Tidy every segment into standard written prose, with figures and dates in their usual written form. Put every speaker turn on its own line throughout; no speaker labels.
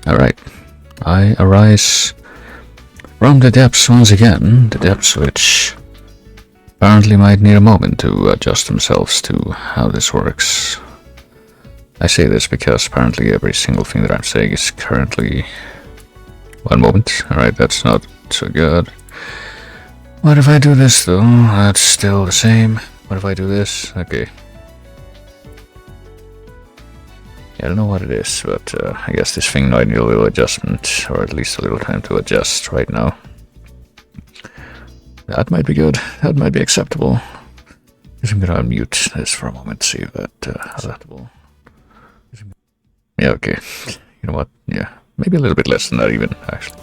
Alright, I arise from the depths once again, the depths which apparently might need a moment to adjust themselves to how this works. I say this because apparently every single thing that I'm saying is currently... One moment, alright, that's not so good. What if I do this though? That's still the same. What if I do this? Okay. Yeah, I don't know what it is, but I guess this thing might need a little adjustment, or at least a little time to adjust right now. That might be good. That might be acceptable. I'm gonna unmute this for a moment, see if that's acceptable. Yeah, okay. You know what? Yeah, maybe a little bit less than that even, actually.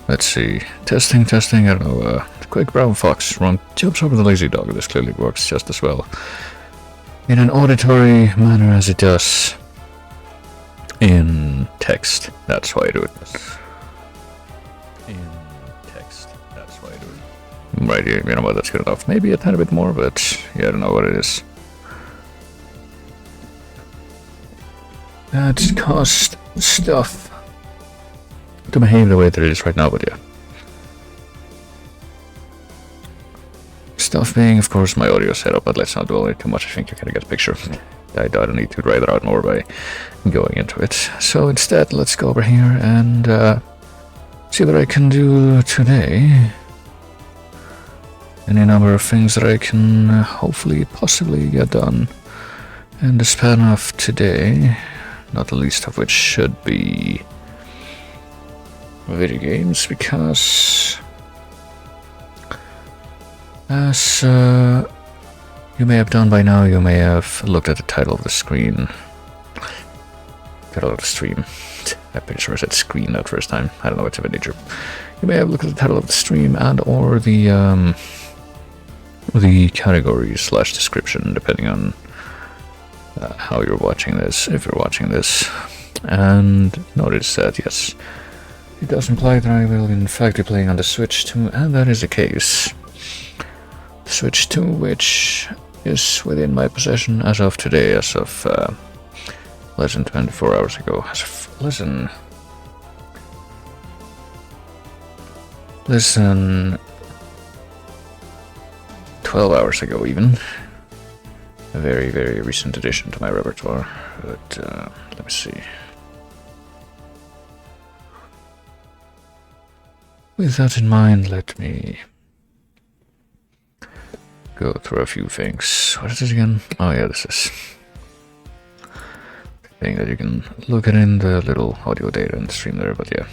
Let's see. Testing. I don't know. The quick brown fox jumps over the lazy dog. This clearly works just as well in an auditory manner as it does in text. That's why I do it. In text. That's why I do it. Right here, you know what? That's good enough. Maybe a tiny bit more, but yeah, I don't know what it is. That cost stuff to behave the way that it is right now, but yeah. Stuff being, of course, my audio setup, but let's not dwell on it too much. I think you kind of get a picture. I don't need to write it out more by going into it. So instead, let's go over here and see what I can do today. Any number of things that I can hopefully, possibly get done in the span of today. Not the least of which should be video games, because as you may have done by now, you may have looked at the title of the screen. Title of the stream. I'm pretty sure I said screen that first time. I don't know, it's of a nature. You may have looked at the title of the stream and or the category / description, depending on how you're watching this, if you're watching this, and notice that yes, it does imply that I will in fact be playing on the Switch 2, and that is the case. The Switch 2, which is within my possession as of today, as of less than 24 hours ago, as of less than 12 hours ago even. A very, very recent addition to my repertoire, but let me see. With that in mind, let me go through a few things. What is this again? Oh yeah, this is the thing that you can look at in the little audio data in the stream there, but yeah.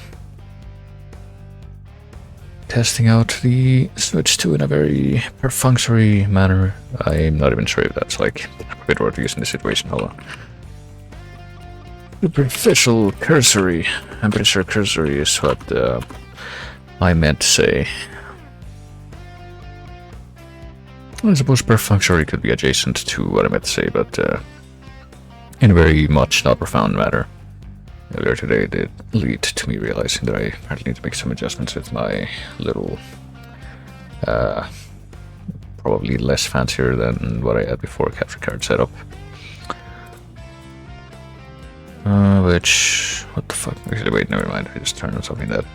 Testing out the Switch 2 in a very perfunctory manner. I'm not even sure if that's like a good word to use in this situation. Hold on. Superficial cursory. I'm pretty sure cursory is what I meant to say. I suppose perfunctory could be adjacent to what I meant to say, but in a very much not profound manner. Earlier today did lead to me realizing that I apparently need to make some adjustments with my little, probably less fancier than what I had before capture card setup. Which, what the fuck, actually wait, never mind, I just turned on something that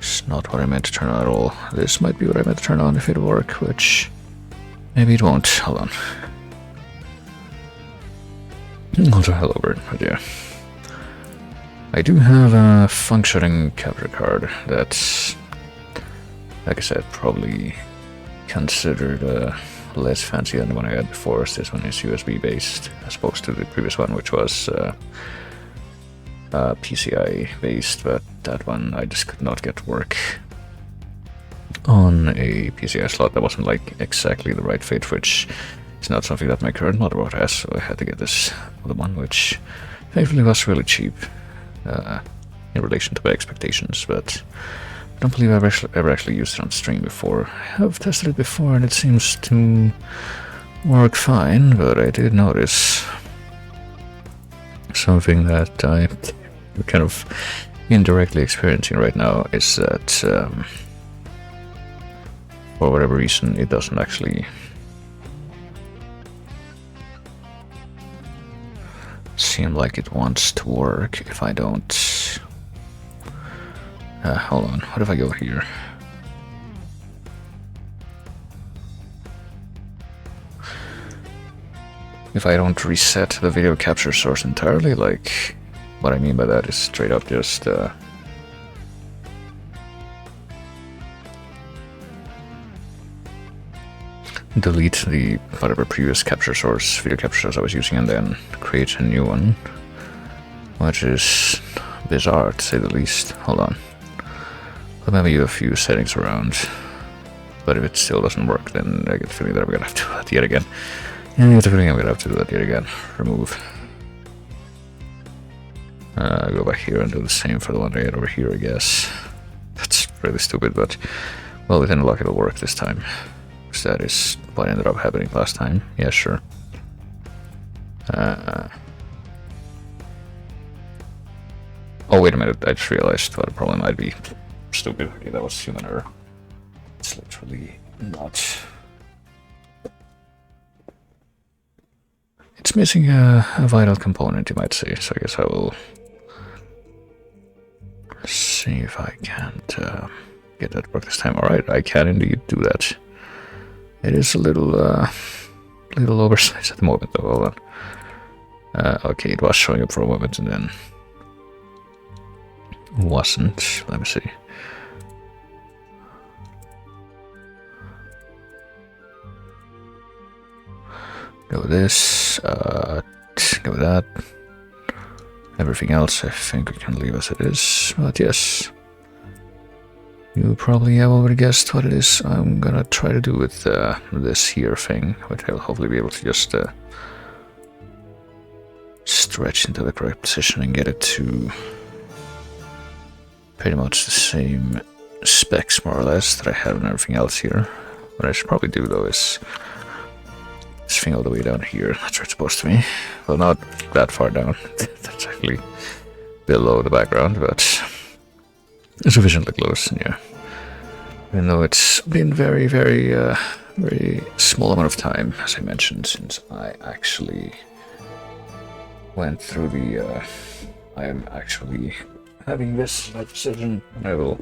is not what I meant to turn on at all. This might be what I meant to turn on if it'll work, which maybe it won't, hold on. I'll try hell over it, but yeah. I do have a functioning capture card that's, like I said, probably considered less fancy than the one I had before. This one is USB based as opposed to the previous one, which was PCI based, but that one I just could not get to work on a PCI slot that wasn't like exactly the right fit, which is not something that my current motherboard has, so I had to get this other one, which thankfully was really cheap. In relation to my expectations, but I don't believe I've ever actually used it on stream before. I have tested it before and it seems to work fine, but I did notice something that I'm kind of indirectly experiencing right now is that for whatever reason it doesn't actually seem like it wants to work if I don't Hold on, what if I go here? If I don't reset the video capture source entirely, like, what I mean by that is straight up just, delete the whatever previous capture source, video capture source I was using, and then create a new one, which is bizarre to say the least. Hold on. Let me move a few settings around, but if it still doesn't work, then I get the feeling that I'm gonna have to do that yet again. And I get the feeling I'm gonna have to do that yet again. Remove. Go back here and do the same for the one I had over here, I guess. That's really stupid, but well, with any luck it'll work this time. Because that is what ended up happening last time. Yeah, sure. Oh, wait a minute, I just realized what the problem might be. Stupid. Okay, that was human error. It's literally not. It's missing a vital component, you might say, so I guess I will see if I can't get that to work this time. Alright, I can indeed do that. It is a little oversized at the moment, though. Hold on. Okay, it was showing up for a moment and then wasn't. Let me see. Go with this, go with that. Everything else I think we can leave as it is, but yes. You probably have already guessed what it is I'm gonna try to do with this here thing, which I'll hopefully be able to just stretch into the correct position and get it to pretty much the same specs, more or less, that I have and everything else here. What I should probably do, though, is this thing all the way down here. That's where it's supposed to be. Well, not that far down. That's actually below the background, but sufficiently close, yeah. Even though it's been very, very small amount of time, as I mentioned, since I actually went through the, I am actually having this decision, and I will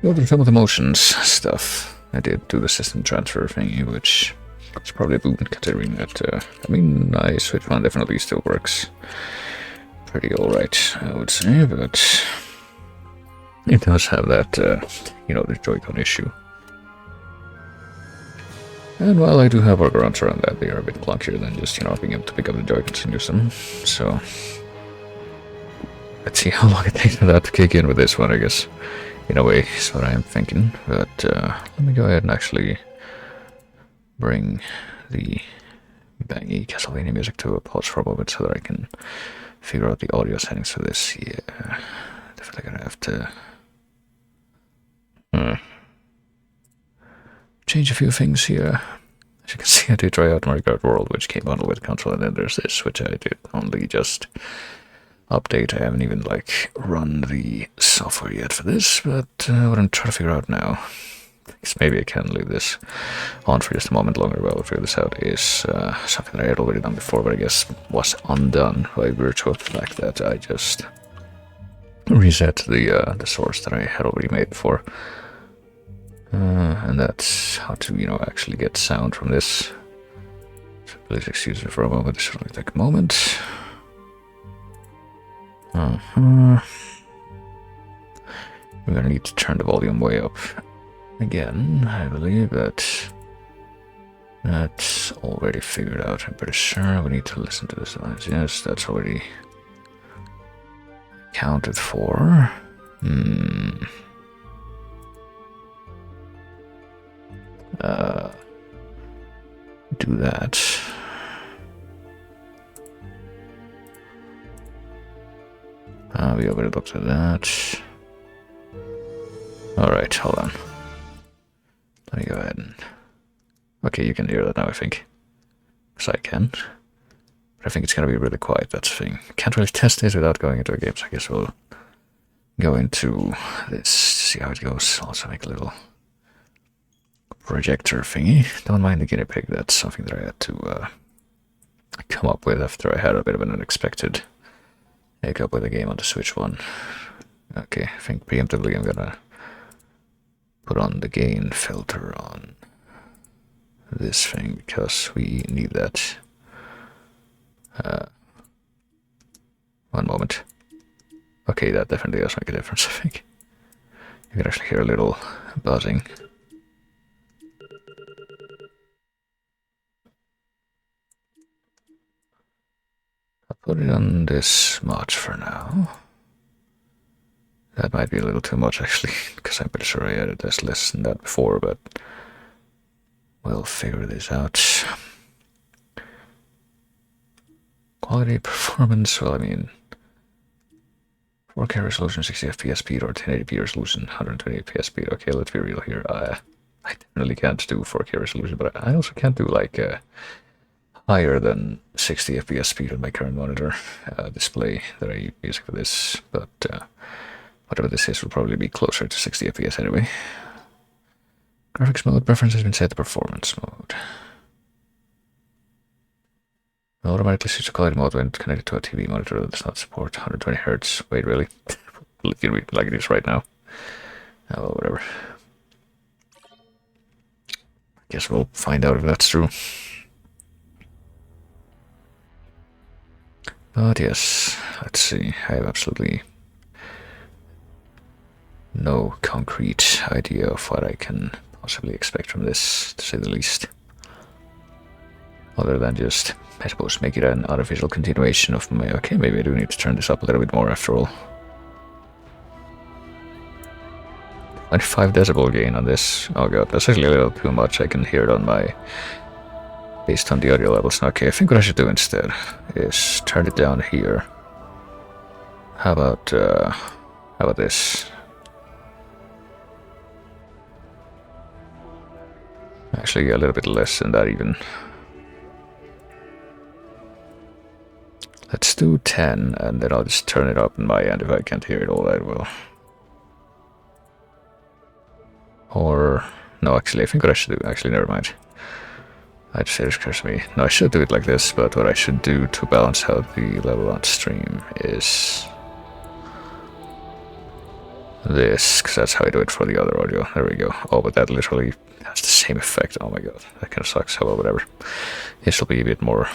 go through some of the motions stuff. I did do the system transfer thingy, which is probably a boon, considering that, I mean, my Switch one definitely still works pretty alright, I would say, but it does have that, you know, the Joy-Con issue. And while I do have workarounds around that, they are a bit clunkier than just, you know, being able to pick up the Joy-Cons and use them. So let's see how long it takes for that to kick in with this one, I guess. In a way, is what I am thinking. But let me go ahead and actually bring the bangy Castlevania music to a pause for a moment so that I can figure out the audio settings for this. Yeah, definitely gonna have to change a few things here. As you can see, I did try out Mario Kart World, which came bundled with console, and then there's this, which I did only just update. I haven't even, like, run the software yet for this, but what I'm trying to figure out now, I guess maybe I can leave this on for just a moment longer while I figure this out, is something that I had already done before, but I guess was undone by virtue of the fact that I just reset the source that I had already made before. And that's how to, you know, actually get sound from this. So please excuse me for a moment. This will only take a moment. We're gonna need to turn the volume way up again, I believe, but that's already figured out. I'm pretty sure we need to listen to this one. Yes, that's already accounted for. Do that. We already looked at that. Alright, hold on. Let me go ahead and... Okay, you can hear that now, I think. Because I can. But I think it's gonna be really quiet, that's the thing. Can't really test this without going into a game, so I guess we'll go into this, see how it goes. Also make a little projector thingy. Don't mind the guinea pig, that's something that I had to come up with after I had a bit of an unexpected hiccup with the game on the Switch one. Okay, I think preemptively I'm gonna put on the gain filter on this thing because we need that. One moment. Okay, that definitely does make a difference, I think. You can actually hear a little buzzing. I'll put it on this much for now. That might be a little too much actually, because I'm pretty sure I added this less than that before, but we'll figure this out. Quality, performance, well, I mean, 4K resolution, 60 FPS speed, or 1080p resolution, 120 FPS speed. Okay, let's be real here. I definitely can't do 4K resolution, but I also can't do like higher than 60 FPS speed on my current monitor display that I use for this, but whatever this is will probably be closer to 60 FPS anyway. Graphics mode preference has been set to performance mode. Will automatically switch to quality mode when connected to a TV monitor that does not support 120 Hz. Wait, really? Like it is right now. Oh, well, whatever. I guess we'll find out if that's true. But yes, let's see. I have absolutely no concrete idea of what I can possibly expect from this, to say the least. Other than just, I suppose, make it an artificial continuation of my... Okay, maybe I do need to turn this up a little bit more after all. 25 decibel gain on this. Oh god, that's actually a little too much. I can hear it on my... based on the audio levels. Okay, I think what I should do instead is turn it down here. How about this? Actually, a little bit less than that even. Let's do 10, and then I'll just turn it up on my end. If I can't hear it all, I will. Or... no, actually, I think what I should do... actually, never mind. I just say this occurs to me. No, I should do it like this, but what I should do to balance out the level on stream is... this, because that's how I do it for the other audio. There we go. Oh, but that literally has the same effect. Oh my god, that kind of sucks. How about whatever. This will be a bit more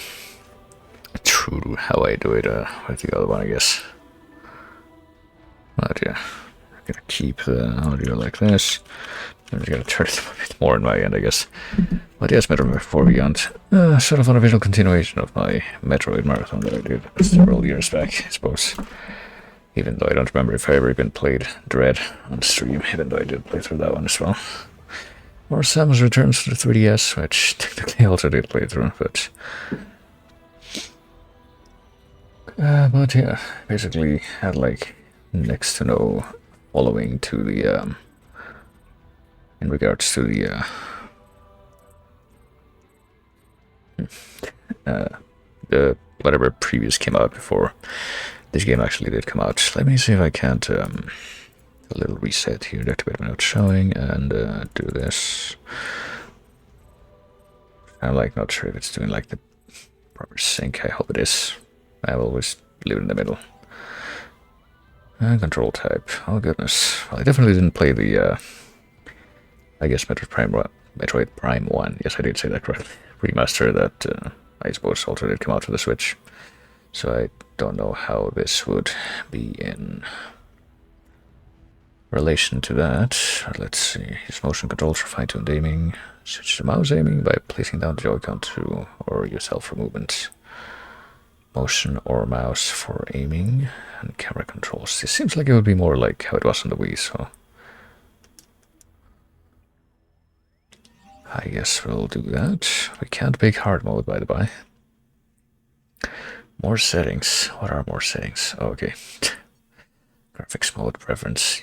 true to how I do it with the other one, I guess. But yeah, I'm gonna keep the audio like this. I'm just gonna turn it a bit more in my end, I guess. But yes, Metroid 4 Beyond, sort of an official continuation of my Metroid marathon that I did several years back, I suppose. Even though I don't remember if I ever even played Dread on stream, even though I did play through that one as well. Or Samus Returns to the 3DS, which technically I also did play through, but... but yeah, basically had like next to no following to the, in regards to the whatever previous came out before this game actually did come out. Let me see if I can't, a little reset here, deactivate without showing, and do this. I'm like not sure if it's doing like the proper sync. I hope it is. I will always leave it in the middle. Control type. Oh goodness. Well, I definitely didn't play the, I guess Metroid Prime 1. Yes, I did say that correctly. Remaster that I suppose also did come out for the Switch. So I don't know how this would be in relation to that. Let's see. Use motion controls for fine-tuned aiming. Switch to mouse aiming by placing down the Joy-Con to or yourself for movement. Motion or mouse for aiming, and camera controls. This seems like it would be more like how it was on the Wii, so I guess we'll do that. We can't pick hard mode, by the by. More settings. What are more settings? Oh, okay. Graphics mode preference.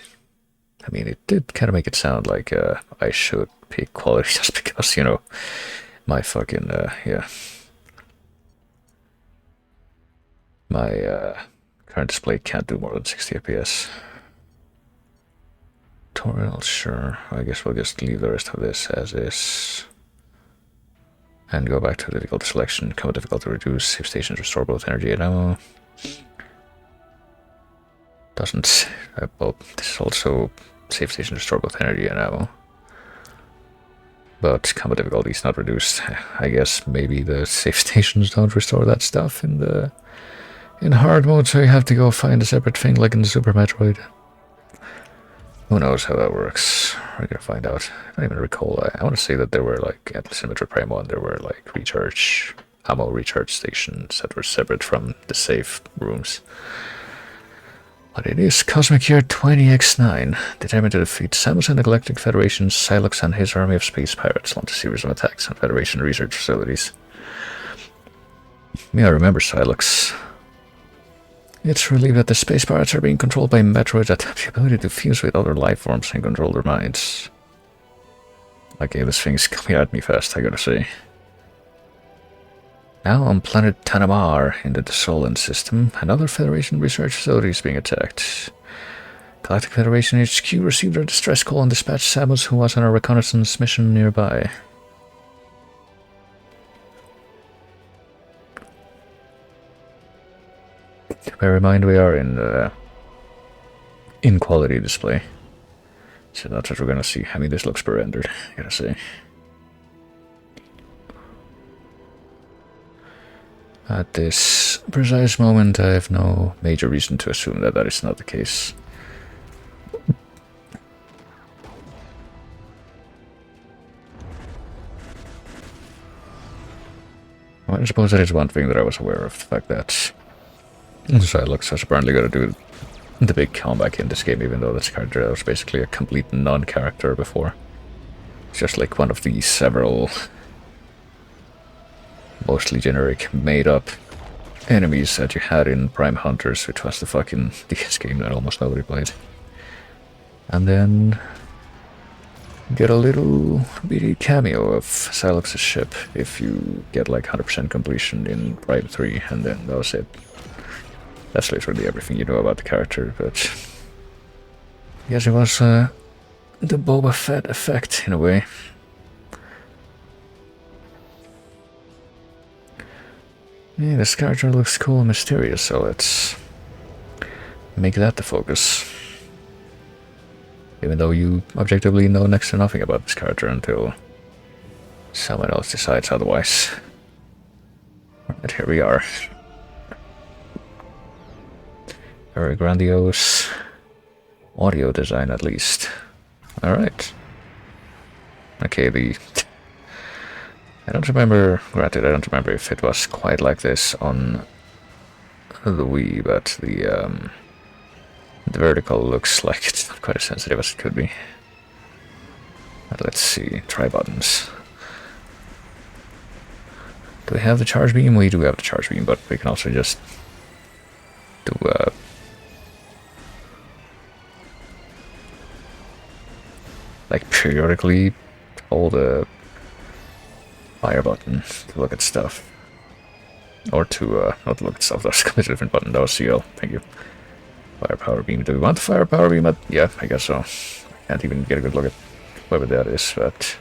I mean, it did kind of make it sound like I should pick quality just because, you know, my fucking, yeah. My current display can't do more than 60 FPS. Tutorial, sure. I guess we'll just leave the rest of this as is. And go back to difficulty selection. Combat difficulty reduce. Save stations restore both energy and ammo. Doesn't... Well, this is also save station to store both energy and ammo. But combat difficulty is not reduced. I guess maybe the save stations don't restore that stuff in hard mode, so you have to go find a separate thing like in the Super Metroid. Who knows how that works? We're gonna find out. I don't even recall. I want to say that there were like, at least in Metroid Prime 1, there were like ammo recharge stations that were separate from the safe rooms. But it is Cosmic Year 20X9, determined to defeat Samus and the Galactic Federation. Silex and his army of space pirates launch a series of attacks on Federation research facilities. Yeah, I remember Silex. It's relieved that the space pirates are being controlled by Metroids that have the ability to fuse with other life forms and control their minds. Okay, this thing's coming at me fast, I gotta say. Now on planet Tanamar in the Desolan system, another Federation research facility is being attacked. Galactic Federation HQ received a distress call and dispatched Samus, who was on a reconnaissance mission nearby. Bear in mind we are in quality display, so that's what we're gonna see. I mean, this looks pre-rendered, I gotta say. At this precise moment, I have no major reason to assume that that is not the case. Well, I suppose that is one thing that I was aware of, the fact that Silex was apparently going to do the big comeback in this game, even though this character was basically a complete non-character before. It's just like one of the several mostly generic, made-up enemies that you had in Prime Hunters, which was the fucking DS game that almost nobody played. And then get a little bitty cameo of Silex's ship if you get like 100% completion in Prime 3, and then that was it. That's literally everything you know about the character, but yes, it was the Boba Fett effect in a way. Yeah, this character looks cool and mysterious, so let's make that the focus. Even though you objectively know next to nothing about this character until someone else decides otherwise. But here we are. Very grandiose audio design, at least. Alright. Okay, I don't remember, granted, I don't remember if it was quite like this on the Wii, but the vertical looks like it's not quite as sensitive as it could be. But let's see, try buttons. Do we have the charge beam? We do have the charge beam, but we can also just do like periodically hold the fire button to look at stuff. Or to not look at stuff, that's a completely different button. That was CL, thank you. Fire power beam. Do we want the fire power beam? Yeah, I guess so. I can't even get a good look at whatever that is, but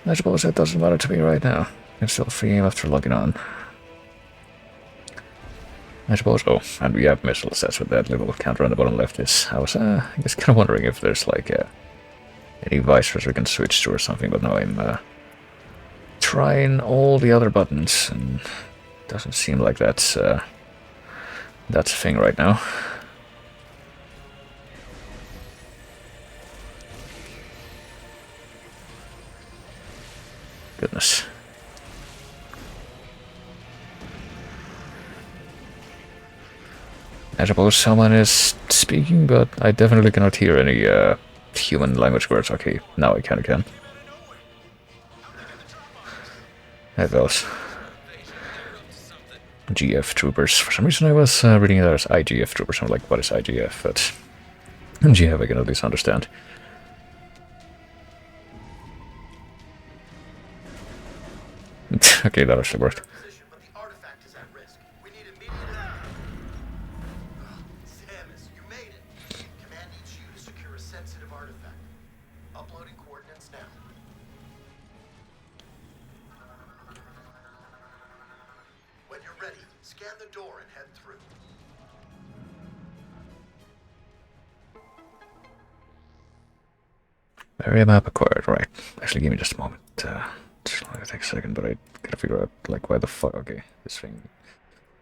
I suppose that doesn't matter to me right now. I'm still free aim after logging on. I suppose. Oh, and we have missiles. That's what that little counter on the bottom left is. I was, I guess, kind of wondering if there's like any visors we can switch to or something, but no, I'm trying all the other buttons, and it doesn't seem like that's a thing right now. Goodness. I suppose someone is speaking, but I definitely cannot hear any human language words. Okay, now I kinda can. Hey, those GF troopers. For some reason I was reading it as IGF troopers. I'm like, what is IGF? But GF I can at least understand. Okay, that actually worked. Area map acquired, right. Actually, give me just a moment. Just gonna take a second, but I gotta figure out, like, why the fuck... Okay, this thing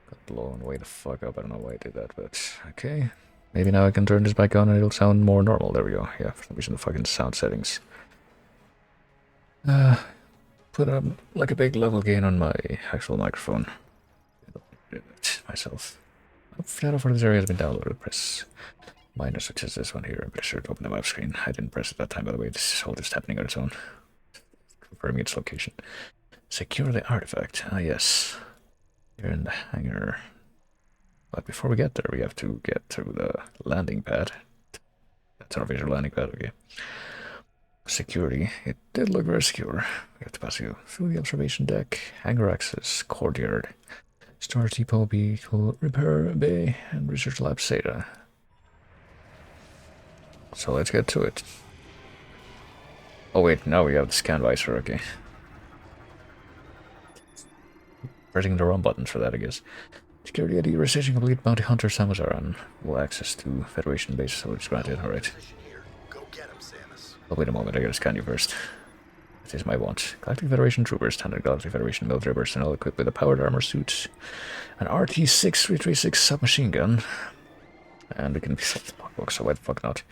got blown way the fuck up. I don't know why I did that, but... Okay. Maybe now I can turn this back on and it'll sound more normal. There we go. Yeah, for some reason the fucking sound settings. Put up, like, a big level gain on my actual microphone. Did it myself. Data for this area has been downloaded. Press minus, such as this one here, and be sure to open the map screen. I didn't press it that time, by the way. This is all just happening on its own. Confirming its location. Secure the artifact. Ah, yes. Here in the hangar. But before we get there, we have to get through the landing pad. That's our visual landing pad, okay. Security. It did look very secure. We have to pass you through the observation deck, hangar access, courtyard, storage depot, vehicle repair bay, and research lab SATA. So let's get to it. Oh wait, now we have the scan visor, okay. Pressing the wrong buttons for that, I guess. Security ID researching complete. Bounty Hunter Samus are on. Full access to Federation base, so it's granted, alright. Oh, wait a moment, I gotta scan you first. This is my want. Galactic Federation troopers, standard Galactic Federation military personnel equipped with a powered armor suit, an RT-6336 submachine gun, and we can be set the logbook, so why the fuck not?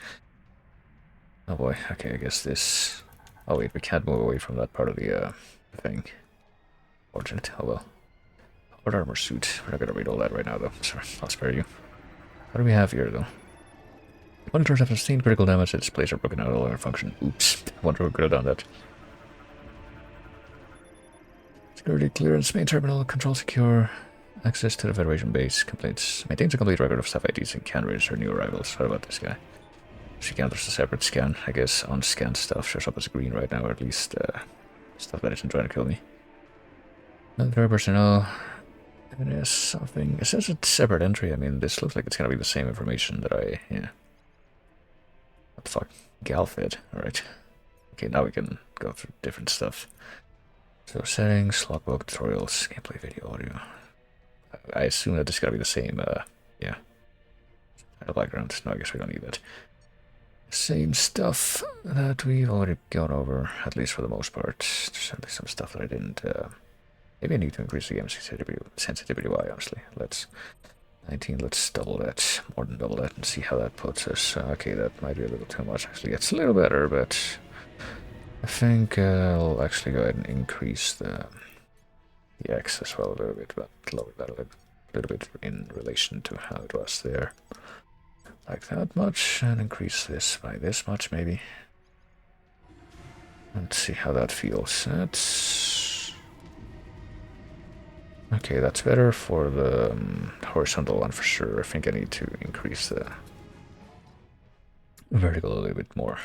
Oh boy, okay, I guess this... Oh wait, we can't move away from that part of the thing. Fortunate, oh well. Powered armor suit, we're not gonna read all that right now though, sorry, I'll spare you. What do we have here though? Monitors have sustained critical damage, its displays are broken out of all their function. Oops, I wonder who could have done that. Security clearance, main terminal, control secure, access to the Federation base, complaints, maintains a complete record of staff IDs and can register new arrivals. What about this guy? She counters a separate scan, I guess unscanned stuff shows up as green right now, or at least stuff that isn't trying to kill me. Military personnel, it is something, it says it's separate entry. I mean, this looks like it's gonna be the same information that I, yeah. What the fuck? Galfed, alright. Okay, now we can go through different stuff. So settings, logbook, tutorials, gameplay, video, audio. I assume that this gotta be the same, yeah. Background, no, I guess we don't need that. Same stuff that we've already gone over, at least for the most part. There's certainly some stuff that I didn't, maybe I need to increase the game sensitivity, why, honestly. Let's, 19, let's double that, more than double that, and see how that puts us. Okay, that might be a little too much, actually. It's a little better, but I think I'll actually go ahead and increase the X as well a little bit, but lower that a little bit in relation to how it was there. Like that much, and increase this by this much, maybe. And see how that feels. That's... Okay, that's better for the horizontal one for sure. I think I need to increase the vertical a little bit more.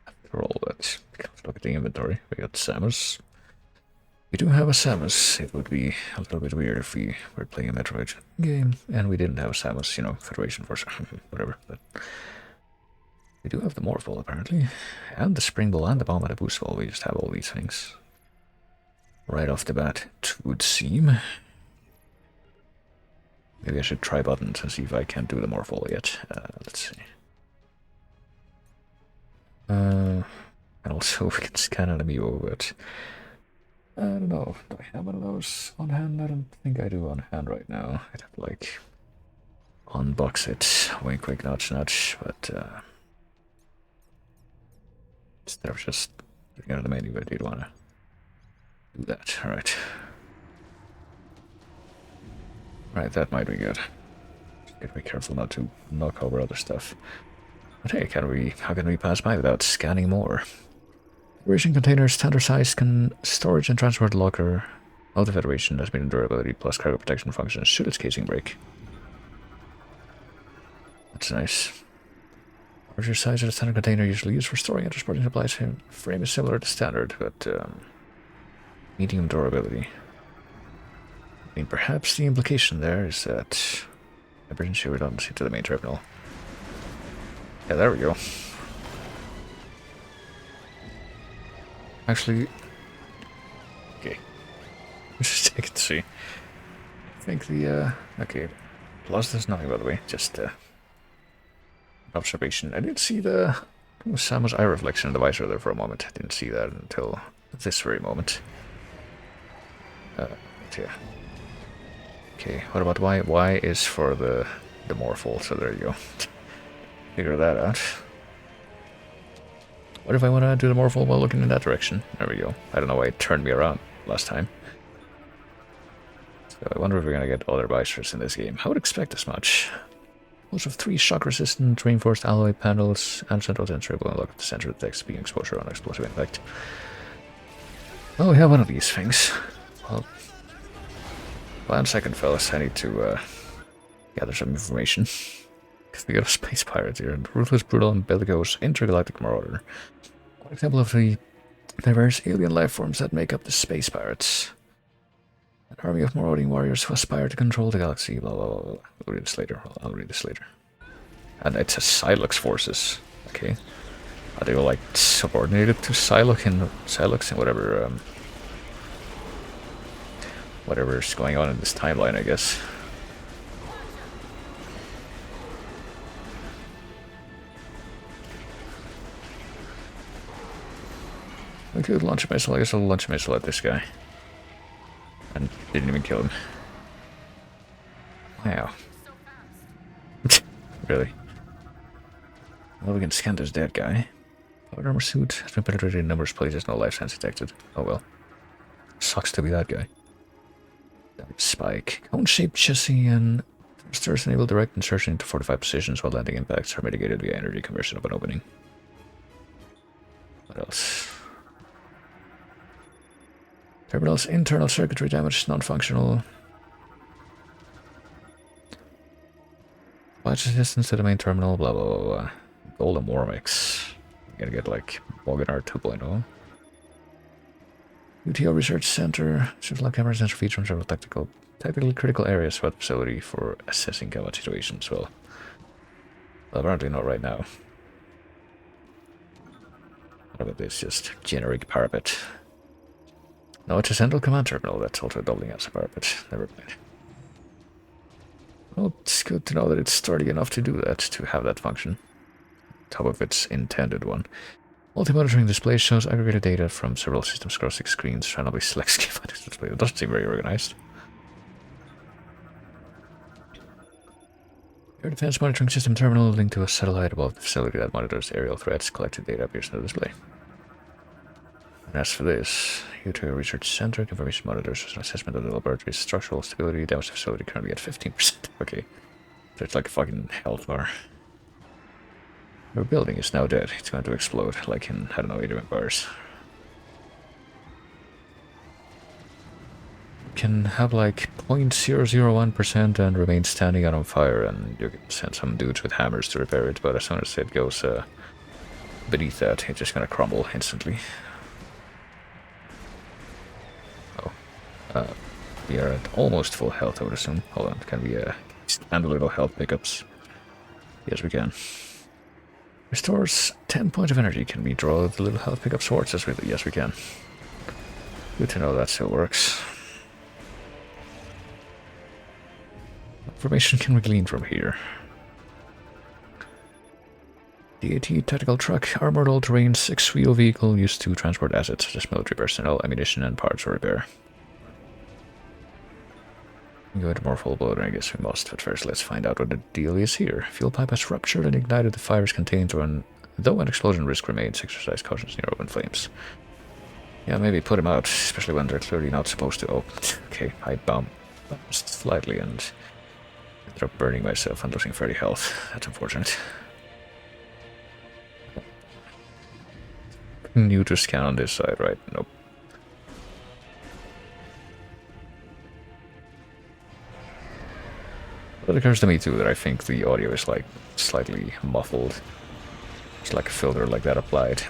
After all that, look at the inventory. We got Samus. We do have a Samus. It would be a little bit weird if we were playing a Metroid game and we didn't have a Samus, you know, Federation Force, whatever. But we do have the Morph Ball apparently, and the Spring Ball and the Bomb and the Boost Ball. We just have all these things right off the bat, it would seem. Maybe I should try buttons and see if I can't do the Morph Ball yet. Let's see. And also we can scan an amiibo, but I don't know. Do I have one of those on hand? I don't think I do on hand right now. I'd have to, like, unbox it. Wink, wink, nudge, nudge. But instead of just getting out of the menu, I did want to do that. Alright. Right, that might be good. Just gotta be careful not to knock over other stuff. But hey, how can we pass by without scanning more? Federation containers, standard size, can storage and transport locker of the Federation has been durability plus cargo protection functions should its casing break. That's nice. Larger size of the standard container usually used for storing and transporting supplies. Frame is similar to standard, but medium durability. I mean, perhaps the implication there is that emergency redundancy to the main terminal. Yeah, there we go. Actually, okay. Just check to see. I think the okay. Plus, there's nothing by the way. Just observation. I did see the Samus eye reflection in the visor there for a moment. I didn't see that until this very moment. Yeah. Okay, what about Y? Y is for the Morphle, so there you go. Figure that out. What if I want to do the Morphle while looking in that direction? There we go. I don't know why it turned me around last time. So I wonder if we're gonna get other visors in this game. I would expect as much. Most of 3 shock-resistant, reinforced alloy panels, and central sensor will unlock the sensor detects being exposure on explosive impact. Oh, we have one of these things. Well, 1 second, fellas. I need to gather some information. We got a space pirate here, and ruthless, brutal, and bellicose intergalactic marauder. One example of the diverse alien life forms that make up the space pirates. An army of marauding warriors who aspire to control the galaxy. Blah blah blah. I'll read this later. I'll read this later. And it says Psylocke forces. Okay. Are they all like subordinated to Psylocke and whatever whatever's going on in this timeline, I guess. I could launch a missile. I guess I'll launch a missile at this guy. And didn't even kill him. Wow. Really? Well, we can scan this dead guy. Powered armor suit has been penetrated in numerous places, no life signs detected. Oh well. Sucks to be that guy. Spike. Cone-shaped chassis and thrusters enable direct insertion into 45 positions while landing impacts are mitigated via energy conversion of an opening. What else? Terminal's internal circuitry damage, non-functional. Watch distance to the main terminal, blah blah blah blah. Golden Warmix. You gotta get like Boganar 2.0. UTO Research Center. Should like camera sensor features from several technically critical areas throughout the facility for assessing combat situations. Well, apparently not right now. What about this? Just generic parapet. No, it's a central command terminal that's also doubling as a parapet. Never mind. Well, it's good to know that it's sturdy enough to do that, to have that function. Top of its intended one. Multi-monitoring display shows aggregated data from several systems across 6 screens, randomly selects key findings display. It doesn't seem very organized. Air Defense Monitoring System terminal linked to a satellite above the facility that monitors aerial threats. Collected data appears in the display. And as for this, UTO Research Center, information monitors an assessment of the laboratory's structural stability. Damage to the facility currently at 15%. Okay. So it's like a fucking health bar. Your building is now dead. It's going to explode, like in, I don't know, 8 bars. You can have like 0.001% and remain standing out on fire, and you can send some dudes with hammers to repair it, but as soon as it goes beneath that, it's just gonna crumble instantly. Oh. We are at almost full health, I would assume. Hold on, can we stand a little health pickups? Yes, we can. Restores 10 points of energy. Can we draw the little health pickup swords? Yes, we can. Good to know that still works. What information can we glean from here? DAT tactical truck, armored all-terrain, 6-wheel vehicle used to transport assets such as military personnel, ammunition, and parts for repair. Go into more full blow, I guess we must, but first let's find out what the deal is here. Fuel pipe has ruptured and ignited the fires contained, though an explosion risk remains. Exercise cautions near open flames. Yeah, maybe put them out, especially when they're clearly not supposed to. Oh, okay, I bounced slightly and ended up burning myself and losing 30 health. That's unfortunate. New to scan on this side, right? Nope. It occurs to me too that I think the audio is like slightly muffled. It's like a filter like that applied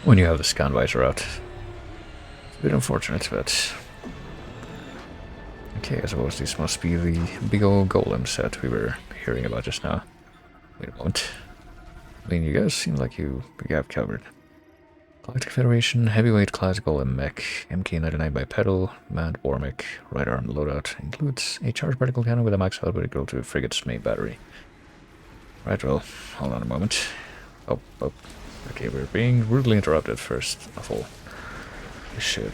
when you have the scan visor out. It's a bit unfortunate, but okay, I suppose this must be the big old golem set we were hearing about just now. Wait a moment. I mean, you guys seem like you have covered. Galactic Federation, heavyweight class golem mech, MK99 bipedal, manned war mech, right arm loadout, includes a charged particle cannon with a max output equal to a frigate's main battery. Right, well, hold on a moment. Oh, oh. Okay, we're being rudely interrupted first of all. We should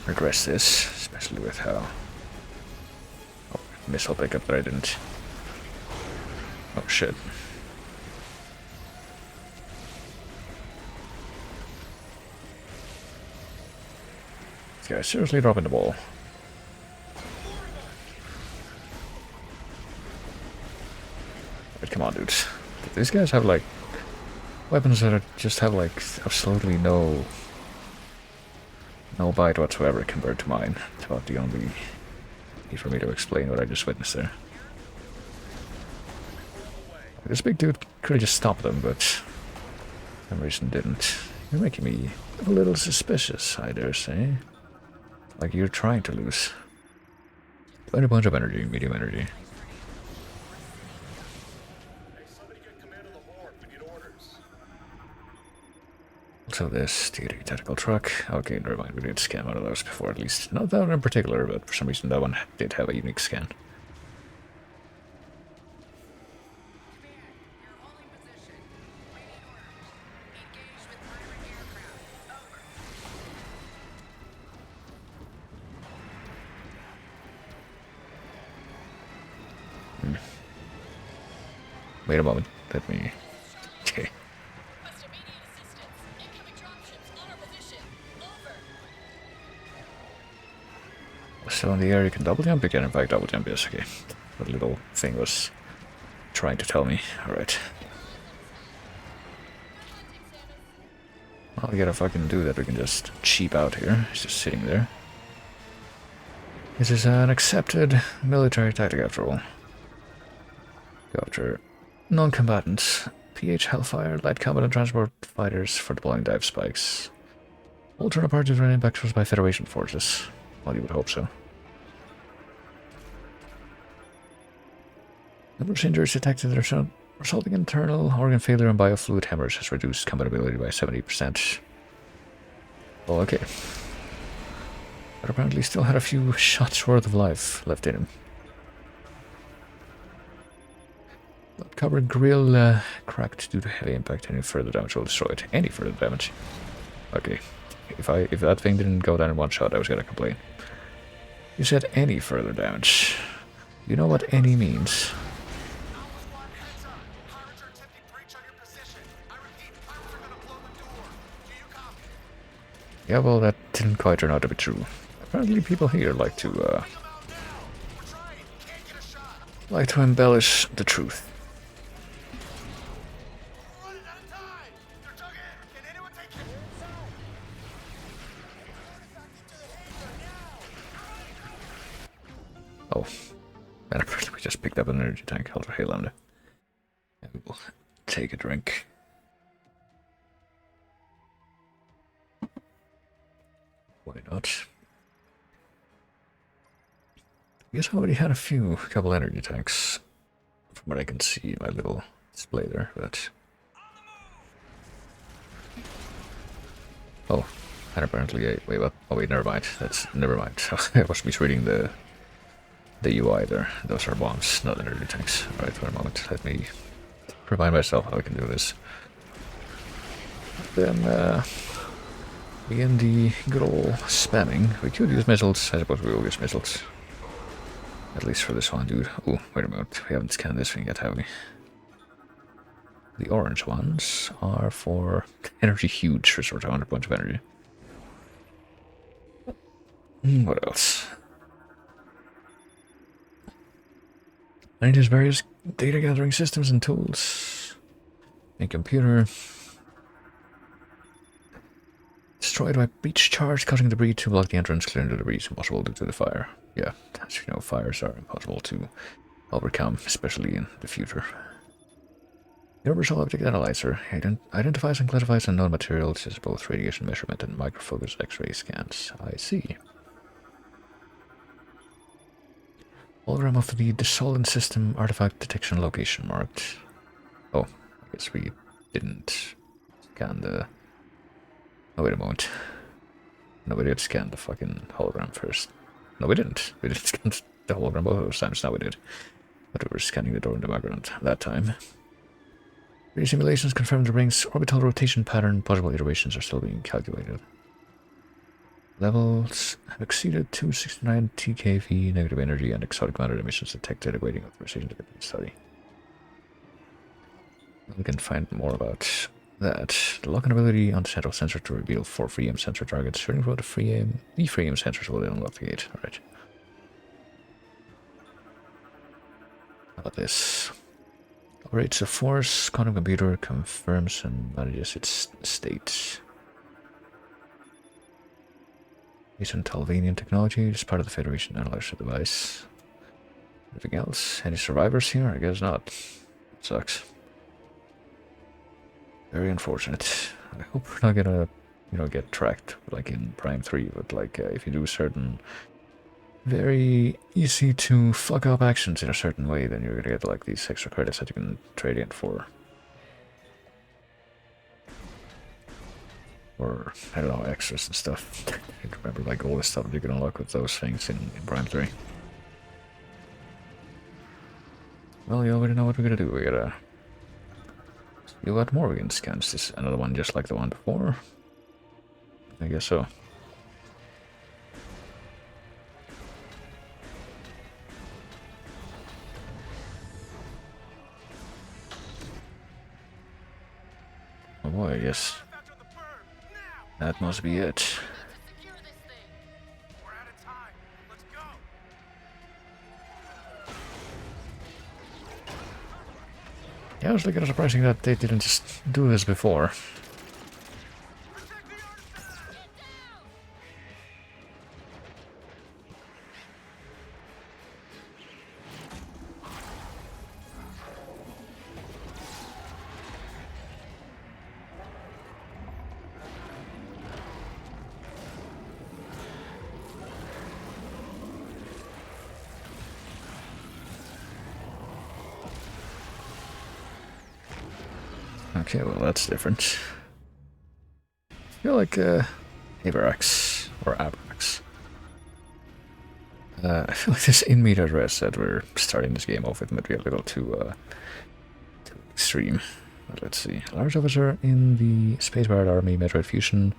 regress this, especially with how... Oh, missile pickup that I didn't... Oh shit. This guy's seriously dropping the ball. But come on, dudes. These guys have like weapons that just have like absolutely no bite whatsoever compared to mine. It's about the only need for me to explain what I just witnessed there. This big dude could have just stopped them, but for some reason didn't. You're making me a little suspicious, I dare say. Like you're trying to lose. Quite a bunch of energy, medium energy. Also this TD tactical truck. Okay, never mind, we did scan one of those before at least. Not that one in particular, but for some reason that one did have a unique scan. Wait a moment, let me... Okay. So in the air you can double jump, you can in fact double jump, yes, okay. That little thing was trying to tell me, alright. Well, we gotta fucking do that, we can just cheap out here, he's just sitting there. This is an accepted military tactic after all. Go after non-combatants, PH Hellfire, light combat and transport fighters for deploying dive spikes. All turn apart due to an impact caused by Federation forces. Well, you would hope so. Number of injuries detected resulting internal organ failure and biofluid hemorrhage has reduced combat ability by 70%. Well, okay. But apparently still had a few shots worth of life left in him. Covered grill cracked due to heavy impact. Any further damage will destroy it. Any further damage. Okay. If that thing didn't go down in one shot, I was gonna complain. You said any further damage. You know what any means. Yeah, well, that didn't quite turn out to be true. Apparently people here like to embellish the truth. Oh, and apparently we just picked up an energy tank. Ultra Highlander. And we will take a drink. Why not? I guess I already had a couple energy tanks from what I can see in my little display there, but... Oh, and apparently, wait, what? Oh wait, never mind. Never mind. I was misreading the UI there. Those are bombs, not energy tanks. Alright, for a moment, let me remind myself how I can do this. Then, begin the good old spamming. We could use missiles. I suppose we will use missiles. At least for this one, dude. Oh, wait a minute. We haven't scanned this thing yet, have we? The orange ones are for energy huge. Restore 100 points of energy. What else? I need various data gathering systems and tools. A computer. Destroyed by breach charge, causing debris to block the entrance, clearing the debris is impossible due to the fire. Yeah, as you know, fires are impossible to overcome, especially in the future. Universal Object Analyzer identifies and classifies unknown materials as both radiation measurement and microfocus X-ray scans. I see. Hologram of the Dissolvent System artifact detection location marked. Oh, I guess we didn't scan the... Oh, wait a moment. No, we did scan the fucking hologram first. No, we didn't. We didn't scan the hologram both of those times. Now we did. But we were scanning the door in the background that time. 3D simulations confirm the ring's orbital rotation pattern. Possible iterations are still being calculated. Levels have exceeded 269 TkV, negative energy, and exotic matter emissions detected, awaiting authorization to complete the study. We can find more about that. The lock-on ability on the central sensor to reveal 4 free aim sensor targets. Searching for the free aim sensors will unlock the gate. Alright. How about this? Operates a force, quantum computer, confirms and manages its state. Based on Talvanian technology, it's part of the Federation analyzer device. Anything else? Any survivors here? I guess not. Sucks. Very unfortunate. I hope we're not gonna, get tracked like in Prime 3, but like if you do certain very easy to fuck up actions in a certain way, then you're gonna get like these extra credits that you can trade in for. Or, I don't know, extras and stuff. I remember like all the stuff that you can unlock with those things in Prime 3. Well, you already know what we're gonna do. We gotta... You got more we can scan. Is this another one just like the one before? I guess so. Oh boy, yes. That must be it. Yeah, I was looking at surprising that they didn't just do this before. Okay, well that's different. I feel like Abrax or Abrax. I feel like this in-meet address that we're starting this game off with might be a little too extreme. But let's see. Large officer in the Space Pirate Army Metroid Fusion.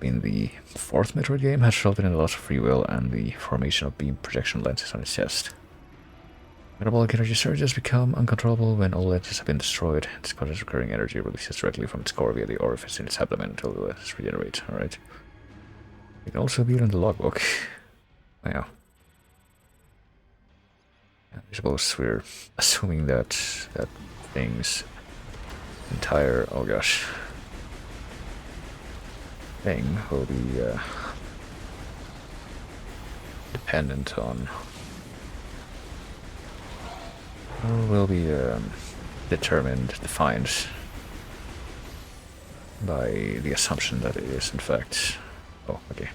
In the 4th Metroid game has resulted in a loss of free will and the formation of beam projection lenses on its chest. Metabolic energy surges become uncontrollable when all lenses have been destroyed. This causes recurring energy releases directly from its core via the orifice in its abdomen until the lenses regenerate. Alright. You can also view it in the logbook. Wow. I suppose we're assuming that thing's entire, oh gosh, thing will be dependent on, will be defined by the assumption that it is in fact, oh okay.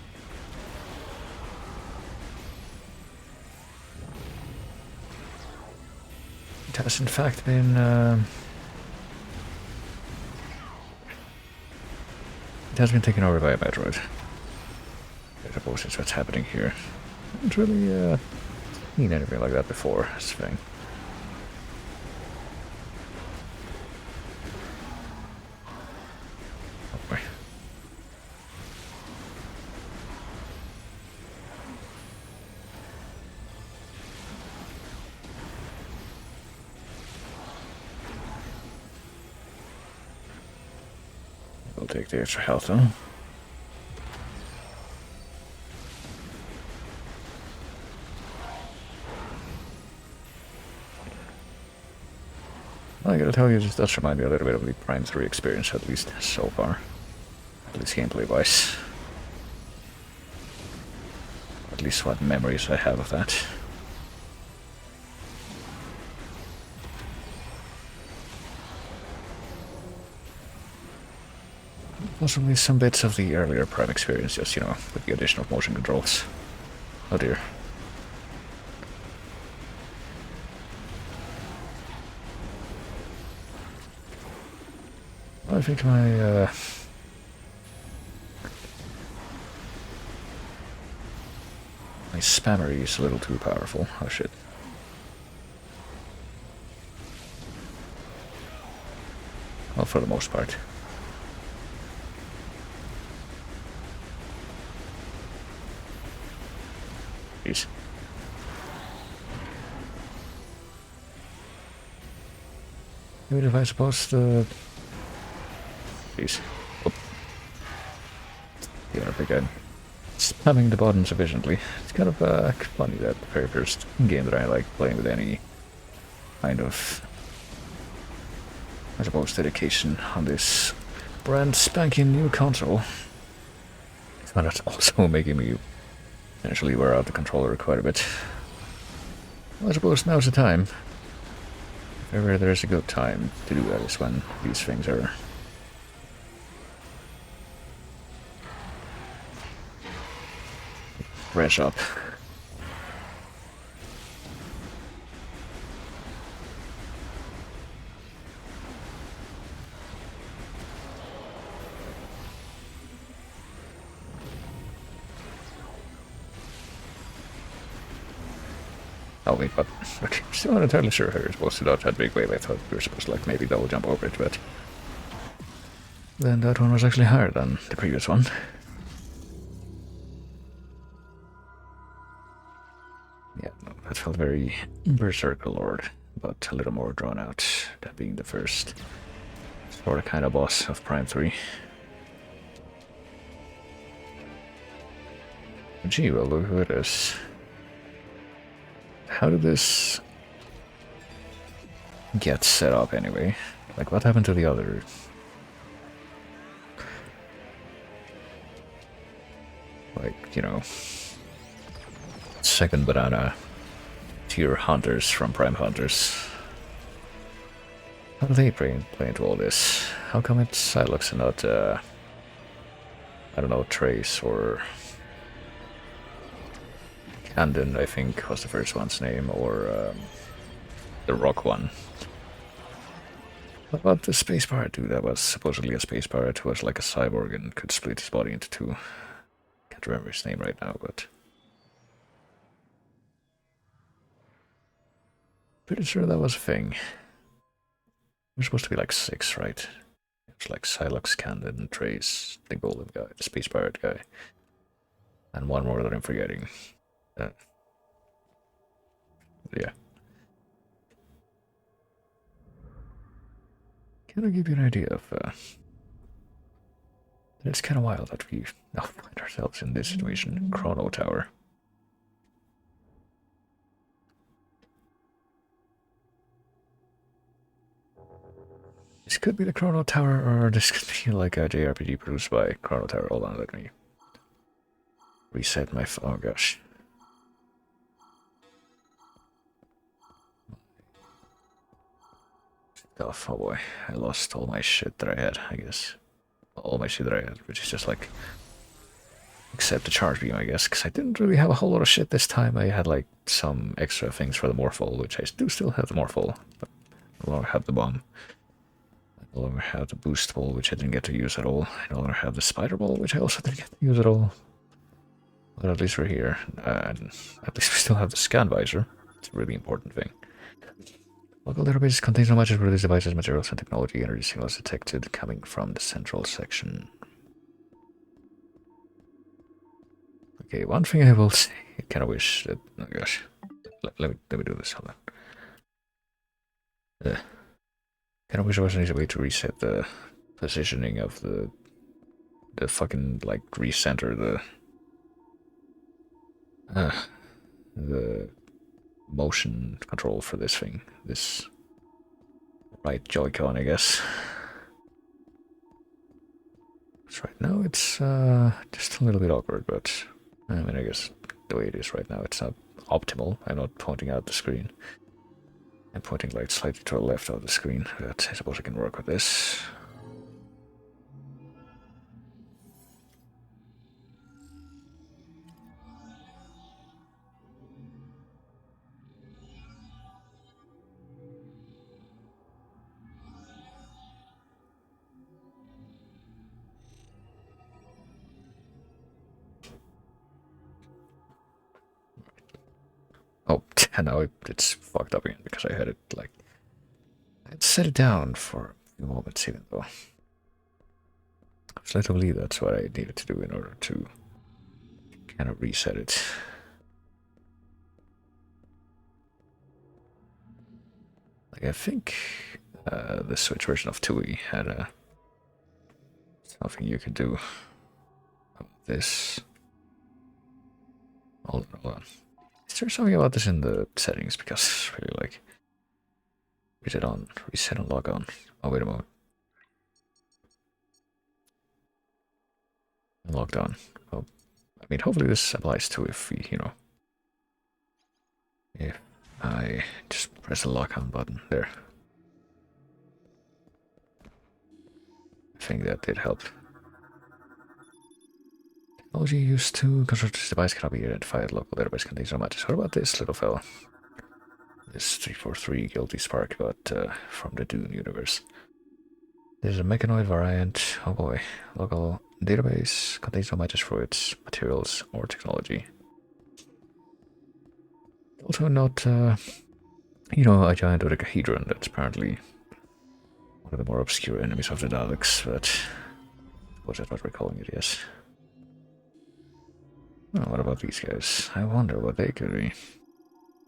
It has in fact been it has been taken over by a Metroid. I suppose it's what's happening here. I haven't really seen anything like that before, this thing. Oh boy. We'll take the extra health though. I gotta tell you, this does remind me a little bit of the Prime 3 experience, at least so far. At least gameplay-wise. At least what memories I have of that. Possibly some bits of the earlier Prime experience, just, with the addition of motion controls. Oh dear. I think my spammery is a little too powerful. Oh shit. for the most part. Jeez. Maybe if I supposed to... Jeez. Oh. Yeah, again. Spamming the button sufficiently. It's kind of funny that the very first game that I like playing with any kind of, I suppose, dedication on this brand spanking new console. But it's also making me essentially wear out the controller quite a bit. Well, I suppose now's the time. If ever there's a good time to do that is when these things are fresh up. Oh wait, but okay, I'm still not entirely sure how you're supposed to dodge that big wave. I thought we were supposed to like maybe double jump over it, but then that one was actually higher than the previous one. Yeah, no, that felt very Berserker Lord, but a little more drawn out, that being the first sort of kind of boss of Prime 3. Gee, well, look who it is. How did this get set up anyway? Like, what happened to the other? Like, you know, second banana tier hunters from Prime Hunters. How do they play into all this? How come it's Silex and not, I don't know, Trace or Camden, I think was the first one's name, or the Rock one. What about the Space Pirate dude that was supposedly a Space Pirate who was like a cyborg and could split his body into two? Can't remember his name right now, but pretty sure that was a thing. We're supposed to be like 6, right? It's like Silex, Camden, Trace, the Golden guy, the Space Pirate guy, and one more that I'm forgetting. Yeah. Can I give you an idea of it's kind of wild that we now find ourselves in this situation. Chrono Tower. This could be the Chrono Tower, or this could be like a JRPG produced by Chrono Tower. Hold on, let me reset my oh gosh. Oh boy, I lost all my shit that I had, I guess. All my shit that I had, which is just like, except the charge beam, I guess, because I didn't really have a whole lot of shit this time. I had like some extra things for the Morphole, which I do still have the Morphole, but I no longer have the bomb. I no longer have the boost ball, which I didn't get to use at all. I no longer have the spider ball, which I also didn't get to use at all. But at least we're here, and at least we still have the scan visor. It's a really important thing. Local database contains no matches for these devices, materials, and technology. Energy signals detected coming from the central section. Okay, one thing I will say, I kind of wish that. Oh gosh, let me do this. Hold on. Kind of wish there was an easy way to reset the positioning of the fucking like recenter the motion control for this thing. This right Joy-Con, I guess. So right now it's just a little bit awkward, but I mean, I guess the way it is right now, it's not optimal. I'm not pointing out the screen. I'm pointing like slightly to the left of the screen, but I suppose I can work with this. Oh, and now it's fucked up again because I had it like... I'd set it down for few moments even though. So I believe that's what I needed to do in order to kind of reset it. Like I think the Switch version of TUI had something you could do about this. Hold on. Is there something about this in the settings? Because it's really like reset on log on. Oh wait a moment. Logged on. Oh, I mean hopefully this applies to if we, if I just press the lock on button there. I think that did help. Technology used to construct this device cannot be identified. Local database contains no matches. What about this little fella? This 343 guilty spark, but from the Dune universe. There's a mechanoid variant. Oh boy. Local database contains no matches for its materials or technology. Also not, a giant dodecahedron that's apparently one of the more obscure enemies of the Daleks, but was that what we're calling it, yes. Oh, what about these guys? I wonder what they could be.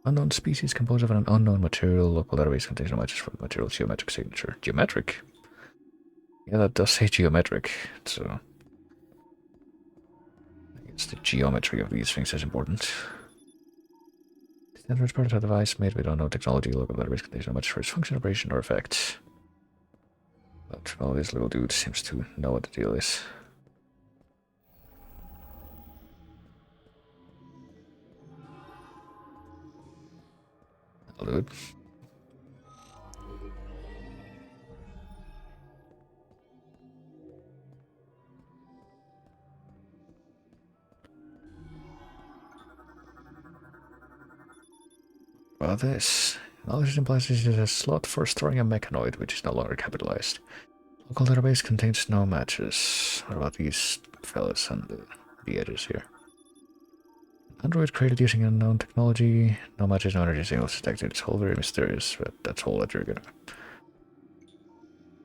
Unknown species composed of an unknown material. Local database contains no matches for the material's geometric signature. Geometric? Yeah, that does say geometric, so I guess the geometry of these things is important. Standard part of the device made with unknown technology. Local database contains no matches for its function, operation, or effect. But, well, this little dude seems to know what the deal is. I'll do it. Well, this. Knowledge implies this is a slot for storing a mechanoid, which is no longer capitalized. Local database contains no matches. What about these fellas on the edges here? Android created using unknown technology. No matches, no energy signals detected. It's all very mysterious, but that's all that you're gonna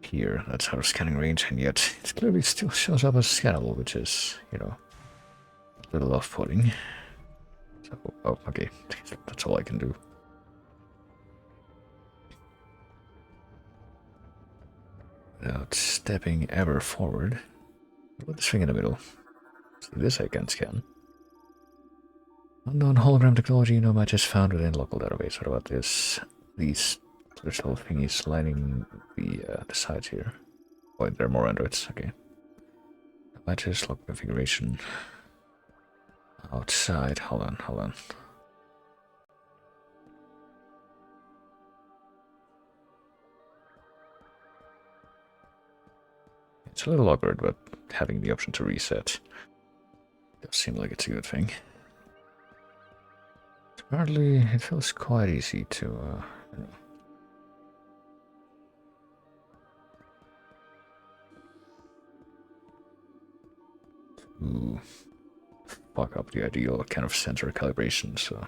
hear. That's out of scanning range, and yet it clearly still shows up as scannable, which is, a little off-putting. So, oh, okay. That's all I can do. Without stepping ever forward. What about this thing in the middle? See, this I can scan. Unknown hologram technology, no matches found within local database. What about this? These little thingies lining the sides here. Oh, there are more androids. Okay. No matches, local configuration. Outside. Hold on. It's a little awkward, but having the option to reset does seem like it's a good thing. Apparently, it feels quite easy to, to fuck up the ideal kind of sensor calibration, so...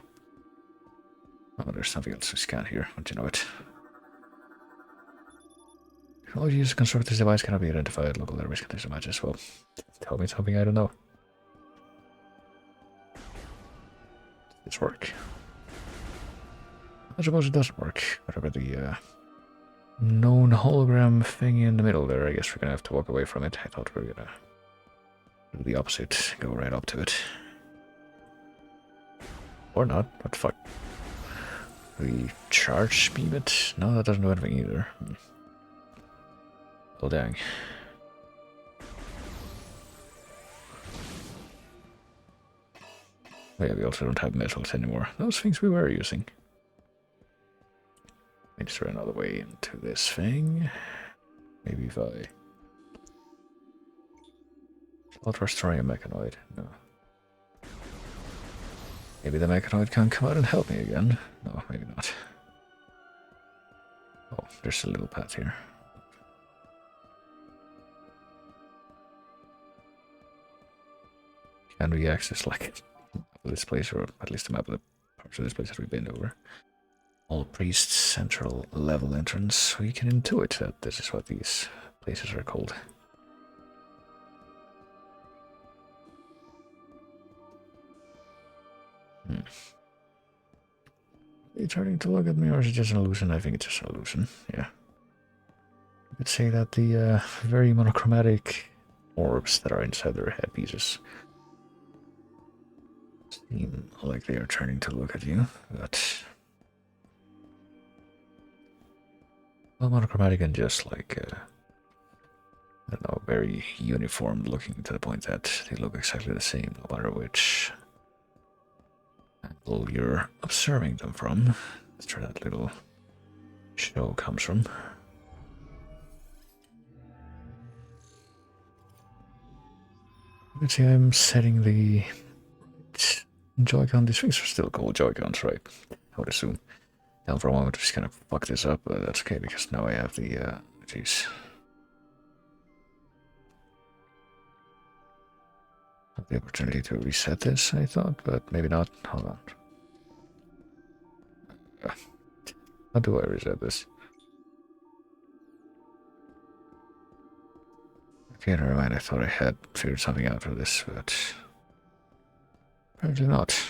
Oh, there's something else to scan here, don't you know it? Technology used to construct this device cannot be identified. Local database contains no matches. Well, tell me something I don't know. Does this work? I suppose it doesn't work. Whatever the known hologram thing in the middle there, I guess we're gonna have to walk away from it. I thought we were gonna do the opposite, go right up to it. Or not, what the fuck? We charge beam it? No, that doesn't do anything either. Oh dang. Oh yeah, we also don't have metals anymore. Those things we were using. Is there another way into this thing? Maybe if I... Not restoring a mechanoid, no. Maybe the mechanoid can come out and help me again. No, maybe not. Oh, there's a little path here. Can we access like this place, or at least the map of the parts of this place that we've been over? All priests central level entrance. We can intuit that this is what these places are called. Are you turning to look at me, or is it just an illusion? I think it's just an illusion, yeah. You could say that the very monochromatic orbs that are inside their headpieces seem like they are turning to look at you, but... Well, monochromatic and just like, I don't know, very uniform looking to the point that they look exactly the same, no matter which angle you're observing them from. That's where that little show comes from. You can see I'm setting the Joy-Con. These things are still called Joy-Cons, right? I would assume. Now for a moment, just kind of fuck this up, but that's okay because now I have the, jeez. Have the opportunity to reset this, I thought, but maybe not. Hold on. How do I reset this? Okay, never mind. I thought I had figured something out for this, but apparently not.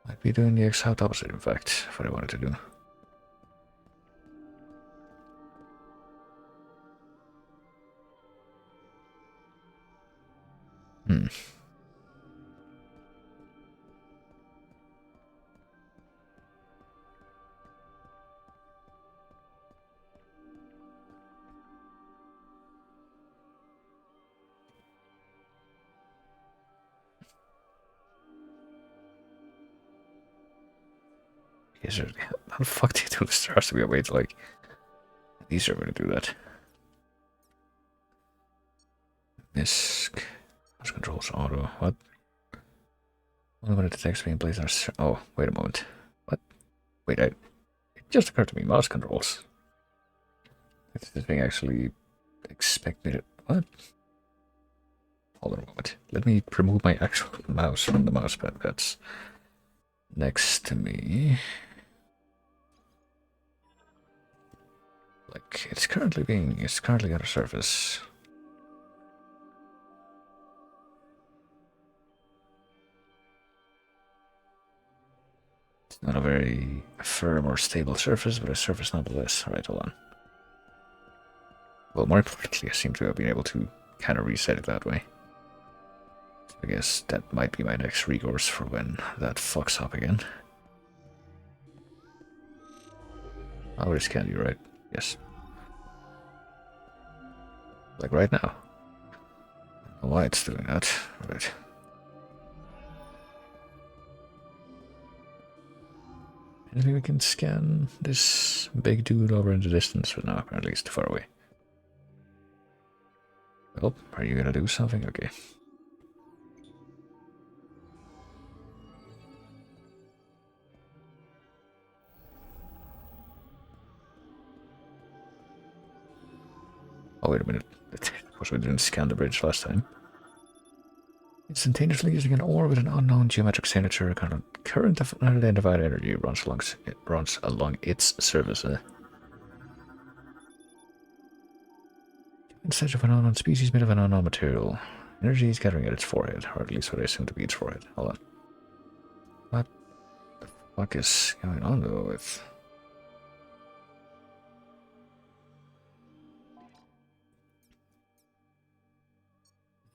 Might be doing the exact opposite, in fact, of what I wanted to do. Hmm. How the fuck do you do this? There has to be a way to, like, these are going to do that. Misc. Mouse controls auto. What? Only when it detects being placed on a... Oh, wait a moment. What? Wait, it just occurred to me. Mouse controls. Does this thing actually expect me to... What? Hold on a moment. Let me remove my actual mouse from the mousepad that's next to me. Like, it's currently got a surface. It's not a very firm or stable surface, but a surface nonetheless. Alright, hold on. Well, more importantly, I seem to have been able to kind of reset it that way. So I guess that might be my next recourse for when that fucks up again. Oh, there's candy, right? Yes. Like right now. I don't know why it's doing that. Right. Anything we can scan this big dude over in the distance, but no, apparently it's too far away. Well, are you gonna do something? Okay. Oh, wait a minute. Of course, we didn't scan the bridge last time. Instantaneously using an ore with an unknown geometric signature, current unidentified energy runs along its surface. Instead of an unknown species made of an unknown material. Energy is gathering at its forehead, or at least what I assume to be its forehead. Hold on. What the fuck is going on though with...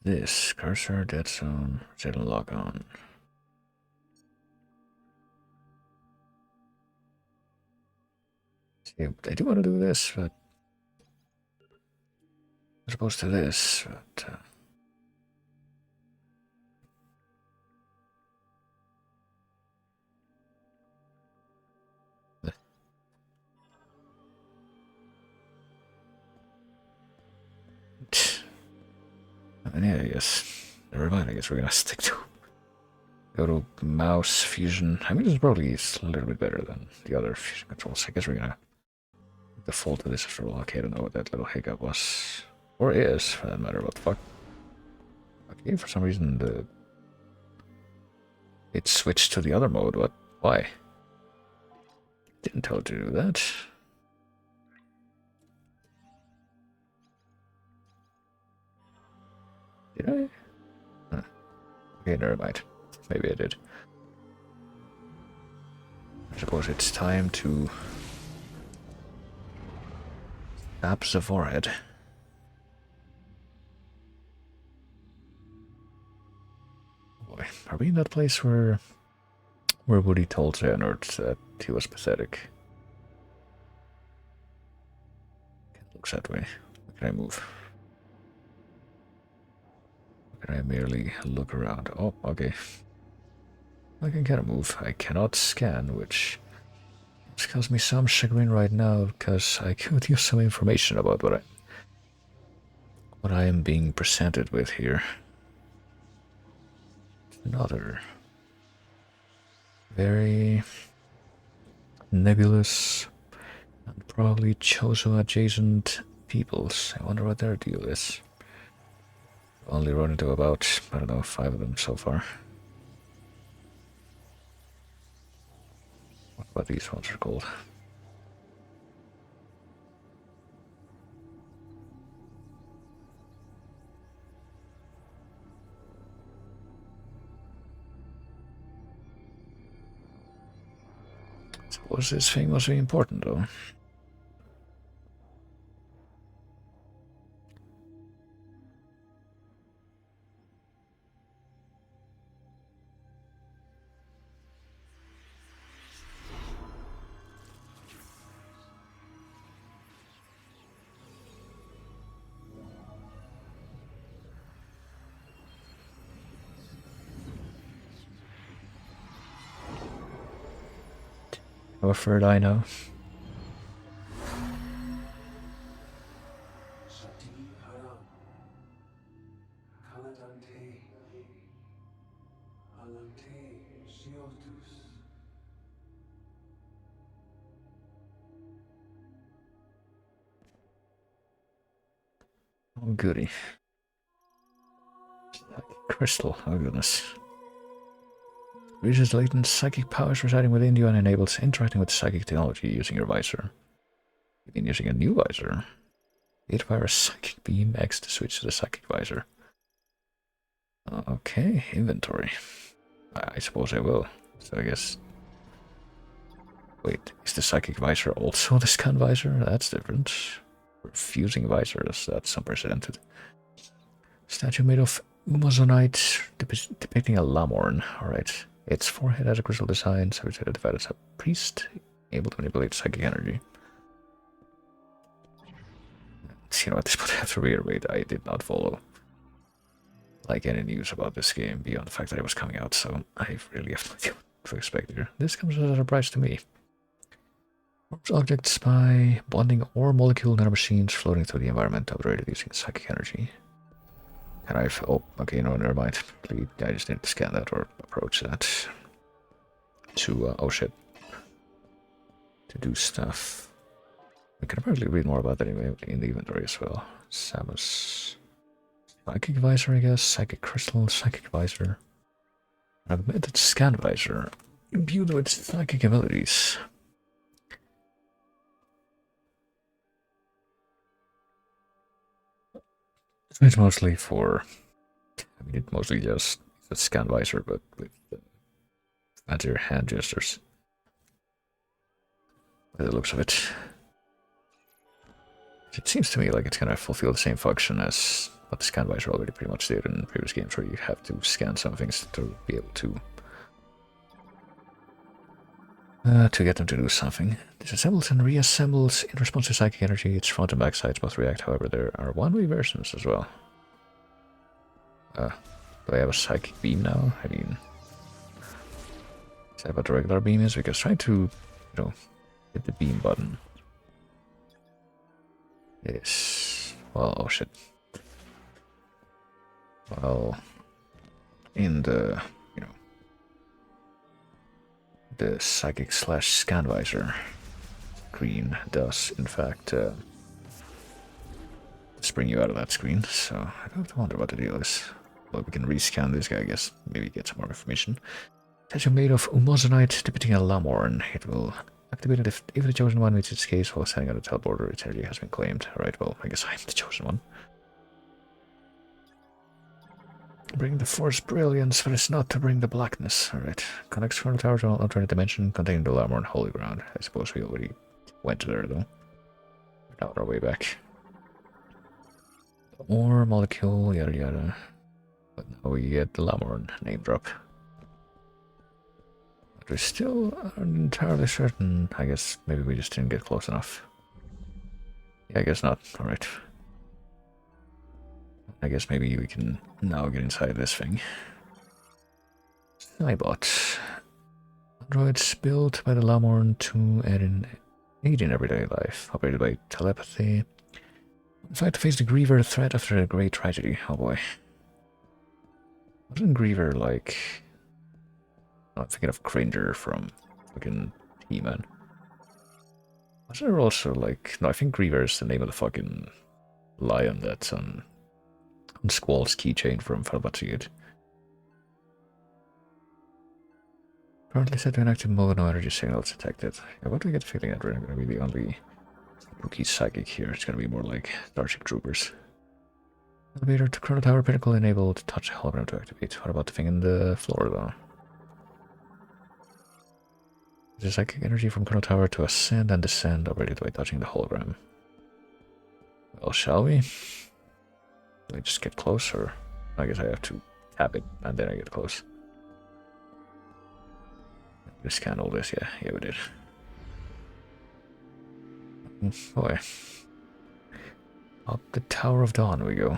This cursor, dead zone, set and lock on. See, I do want to do this, but as opposed to this, but I mean, yeah, I guess. Never mind, I guess we're gonna stick to go to mouse fusion. I mean, this probably is a little bit better than the other fusion controls. I guess we're gonna default to this after all. Okay, I don't know what that little hiccup was. Or is, for that matter, what the fuck. Okay, for some reason the It switched to the other mode. What? Why? Didn't tell it to do that. Did I? Huh. Okay, never mind. Maybe I did. I suppose it's time to tap the forehead. Boy, are we in that place where Woody told Xehanort that he was pathetic? It looks that way. Can I move? Can I merely look around? Oh, okay. I can kind of move. I cannot scan, which causing me some chagrin right now because I could use some information about what I am being presented with here. Another very nebulous and probably Chozo adjacent peoples. I wonder what their deal is. Only run into about, I don't know, 5 of them so far. What these ones are called. Suppose this thing must be important though. How afraid I know. Oh goody. Crystal, oh goodness. Reaches latent psychic powers residing within you and enables interacting with psychic technology using your visor. You've been using a new visor. Hit fire a psychic beam X to switch to the psychic visor. Okay, inventory. I suppose I will. So I guess... Wait, is the psychic visor also the scan visor? That's different. Fusing visors, that's unprecedented. Statue made of umazonite depicting a lamorn. Alright. Its forehead has a crystal design, so it's identified as a priest, able to manipulate psychic energy. You know, at this point I have to reiterate, I did not follow like any news about this game beyond the fact that it was coming out, so I really have no idea what to expect here. This comes as a surprise to me. Objects by bonding or molecule nanomachines floating through the environment operated using psychic energy. Can I... Oh, okay, no, never mind. I just need to scan that or approach that to... oh shit. To do stuff. We can apparently read more about that in the inventory as well. Samus... Psychic visor, I guess. Psychic crystal, psychic visor. Augmented scan visor. Imbued with psychic abilities. It's mostly for... I mean, it mostly just a scan visor, but with fancier hand gestures. By the looks of it. It seems to me like it's gonna fulfill the same function as what the scan visor already pretty much did in previous games, where you have to scan some things to be able to get them to do something. Disassembles and reassembles in response to psychic energy. Its front and back sides both react, however there are one-way versions as well. Do I have a psychic beam now? I mean... Is that what the regular beam is? Because trying to, you know, hit the beam button is... well, oh shit. Well, in the, you know, the psychic slash scan visor screen does, in fact, spring you out of that screen, so I don't wonder what the deal is. Well, we can rescan this guy, I guess, maybe get some more information. Statue made of umozonite depicting a lamorn. It will activate it if the chosen one meets its case while standing on the teleporter. Its energy has been claimed. Alright, well, I guess I'm the chosen one. Bring the force brilliance, but it's not to bring the blackness. Alright. Connects Chrono Tower to an alternate dimension containing the lamorn holy ground. I suppose we already went there though. We're now on our way back. More molecule, yada yada. But now we get the lamorn name drop. But we still aren't entirely certain. I guess maybe we just didn't get close enough. Yeah, I guess not. Alright. I guess maybe we can now get inside this thing. Cybot. Androids built by the lamorn to aid in everyday life, operated by telepathy. Fight to face the Griever threat after a great tragedy. Oh boy. Wasn't Griever like... Oh, I'm thinking of Cringer from fucking He-Man. Wasn't there also like... No, I think Griever is the name of the fucking lion that's on Squall's keychain from Final Fantasy VIII. Currently set to an active mode, no energy signals detected. Yeah, but we get the feeling that we're not going to be the only spooky psychic here. It's going to be more like Starship Troopers. Elevator to Chrono Tower, pinnacle enabled, touch hologram to activate. What about the thing in the floor though? There's psychic energy from Chrono Tower to ascend and descend operated by touching the hologram. Well, shall we? Do I just get close, or I guess I have to tap it and then I get close. We scan all this, yeah, we did. Boy. Up the Tower of Dawn we go.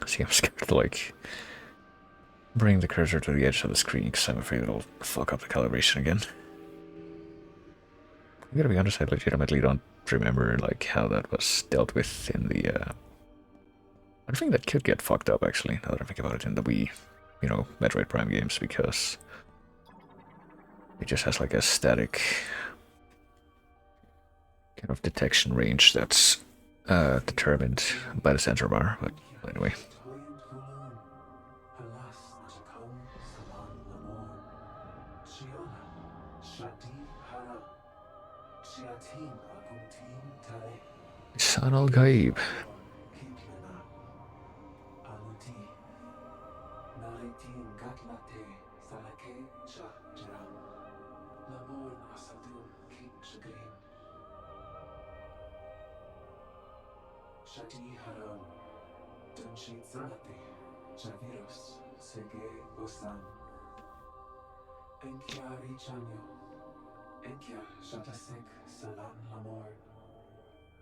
See, I'm scared to like bring the cursor to the edge of the screen because I'm afraid it'll fuck up the calibration again. I gotta be honest, I legitimately don't remember like how that was dealt with in the I think that could get fucked up actually, now that I think about it, in the Wii, you know, Metroid Prime games, because it just has like a static kind of detection range that's determined by the sensor bar, but anyway. San al-Gaib.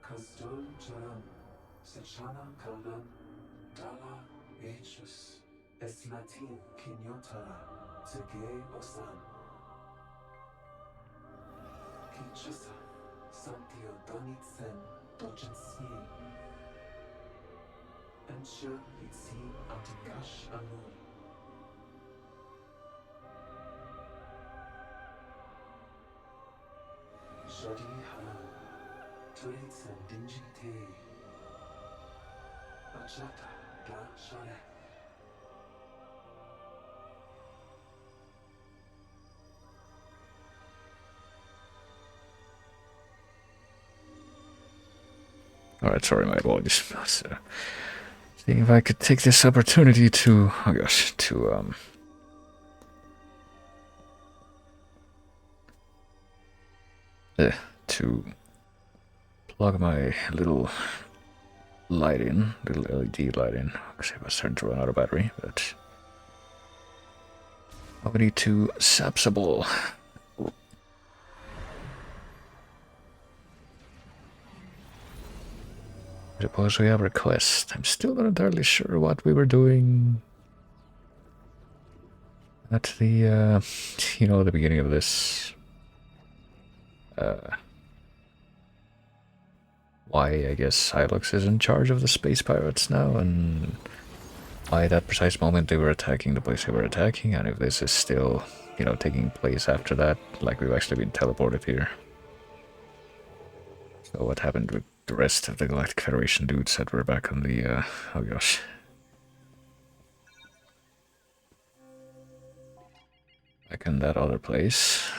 Kazdul Charan, Sachana Kalan, Dala Hs, Eslatin Kinyotara, Tige Osan, Kichasa, Santio Donitsen, Dochensi, Ensha Itzi Antikash Amur. Shadi Haran. Turits and dingy tea. Bachata, da shale.
Alright, sorry, my apologies. Seeing if I could take this opportunity to, oh gosh, to plug my little light in, little LED light in, because it was starting to run out of battery, but nobody too sapsable. I suppose we have a request. I'm still not entirely sure what we were doing at the, you know, the beginning of this. Why, I guess, Hilux is in charge of the space pirates now, and by that precise moment they were attacking the place they were attacking, and if this is still, you know, taking place after that, like we've actually been teleported here. So what happened with the rest of the Galactic Federation dudes that were back on the, oh gosh. Back in that other place.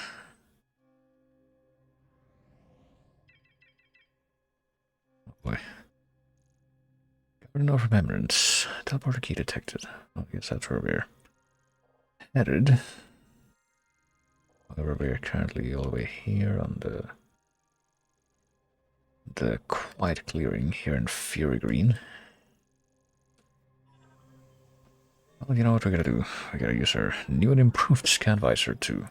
Oh boy. Garden of Remembrance. Teleporter key detected. I guess that's where we're headed. However, we're currently all the way here on the quiet clearing here in Fury Green. Well, you know what we're gonna do? We gotta use our new and improved scan visor to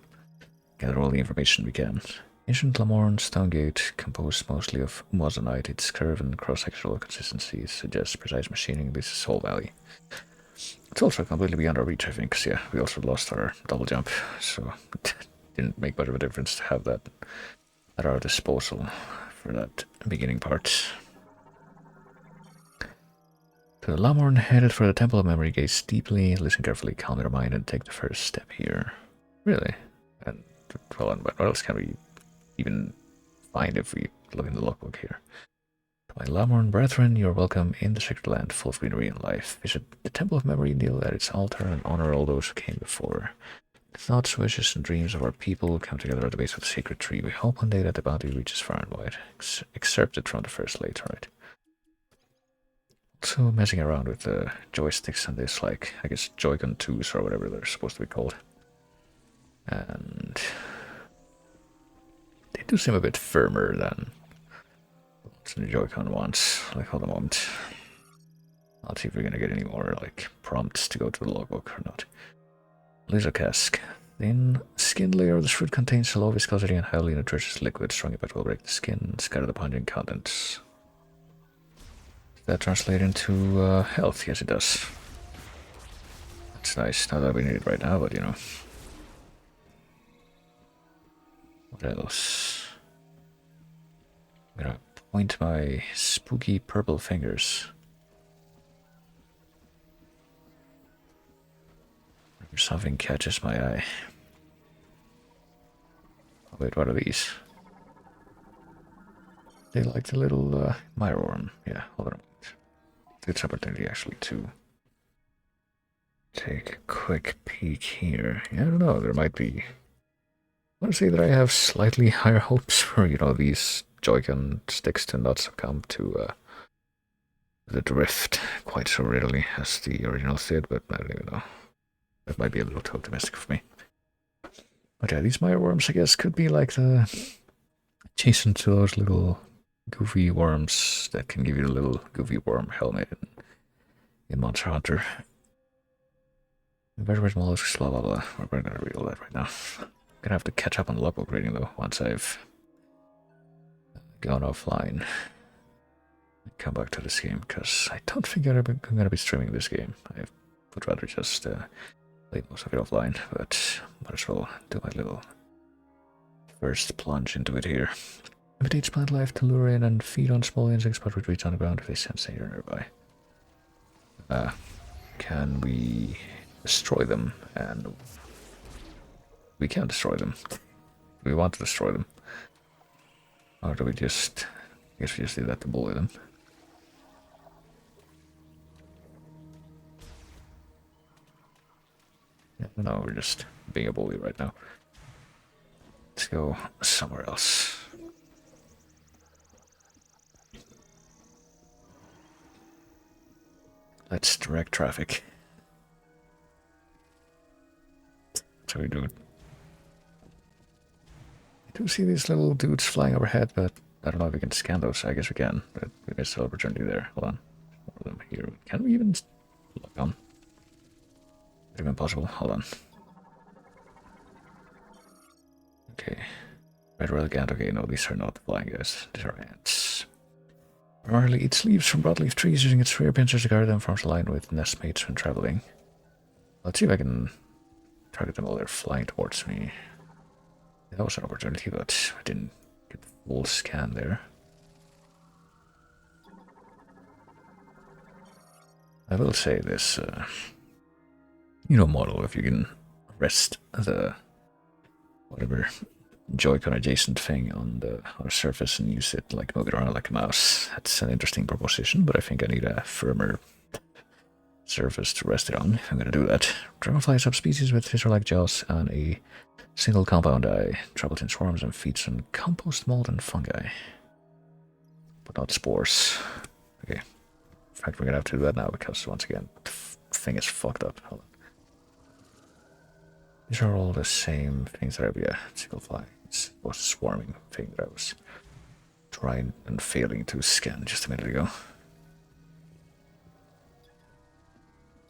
gather all the information we can. Ancient Lamorne Stone Gate, composed mostly of moissanite, its curve and cross-sectional consistency suggests precise machining. This is Soul Valley. It's also completely beyond our reach, I think, because yeah, we also lost our double jump, so it didn't make much of a difference to have that at our disposal for that beginning part. To the Lamorne, headed for the Temple of Memory, gaze deeply, listen carefully, calm your mind, and take the first step here. Really? And well, and what else can we even find if we look in the logbook here? To my Lamorne brethren, you are welcome in the sacred land, full of greenery and life. Visit the Temple of Memory, kneel at its altar, and honor all those who came before. The thoughts, wishes, and dreams of our people come together at the base of the sacred tree. We hope one day that the bounty reaches far and wide. Excerpted from the first late, right? Also messing around with the joysticks and this, like, I guess Joy-Con 2s or whatever they're supposed to be called. And they do seem a bit firmer than the Joy-Con ones. Like, hold on a moment. I'll see if we're gonna get any more, like, prompts to go to the logbook or not. Laser cask. Thin skin layer of this fruit contains low viscosity and highly nutritious liquid. Strong impact will break the skin, scatter the pungent contents. Does that translate into health? Yes, it does. That's nice. Not that we need it right now, but you know. What else? I'm gonna point my spooky purple fingers. Something catches my eye. Oh, wait, what are these? They like the little mirror worm. Yeah, hold on. It's an opportunity actually to take a quick peek here. Yeah, I don't know. There might be. I want to say that I have slightly higher hopes for, you know, these Joy-Con sticks to not succumb to the drift quite so readily as the originals did, but I don't even know. That might be a little too optimistic for me. But yeah, these Mire worms, I guess, could be like the adjacent to those little goofy worms that can give you the little goofy worm helmet in Monster Hunter. Invertebrate mollusks, blah blah blah. We're gonna read all that right now. I'm gonna have to catch up on the logbook reading though once I've gone offline. Come back to this game because I don't think I'm gonna be streaming this game. I would rather just play most of it offline, but might as well do my little first plunge into it here. Imitates plant life to lure in and feed on small insects, but retreats on the ground if they sense danger nearby. Can we destroy them? And we can destroy them. We want to destroy them. Or do we just... I guess we just do that to bully them. No, we're just being a bully right now. Let's go somewhere else. Let's direct traffic. That's how we do it. I do see these little dudes flying overhead, but I don't know if we can scan those. I guess we can, but we missed the opportunity there. Hold on. More of them here. Can we even lock on? Is it even possible? Hold on. Okay. Red Relic Ant. Okay, no, these are not flying guys. These are ants. Primarily eats leaves from broadleaf trees, using its rear pincers to guard them from line with nestmates when traveling. Let's see if I can target them while they're flying towards me. That was an opportunity, but I didn't get the full scan there. I will say this, model, if you can rest the whatever Joy-Con adjacent thing on the surface and use it like move it around like a mouse. That's an interesting proposition, but I think I need a firmer surface to rest it on if I'm gonna do that. Dragonfly is subspecies with fisher-like jaws and a single compound eye. Travels in swarms and feeds on compost mold and fungi, but not spores. Okay. In fact, we're gonna have to do that now because once again, the thing is fucked up. Hold on. These are all the same things that single fly. It was a swarming thing that I was trying and failing to scan just a minute ago.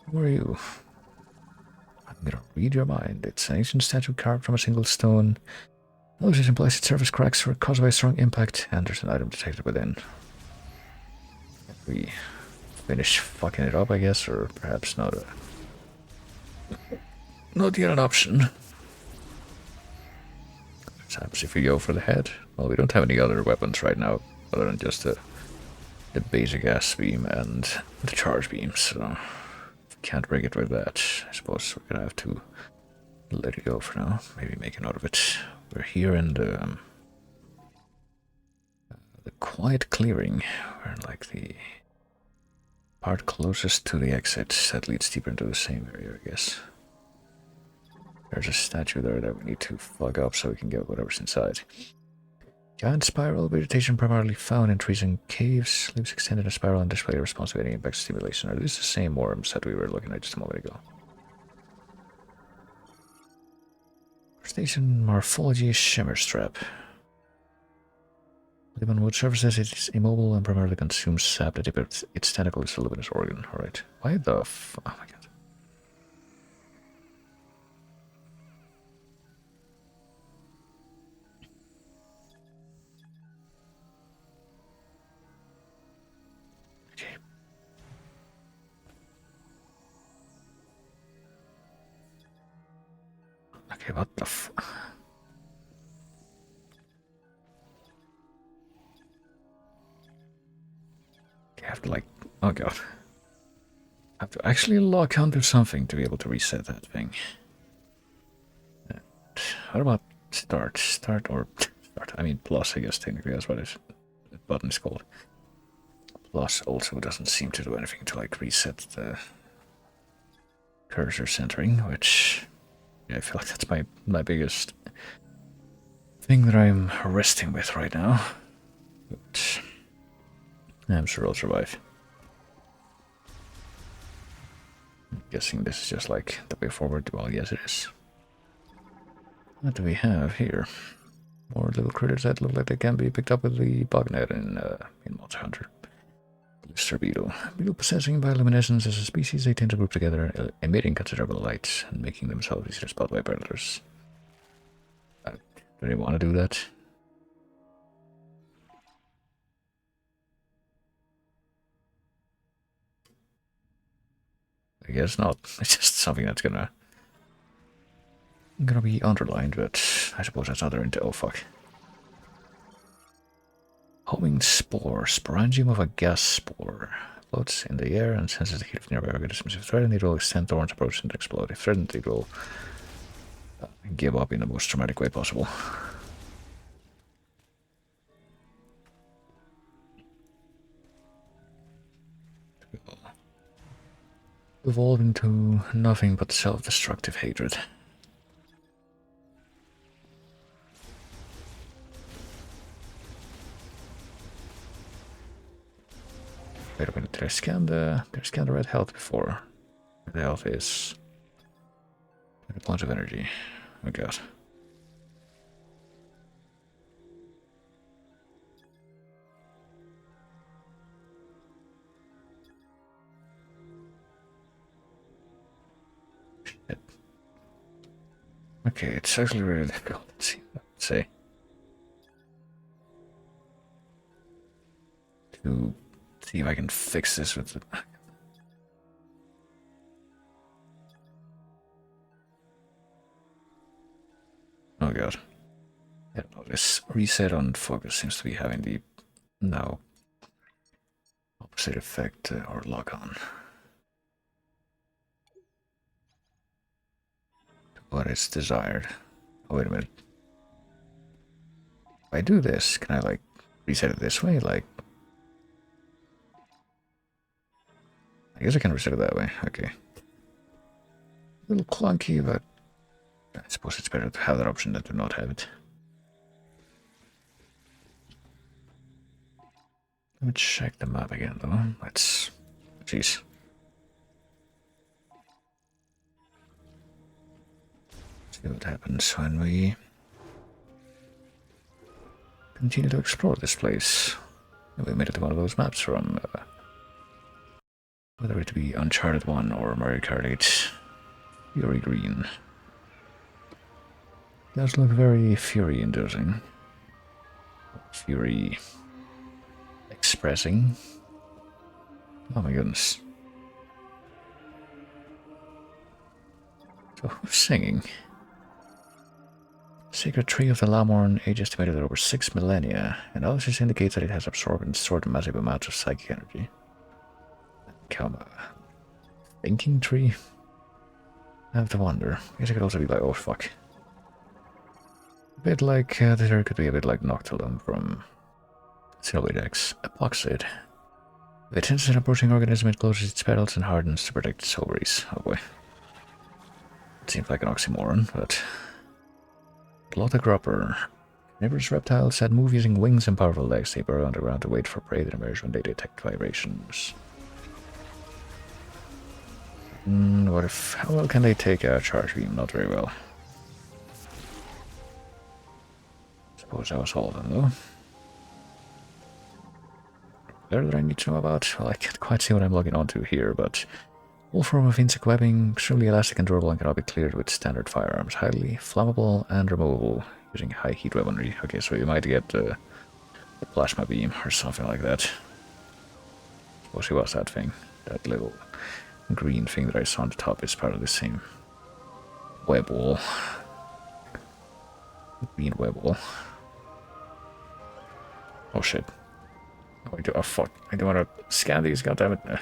Who are you? I'm gonna read your mind. It's an ancient statue carved from a single stone. Knowledge implies its surface cracks were caused by a strong impact, and there's an item detected within. We finish fucking it up, I guess, or perhaps not not yet an option. Perhaps if we go for the head. Well, we don't have any other weapons right now, other than just the basic gas beam and the charge beam, so if we can't break it with that, I suppose we're gonna have to let it go for now. Maybe make a note of it. We're here in the quiet clearing. We're in like the part closest to the exit that leads deeper into the same area, I guess. There's a statue there that we need to fuck up so we can get whatever's inside. Giant spiral vegetation primarily found in trees and caves. Leaves extended in a spiral and display a response to any impact stimulation. Are these the same worms that we were looking at just a moment ago? Station morphology shimmer strap. Live on wood surfaces, it is immobile and primarily consumes sap that depicts its tentacle is a luminous organ. Alright. Why the f... Oh my god. Okay. Okay, what the f... Okay, I have to like... Oh god. I have to actually lock onto something to be able to reset that thing. What about start? Start or... Start, I mean plus, I guess technically that's what the button is called. Plus also doesn't seem to do anything to like reset the cursor centering, which... Yeah, I feel like that's my biggest thing that I'm wrestling with right now. But I'm sure I'll survive. I'm guessing this is just like the way forward. Well, yes, it is. What do we have here? More little critters that look like they can be picked up with the bug net in Monster Hunter. Blister beetle. Beetle possessing bioluminescence as a species, they tend to group together, emitting considerable light and making themselves easy to spot by predators. Do they want to do that? I guess not. It's just something that's gonna be underlined, but I suppose that's not their intent. Oh fuck. Homing spore. Sporangium of a gas spore. Floats in the air and senses the heat of nearby organisms. If threatened, it will extend towards approach and explode. If threatened, it will give up in the most dramatic way possible. Evolve into nothing but self-destructive hatred. Wait a minute, did I scan the red health before? The health is 20 points of energy. Oh god. Shit. Okay, it's actually really difficult. Let's say. To see if I can fix this with the... Oh god. I don't know, this reset on focus seems to be having the now opposite effect or lock on. what is desired. Oh, wait a minute. If I do this, can I, like, reset it this way? Like, I guess I can reset it that way. Okay. A little clunky, but I suppose it's better to have that option than to not have it. Let me check the map again, though. Let's... Jeez. See what happens when we continue to explore this place. We made it to one of those maps from... whether it be Uncharted 1 or Mario Kart 8. Fury Green. Does look very fury-inducing. Fury... expressing. Oh my goodness. So who's singing? Sacred Tree of the Lamorn, age estimated at over 6 millennia. Analysis indicates that it has absorbed and stored massive amounts of psychic energy. Come on. Thinking tree? I have to wonder. I guess it could also be like, oh fuck. A bit like, there could be a bit like Noctilum from Xenoblade X. Epoxid. If it senses an approaching organism, it closes its petals and hardens to protect its ovaries. Oh boy. It seems like an oxymoron, but... Glotogropper. Carnivorous reptiles that move using wings and powerful legs. They burrow underground to wait for prey that emerge when they detect vibrations. What if... How well can they take a charge beam? Not very well. Suppose that was all of them, though. There that I need to know about? Well, I can't quite see what I'm logging onto here, but... All form of insect webbing, extremely elastic and durable and cannot be cleared with standard firearms. Highly flammable and removable using high heat weaponry. Okay, so you might get a plasma beam or something like that. Suppose it was that thing. That little green thing that I saw on the top is part of the same web wall. Green web wall. Oh shit. Oh fuck. I don't want to scan these, goddammit.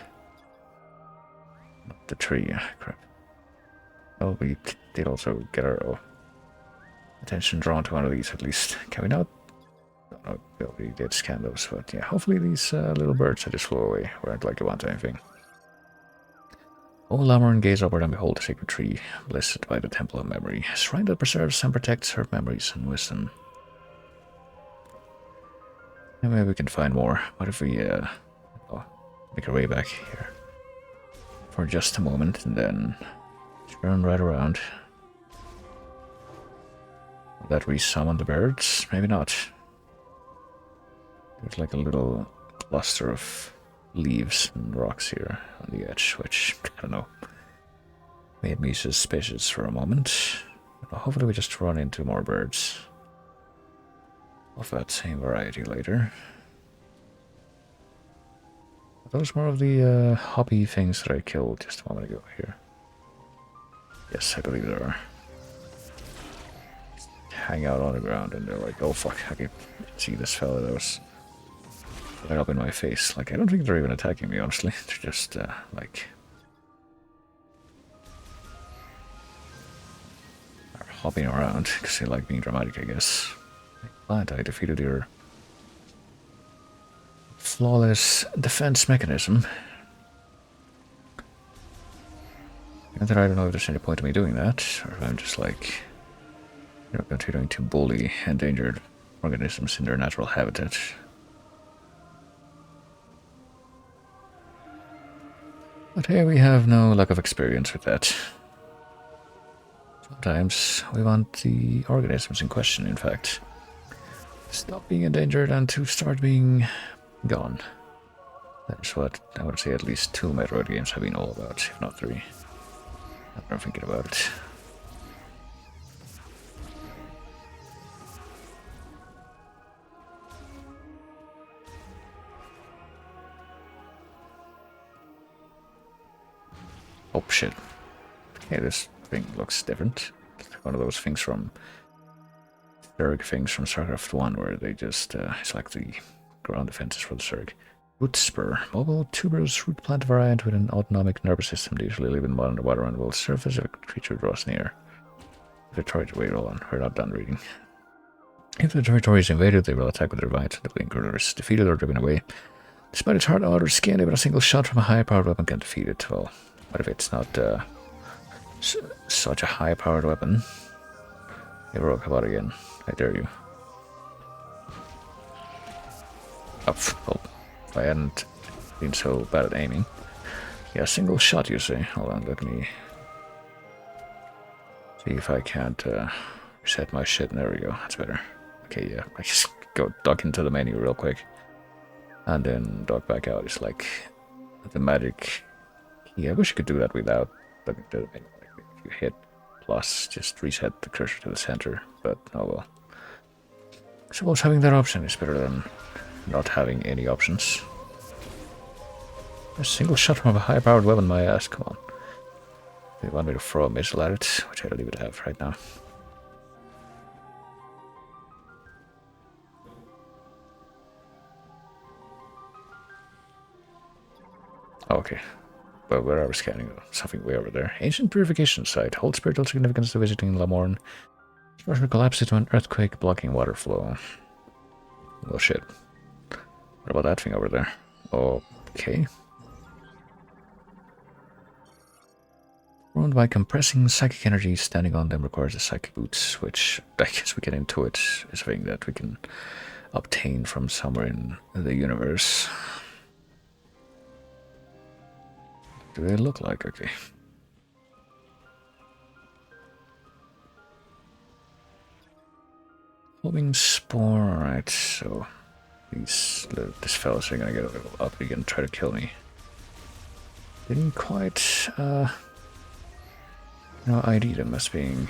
Not the tree, crap. Well, we did also get our attention drawn to one of these at least. Can we not? No, we did scan those, but yeah, hopefully these little birds that just flew away weren't like a one-time thing. O Lamorn, gaze upward and behold the sacred tree, blessed by the Temple of Memory, a shrine that preserves and protects her memories and wisdom. And maybe we can find more. What if we make our way back here for just a moment and then turn right around? Will that resummon the birds? Maybe not. There's like a little cluster of leaves and rocks here on the edge, which, I don't know, made me suspicious for a moment. But hopefully we just run into more birds of that same variety later. Are those more of the hobby things that I killed just a moment ago here? Yes, I believe there are. Hang out on the ground and they're like, oh fuck, I can see this fella that was right up in my face. Like, I don't think they're even attacking me, honestly. They're just, like... are hopping around, because they like being dramatic, I guess. Glad I defeated your flawless defense mechanism. And then I don't know if there's any point to me doing that, or if I'm just like, you know, continuing to bully endangered organisms in their natural habitat. But here we have no lack of experience with that. Sometimes we want the organisms in question, in fact, stop being endangered and to start being gone. That's what I would say at least 2 Metroid games have been all about, if not 3. I'm thinking about it. Oh shit. Okay, this thing looks different. It's one of those things from Zerg things from StarCraft 1 where they just it's like the ground defenses for the Zerg. Root spur. Mobile tuberous root plant variant with an autonomic nervous system. They usually live in underwater and will surface if a creature draws near. The territory. Wait, hold on. We're not done reading. If the territory is invaded, they will attack with their might. The Blink Ruler is defeated or driven away. Despite its hard outer skin, even a single shot from a high-powered weapon can defeat it. Well, what if it's not such a high-powered weapon? Hey, bro, come out again. I dare you. Well, if I hadn't been so bad at aiming. Yeah, a single shot, you say. Hold on, let me see if I can't reset my shit. There we go. That's better. Okay, yeah. I just go duck into the menu real quick. And then duck back out. It's like the magic key. I wish you could do that without ducking to the menu. Like if you hit plus, just reset the cursor to the center. But oh well. I suppose having that option is better than not having any options. A single shot from a high-powered weapon, my ass. Come on. They want me to throw a missile at it, which I don't even have right now. Okay. But where are we scanning? Something way over there. Ancient purification site. Holds spiritual significance to visiting Lamorne. Structure collapses to an earthquake blocking water flow. Well, shit. What about that thing over there? Okay. Formed by compressing psychic energy, standing on them requires a psychic boots, which I guess we get into it is a thing that we can obtain from somewhere in the universe. What do they look like? Okay. Homing spore, alright, so this fellas are gonna get a little uppity and try to kill me. Didn't quite ID them as being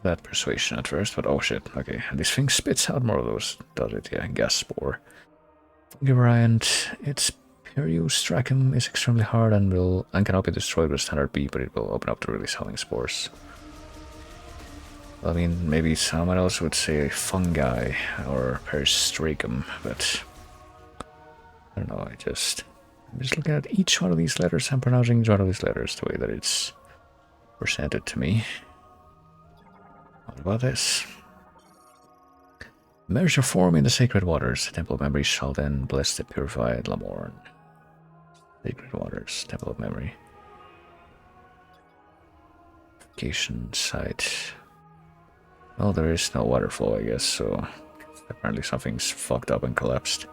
that persuasion at first, but oh shit, okay. And this thing spits out more of those, does it? Yeah, gas spore. Variant, its periostracum is extremely hard and cannot be destroyed with standard B, but it will open up to release homing spores. I mean, maybe someone else would say fungi or peristracum, but I don't know, I'm just looking at each one of these letters and pronouncing each one of these letters the way that it's presented to me. What about this? Merge your form in the sacred waters. The Temple of Memory shall then bless the purified Lamorne. Sacred waters, Temple of Memory. Vacation site. Well, there is no water flow, I guess, so apparently something's fucked up and collapsed.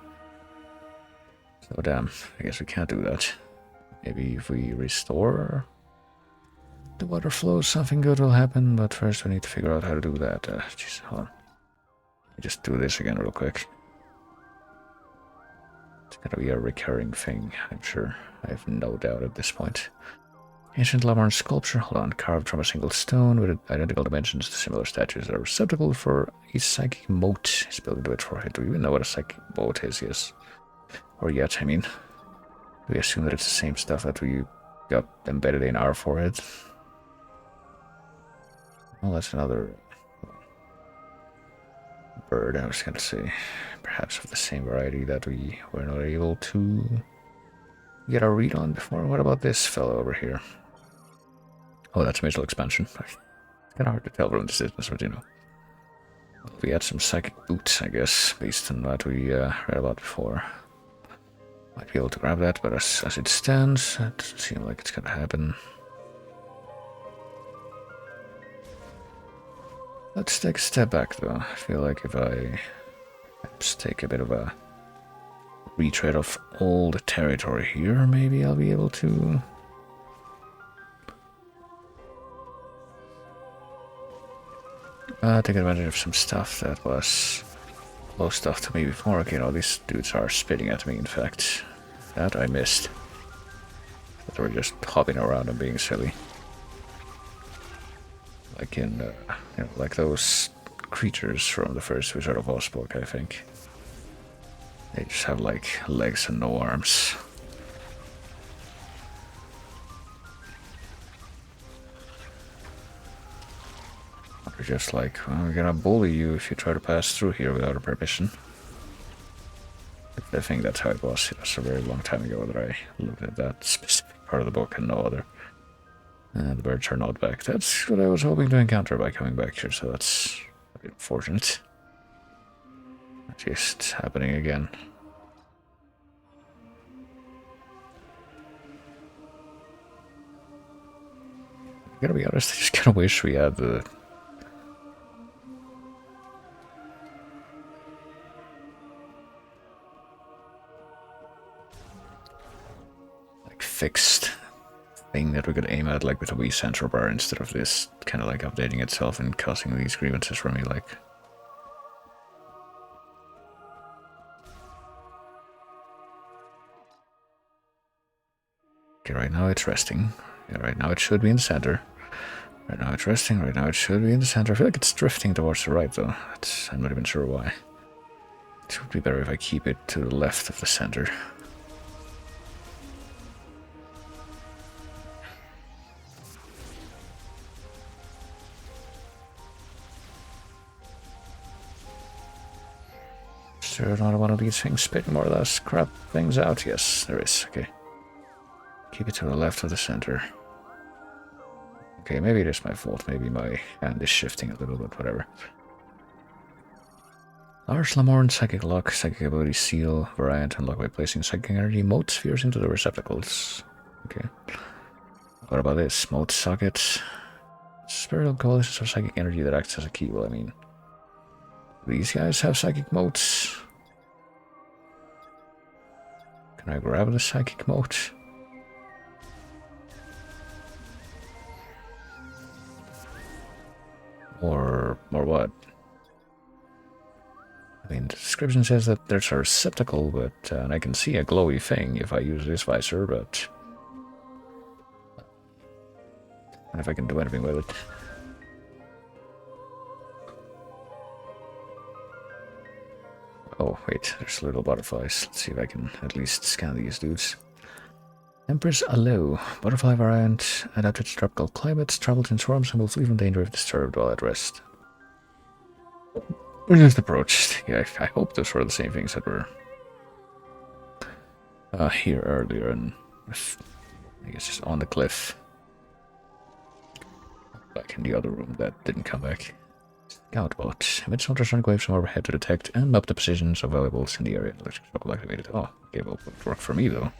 So damn, I guess we can't do that. Maybe if we restore the water flow, something good will happen, but first we need to figure out how to do that. Jeez, hold on. Let me just do this again real quick. It's gonna be a recurring thing, I'm sure. I have no doubt at this point. Ancient Lamorne sculpture, hold on, carved from a single stone with identical dimensions to similar statues that are receptacle for a psychic mote is built into its forehead. Do we even know what a psychic mote is? Yes. Or yet, I mean. Do we assume that it's the same stuff that we got embedded in our forehead? Well, that's another bird, I was going to say. Perhaps of the same variety that we were not able to get a read on before. What about this fellow over here? Oh, that's missile expansion. It's kind of hard to tell from the distance, but you know. We had some psychic boots, I guess, based on what we read about before. Might be able to grab that, but as it stands, it doesn't seem like it's going to happen. Let's take a step back, though. I feel like if I perhaps take a bit of a retread of all the territory here, maybe I'll be able to take advantage of some stuff that was close stuff to me before. Okay, no, these dudes are spitting at me, in fact. That I missed. But they were just hopping around and being silly. Like in, you know, like those creatures from the first Wizard of Oz book, I think. They just have, like, legs and no arms. They're just like, well, we're gonna bully you if you try to pass through here without a permission. I think that's how it was. It was a very long time ago that I looked at that specific part of the book and no other. And the birds are not back. That's what I was hoping to encounter by coming back here, so that's a bit unfortunate. Just happening again. I gotta be honest, I just kinda wish we had the like fixed thing that we could aim at, like with a Wii sensor bar, instead of this kind of like updating itself and causing these grievances for me. Like, okay, right now it's resting. Yeah, right now it should be in the center. Right now it's resting. Right now it should be in the center. I feel like it's drifting towards the right though. I'm not even sure why. It would be better if I keep it to the left of the center. Is there another one of these things spitting more or less crap things out? Yes, there is. Okay. Keep it to the left of the center. Okay, maybe it is my fault. Maybe my hand is shifting a little bit, whatever. Large Lamorne Psychic Lock, Psychic Ability Seal, variant unlocked by placing Psychic Energy Mode Spheres into the receptacles. Okay. What about this? Mode Socket. Spiritual coalitions of Psychic Energy that acts as a key. Well, I mean, these guys have Psychic Modes. Can I grab the Psychic Mode? Or what? I mean, the description says that there's a receptacle, but and I can see a glowy thing if I use this visor, but I don't know if I can do anything with it. Oh, wait, there's little butterflies. Let's see if I can at least scan these dudes. Empress Allo, butterfly variant, adapted to tropical climates, travels in swarms and will flee from danger if disturbed while at rest. We just approached. Yeah, I hope those were the same things that were here earlier, and I guess just on the cliff. Back in the other room that didn't come back. Scoutbot. Emits ultrasonic waves from overhead to detect and map the positions of valuables in the area. Electric shock will activate it. Oh, okay, well, it worked for me though.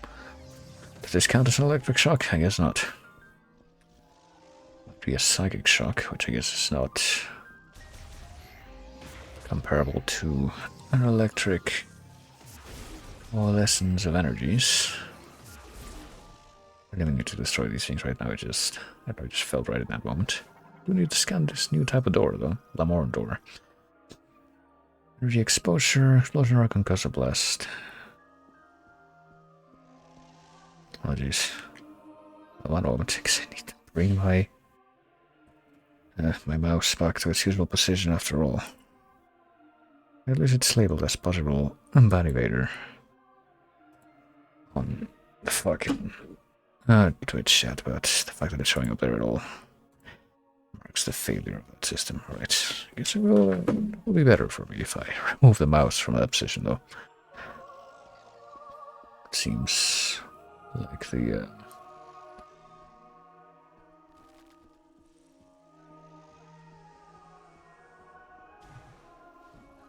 Does this count as an electric shock? I guess not. Might be a psychic shock, which I guess is not comparable to an electric coalescence of energies. I don't even need to destroy these things right now. I just felt right in that moment. Do need to scan this new type of door though. Lamorne door. Energy exposure, explosion or concussive blast. Oh jeez. One moment, because I need to bring my mouse back to its usual position after all. At least it's labeled as possible Evader on the fucking Twitch chat, but the fact that it's showing up there at all marks the failure of that system. Right. I guess it will be better for me if I remove the mouse from that position though. It seems like the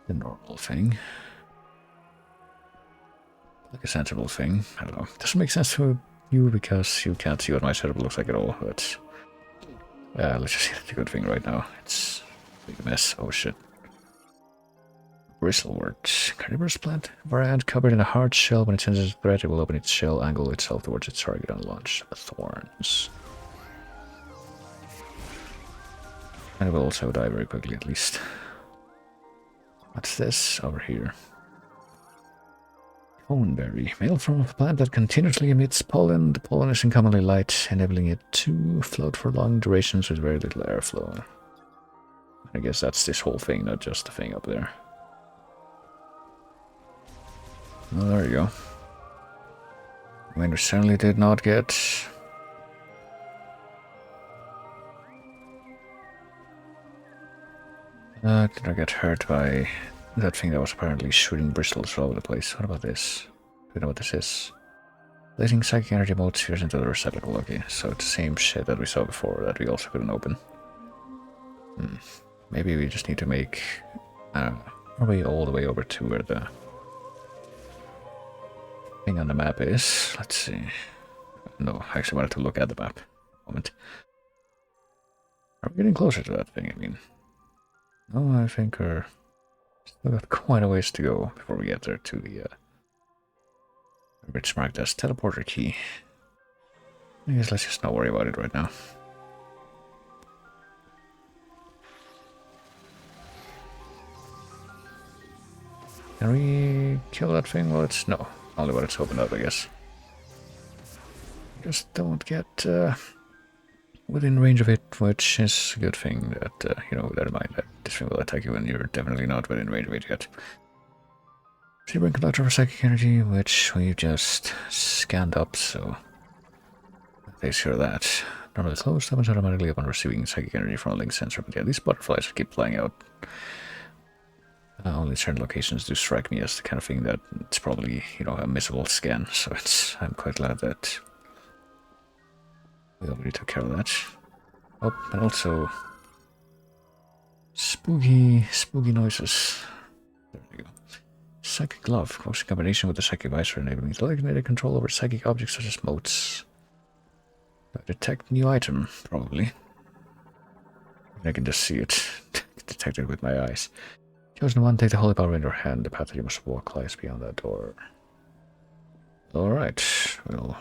normal thing. Like a sensible thing. I don't know. It doesn't make sense to you because you can't see what my setup looks like at all, but let's just see the good thing right now. It's a big mess. Oh shit. Bristlewort. Carnivorous plant variant covered in a hard shell. When it senses a threat, it will open its shell, angle itself towards its target, and launch thorns. And it will also die very quickly, at least. What's this over here? Coneberry. Male form of a plant that continuously emits pollen. The pollen is uncommonly light, enabling it to float for long durations with very little airflow. I guess that's this whole thing, not just the thing up there. Oh, there you go. I mean, we certainly did not get... did I get hurt by that thing that was apparently shooting bristles all over the place? What about this? Do you know what this is? Placing psychic energy mode spheres into the receptacle. Okay, so it's the same shit that we saw before that we also couldn't open. Maybe we just need to make our way all the way over to where the thing on the map is. Let's see. No, I actually wanted to look at the map. Moment. Are we getting closer to that thing? I mean, no, I think we're still got quite a ways to go before we get there to the which marked as teleporter key. I guess let's just not worry about it right now. Can we kill that thing? Well, it's no. Only when it's opened up, I guess. Just don't get within range of it, which is a good thing that, you know, that in mind that this thing will attack you when you're definitely not within range of it yet. Sebring conductor for psychic energy, which we just scanned up, so they sure that. Normally closed happens automatically upon receiving psychic energy from a link sensor, but yeah, these butterflies keep flying out. Only certain locations do strike me as the kind of thing that it's probably, you know, a missable scan, so I'm quite glad that we already took care of that. Oh, and also spooky noises. There we go. Psychic glove, close in combination with the psychic visor, enabling designated control over psychic objects such as motes. Detect new item, probably. I can just see it detected with my eyes. Chosen one, take the holy power in your hand. The path that you must walk lies beyond that door. Alright, we'll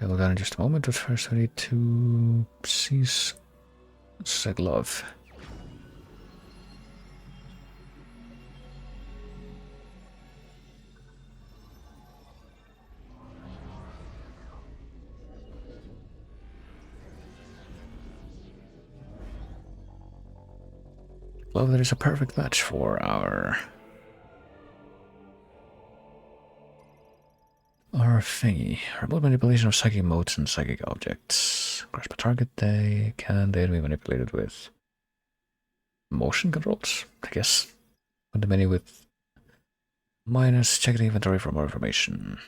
go down in just a moment, but first I need to seize said glove. Glove that is a perfect match for our thingy. Remote manipulation of psychic motes and psychic objects. Grasp a target, they can be manipulated with motion controls, I guess. On the menu with minus, check the inventory for more information.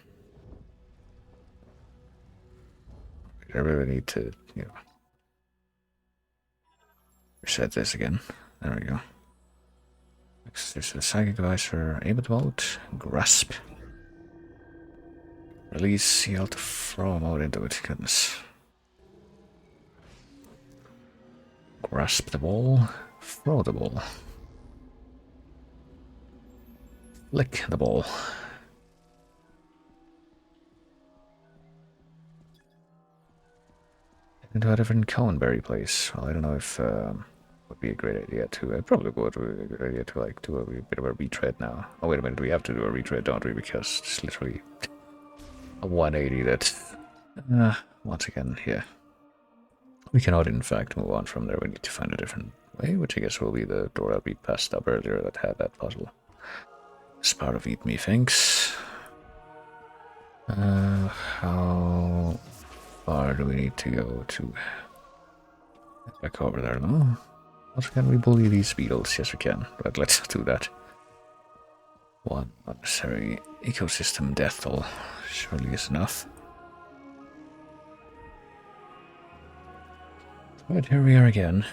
I really need to, you know, reset this again. There we go. Next, there's the psychic visor, aimant mode, grasp. Release, you have to throw mode into it, goodness. Grasp the ball, throw the ball. Lick the ball. Into a different Coneberry place. Well, I don't know if would be a great idea to. It probably would be a good idea to like do a bit of a retread now. Oh wait a minute, we have to do a retread, don't we? Because it's literally a 180 that. Once again, yeah. We cannot, in fact, move on from there. We need to find a different way, which I guess will be the door that we passed up earlier that had that puzzle. It's part of Eat Me Thinks. How far do we need to go to back over there? No. Also, can we bully these beetles? Yes, we can. But let's do that. One unnecessary ecosystem death toll surely is enough. But here we are again.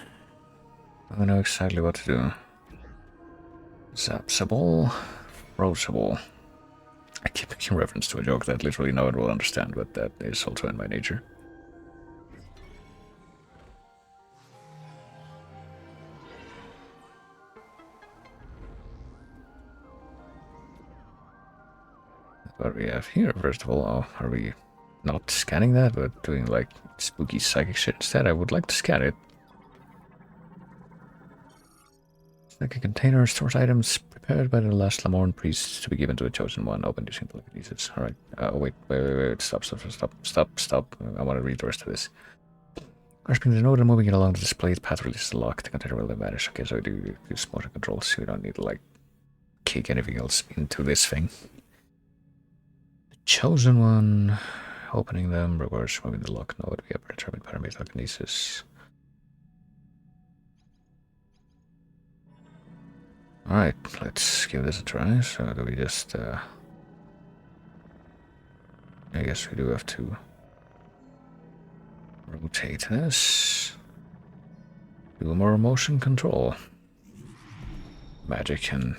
I know exactly what to do. Zaps a ball, throws a ball. I keep making reference to a joke that literally no one will understand, but that is also in my nature. What we have here, first of all, are we not scanning that, but doing like spooky psychic shit instead? I would like to scan it. Like a container stores items prepared by the last Lamorne priests to be given to the chosen one, opened using telekinesis. Alright, wait, stop. I want to read the rest of this. Grasping the node and moving it along the displayed path releases the lock. The container will then vanish. Okay, so we do use motion controls, so we don't need to like kick anything else into this thing. The chosen one, opening them, reverse, moving the lock node via predetermined pattern telekinesis. Alright, let's give this a try. So do we just I guess we do have to rotate this. Do more motion control. Magic can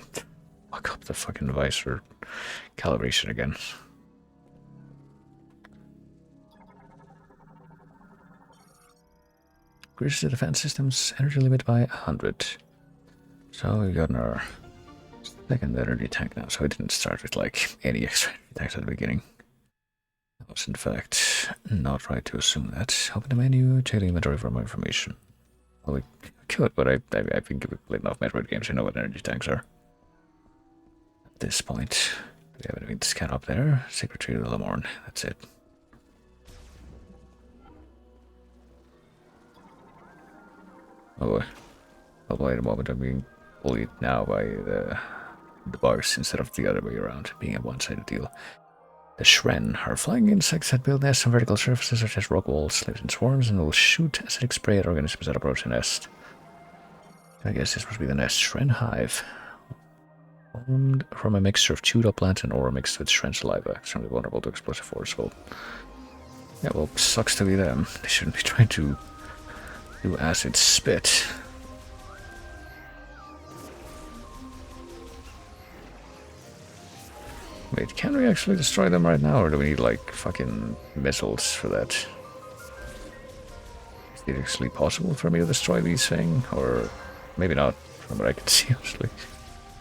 fuck up the fucking visor calibration again. Increases the defense system's energy limit by 100. So we got our second energy tank now, so we didn't start with like any extra attacks at the beginning. That was in fact not right to assume that. Open the menu, check the inventory for more information. Well, we could, but I think we've played enough Metroid games to know what energy tanks are. At this point, do we have anything to scan up there? Secret Tree of the Lamorne, that's it. Oh, wait a moment, I'm being bullied now by the bars instead of the other way around, being a one-sided deal. The Shren are flying insects that build nests on vertical surfaces such as rock walls, live in swarms, and will shoot acidic spray at organisms that approach the nest. I guess this must be the nest. Shren hive. Formed from a mixture of chewed up plants and ore mixed with Shren saliva. Extremely vulnerable to explosive force. Well, yeah, well, sucks to be them. They shouldn't be trying to do acid spit. Wait, can we actually destroy them right now, or do we need, like, fucking missiles for that? Is it actually possible for me to destroy these things? Or maybe not, from what I can see, honestly.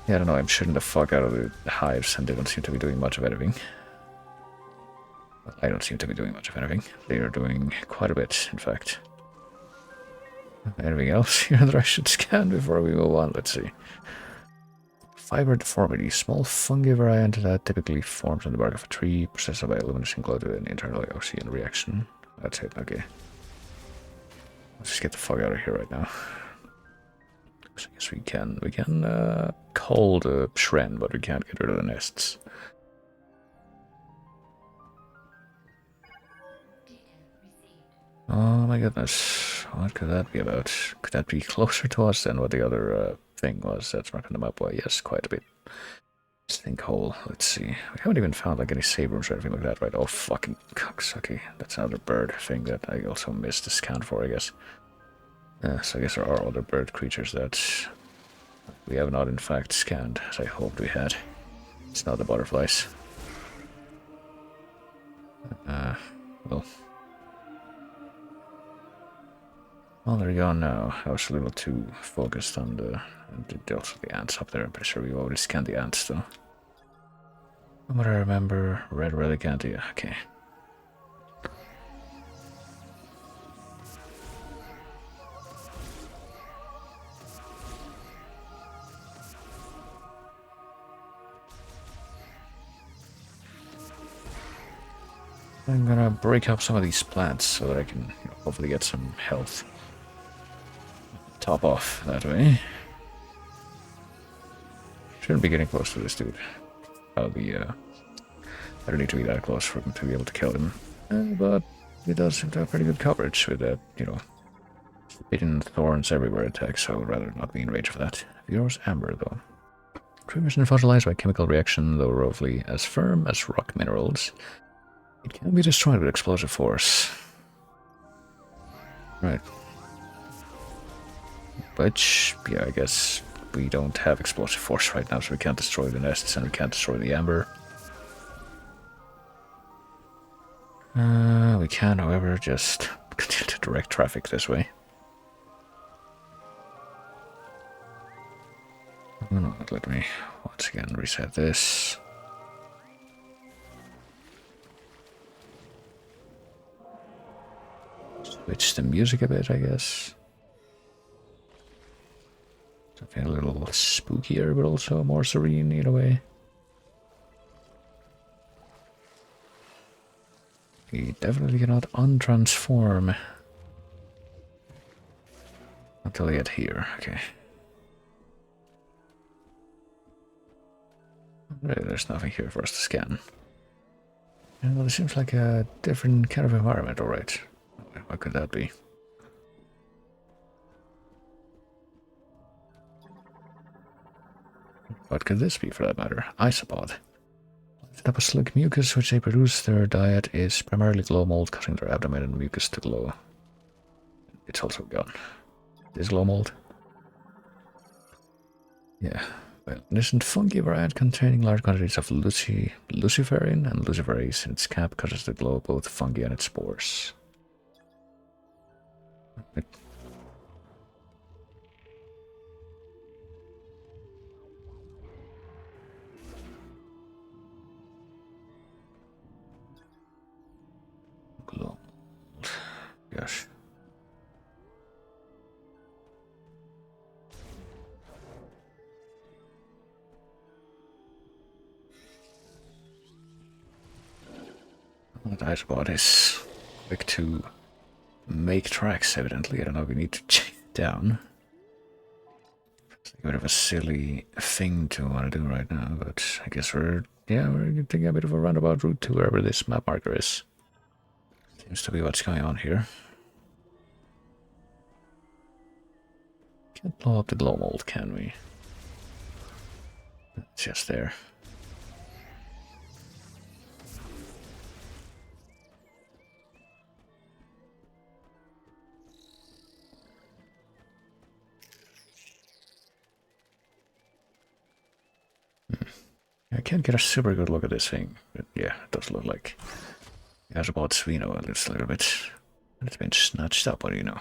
Yeah, I don't know, I'm shooting the fuck out of the hives, and they don't seem to be doing much of anything. Well, I don't seem to be doing much of anything. They are doing quite a bit, in fact. Anything else here that I should scan before we move on? Let's see. Fiber deformity, small fungi variant that typically forms on the bark of a tree, possessed by a luminescent glow to an internal oxygen reaction. That's it, okay. Let's just get the fuck out of here right now. So I guess we can call the Shren, but we can't get rid of the nests. Oh my goodness, what could that be about? Could that be closer to us than what the other thing was that's marked on the map? Well, yes, quite a bit. Sinkhole, let's see. We haven't even found like any save rooms or anything like that, right? Oh, fucking cocksucky. That's another bird thing that I also missed to scan for, I guess. So I guess there are other bird creatures that we have not in fact scanned, as I hoped we had. It's not the butterflies. Well. Well, they're gone now. I was a little too focused on also the ants up there. I'm pretty sure we already scanned the ants, though. From what I remember, red relic ant, yeah, okay. I'm gonna break up some of these plants so that I can hopefully get some health. Top off that way. Shouldn't be getting close to this dude. I don't need to be that close for him to be able to kill him. But he does seem to have pretty good coverage with that, hidden thorns everywhere attack, so I would rather not be in range of that. Yours amber, though. Creatures fossilized by chemical reaction, though roughly as firm as rock minerals. It can be destroyed with explosive force. Right. Which, yeah, I guess we don't have explosive force right now, so we can't destroy the nests and we can't destroy the amber. We can, however, just continue to direct traffic this way. No, let me once again reset this. Switch the music a bit, I guess. Something a little spookier, but also more serene in a way. We definitely cannot untransform until we get here. Okay. There's nothing here for us to scan. Well, it seems like a different kind of environment, alright. What could that be? What could this be, for that matter? Isopod. type of slick mucus which they produce. Their diet is primarily glow mold, causing their abdomen and mucus to glow. It's also gone. This glow mold. Yeah. Well, an innocent fungi variant containing large quantities of luciferin and luciferase in its cap causes the glow of both fungi and its spores. Glow. Gosh. What I bought is quick to make tracks, evidently. I don't know if we need to check it down. It's like a bit of a silly thing to want to do right now, but I guess we're taking a bit of a roundabout route to wherever this map marker is. Seems to be what's going on here. Can't blow up the glow mold, can we? It's just there. I can't get a super good look at this thing, but yeah, it does look like it has about Swino at least a little bit. And it's been snatched up, what do you know?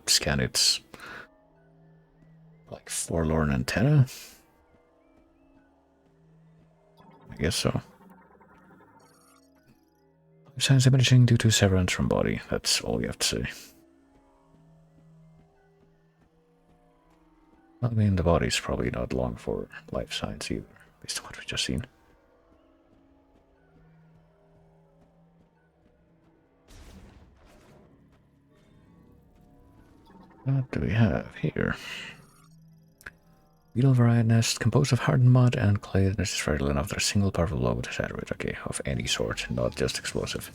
Scan its like forlorn antenna. I guess so. Signs diminishing due to severance from body. That's all you have to say. I mean, the body's probably not long for life signs either, based on what we've just seen. What do we have here? Beetle variant nest composed of hardened mud and clay. The nest is fertile enough that a single powerful blow would shatter it. Okay, of any sort, not just explosive.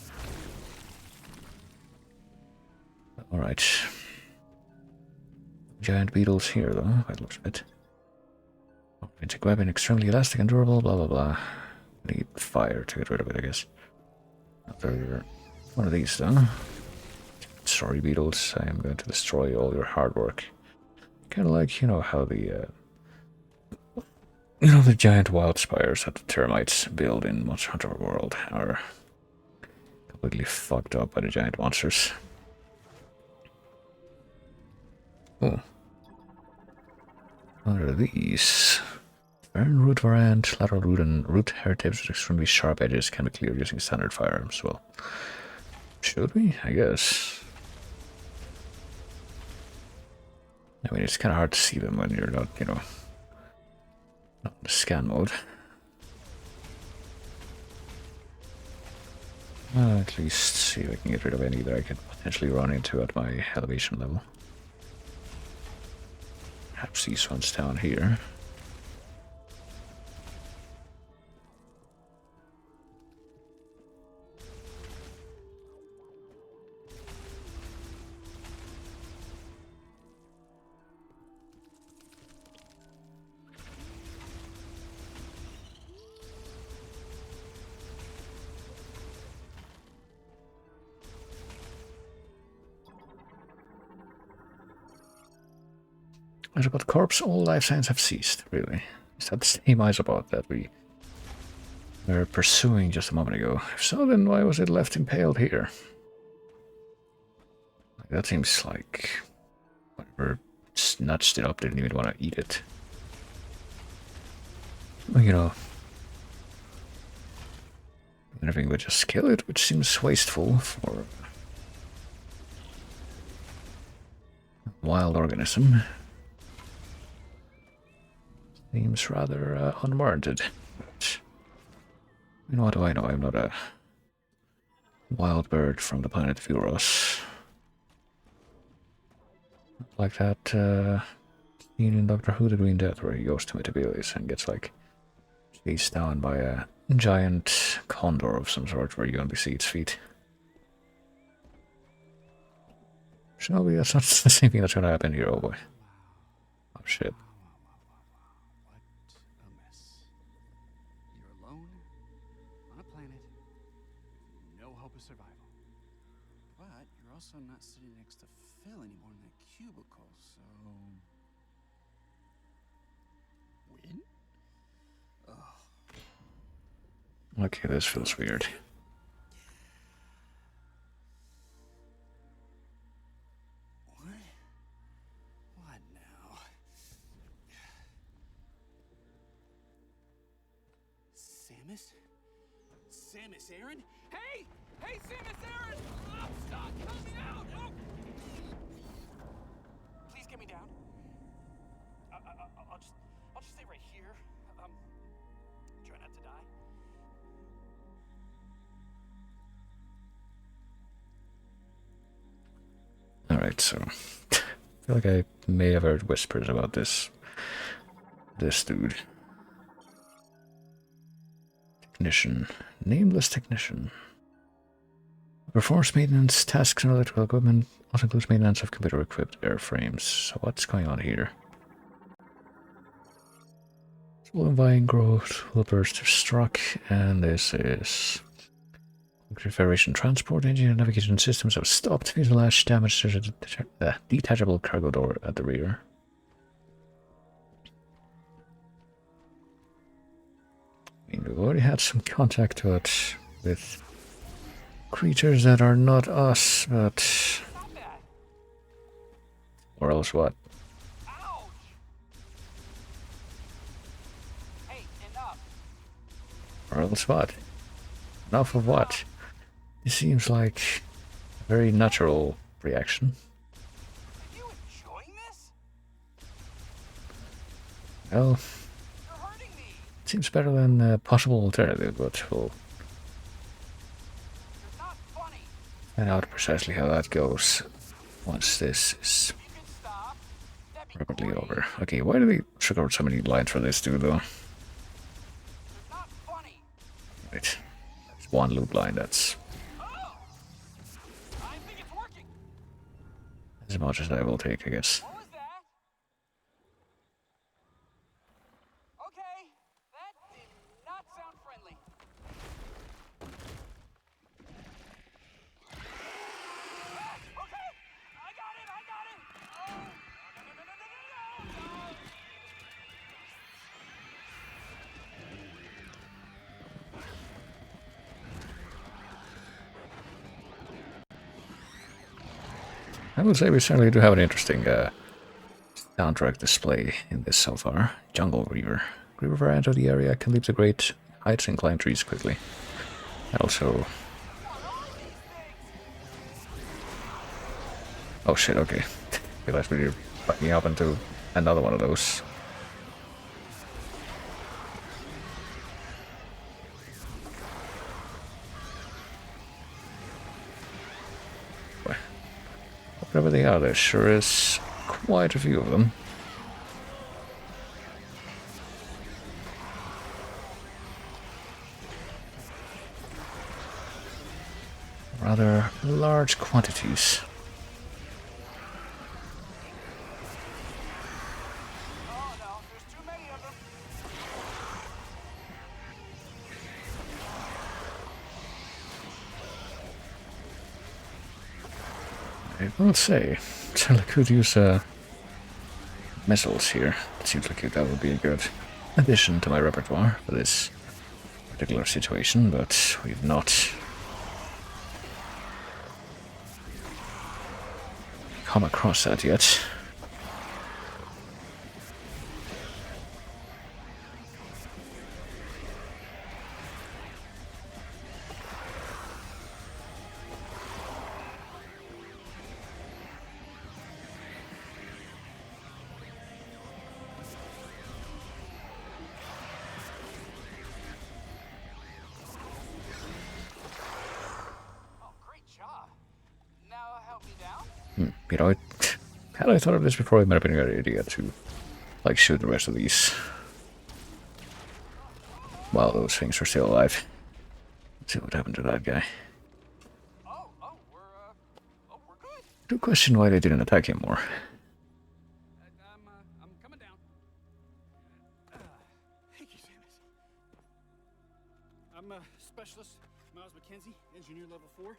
Alright. Giant beetles here, though, by the looks of it. Magic weapon, extremely elastic and durable, blah blah blah. Need fire to get rid of it, I guess. Another one of these, though. Sorry, beetles, I am going to destroy all your hard work. Kind of like, you know, how the the giant wild spires that the termites build in Monster Hunter World are completely fucked up by the giant monsters. Oh. What are these? Fern root variant, lateral root and root hair tips with extremely sharp edges can be cleared using standard firearms. Well, should we? I guess. I mean, it's kind of hard to see them when you're not, not in the scan mode. At least see if I can get rid of any that I could potentially run into at my elevation level. Perhaps these ones down here. Isobot corpse, all life signs have ceased, really. Is that the same Isobot that we were pursuing just a moment ago? If so, then why was it left impaled here? That seems like whoever snatched it up didn't even want to eat it. Well, everything would just kill it, which seems wasteful for a wild organism. Seems rather unwarranted. But, what do I know? I'm not a wild bird from the planet Vuros. Like that scene in Doctor Who The Green Death where he goes to Metroid and gets like chased down by a giant condor of some sort where you only see its feet. Shelby, that's not the same thing that's gonna happen here, oh boy. Oh shit.
What a mess. You're alone? But you're also not sitting next to Phil anymore in that cubicle, so... Win?
Okay, this feels weird.
What now? Samus? Samus Aran? Hey! Hey, Samus Aran! I'm stuck! Help me out! Oh! Please get me down. I'll just stay right here. Try not to die.
Alright, so I feel like I may have heard whispers about this dude. Technician. Nameless technician. Performs maintenance tasks on electrical equipment. Also includes maintenance of computer-equipped airframes. So what's going on here? Small envying growth will burst if struck, and this is Federation transport engine and navigation systems have stopped. Fuselage damage to the detachable cargo door at the rear. I mean, we've already had some contact with creatures that are not us, but... Or else what?
Ouch! Hey, enough!
Or else what? Enough of what? It seems like a very natural reaction.
Are you enjoying this?
Well,
You're hurting me!
it seems better than a possible alternative, but we'll
You're not funny!
find out precisely how that goes once this is
You can stop. That'd be
rapidly
great.
over. Okay, why do we record so many lines for this dude, though?
You're not funny!
Right. There's one loop line that's
Oh! I think it's working!
as much as I will take, I guess.
What was that? Okay, that did not sound friendly. Ah, okay, I got it! Oh, no.
I would say we certainly do have an interesting soundtrack display in this so far. Jungle Reaver. Reaver variant of the area can leap the great heights and climb trees quickly. And also... Oh shit, okay. Realized we were backing up into another one of those. Whatever they are, there sure is quite a few of them. Rather large quantities.
Oh no, there's too many of them.
I will say, I could use missiles here. It seems like that would be a good addition to my repertoire for this particular situation, but we've not come across that yet.
Oh, great job. Now help me down.
You know, had I thought of this before, it might have been a good idea to, like, shoot the rest of these while those things were still alive. Let's see what happened to that guy.
We're good.
I do question why they didn't attack him more.
I'm coming down. Thank you, Samus. I'm a specialist, Miles McKenzie, engineer level 4.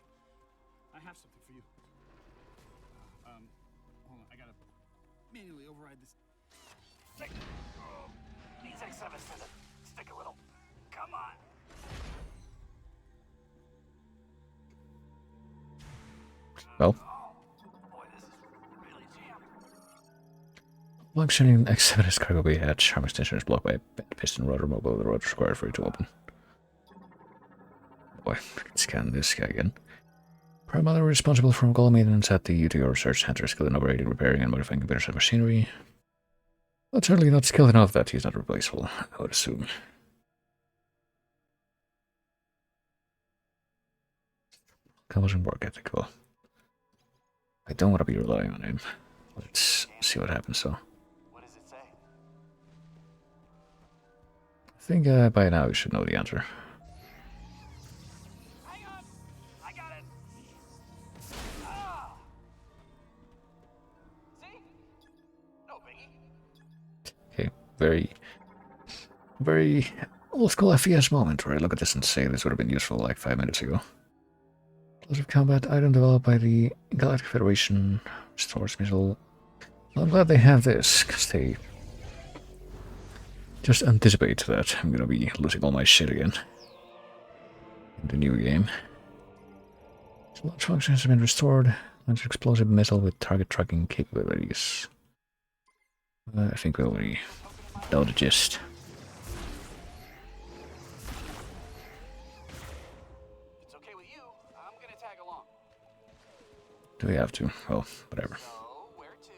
I have have something for you. Hold on, I gotta manually override this. These X7 stick a little. Come on.
Well,
Boy, this is really jammed.
functioning X7 is cargo bay hatch. Arm extension is blocked by a bent piston rotor. Mobile, the rotor is required for it to open. Boy, I can scan this guy again. Primarily responsible for all maintenance at the UTO Research Center, skilled in operating, repairing, and modifying computers and machinery. But certainly not skilled enough that he's not replaceable, I would assume. Compulsion work ethic. Well, I don't want to be relying on him. Let's see what happens, though.
What does it say?
I think by now you should know the answer.
Hang on! I got it! Ah! See? No biggie.
Okay, very old school FES moment where I look at this and say this would have been useful like 5 minutes ago. Explosive combat item developed by the Galactic Federation. Stores missile. Well, I'm glad they have this, because they just anticipate that I'm gonna be losing all my shit again in the new game. So launch functions have been restored. Launch explosive missile with target tracking capabilities. I think we already know the gist.
If it's okay with you, I'm gonna tag along.
Do we have to? Well, whatever.
So, where to?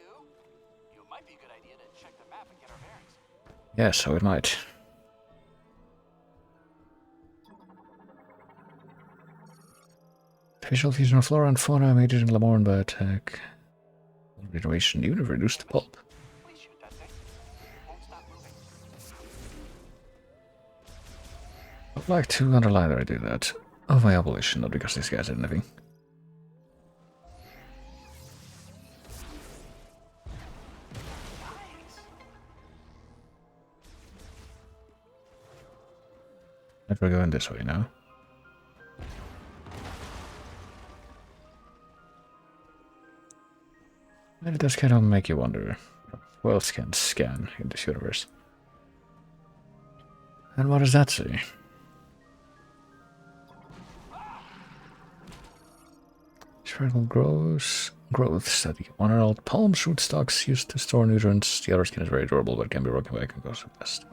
It might be a good idea to check the map and get our bearings.
Yeah, so it might. Facial fusion of flora and fauna made it in Lamorne by attack. Regeneration, even if reduced to pulp.
Please shoot that thing. It won't stop moving.
I'd like to underline that I do that. Of my obligation, not because this guy said anything.
Nice.
And we're going this way now. And it does kind of make you wonder what else can scan in this universe. And what does that say? Spherical growth study. One are old palm shoot stalks used to store nutrients. The other skin is very durable but can be broken by concussive dust.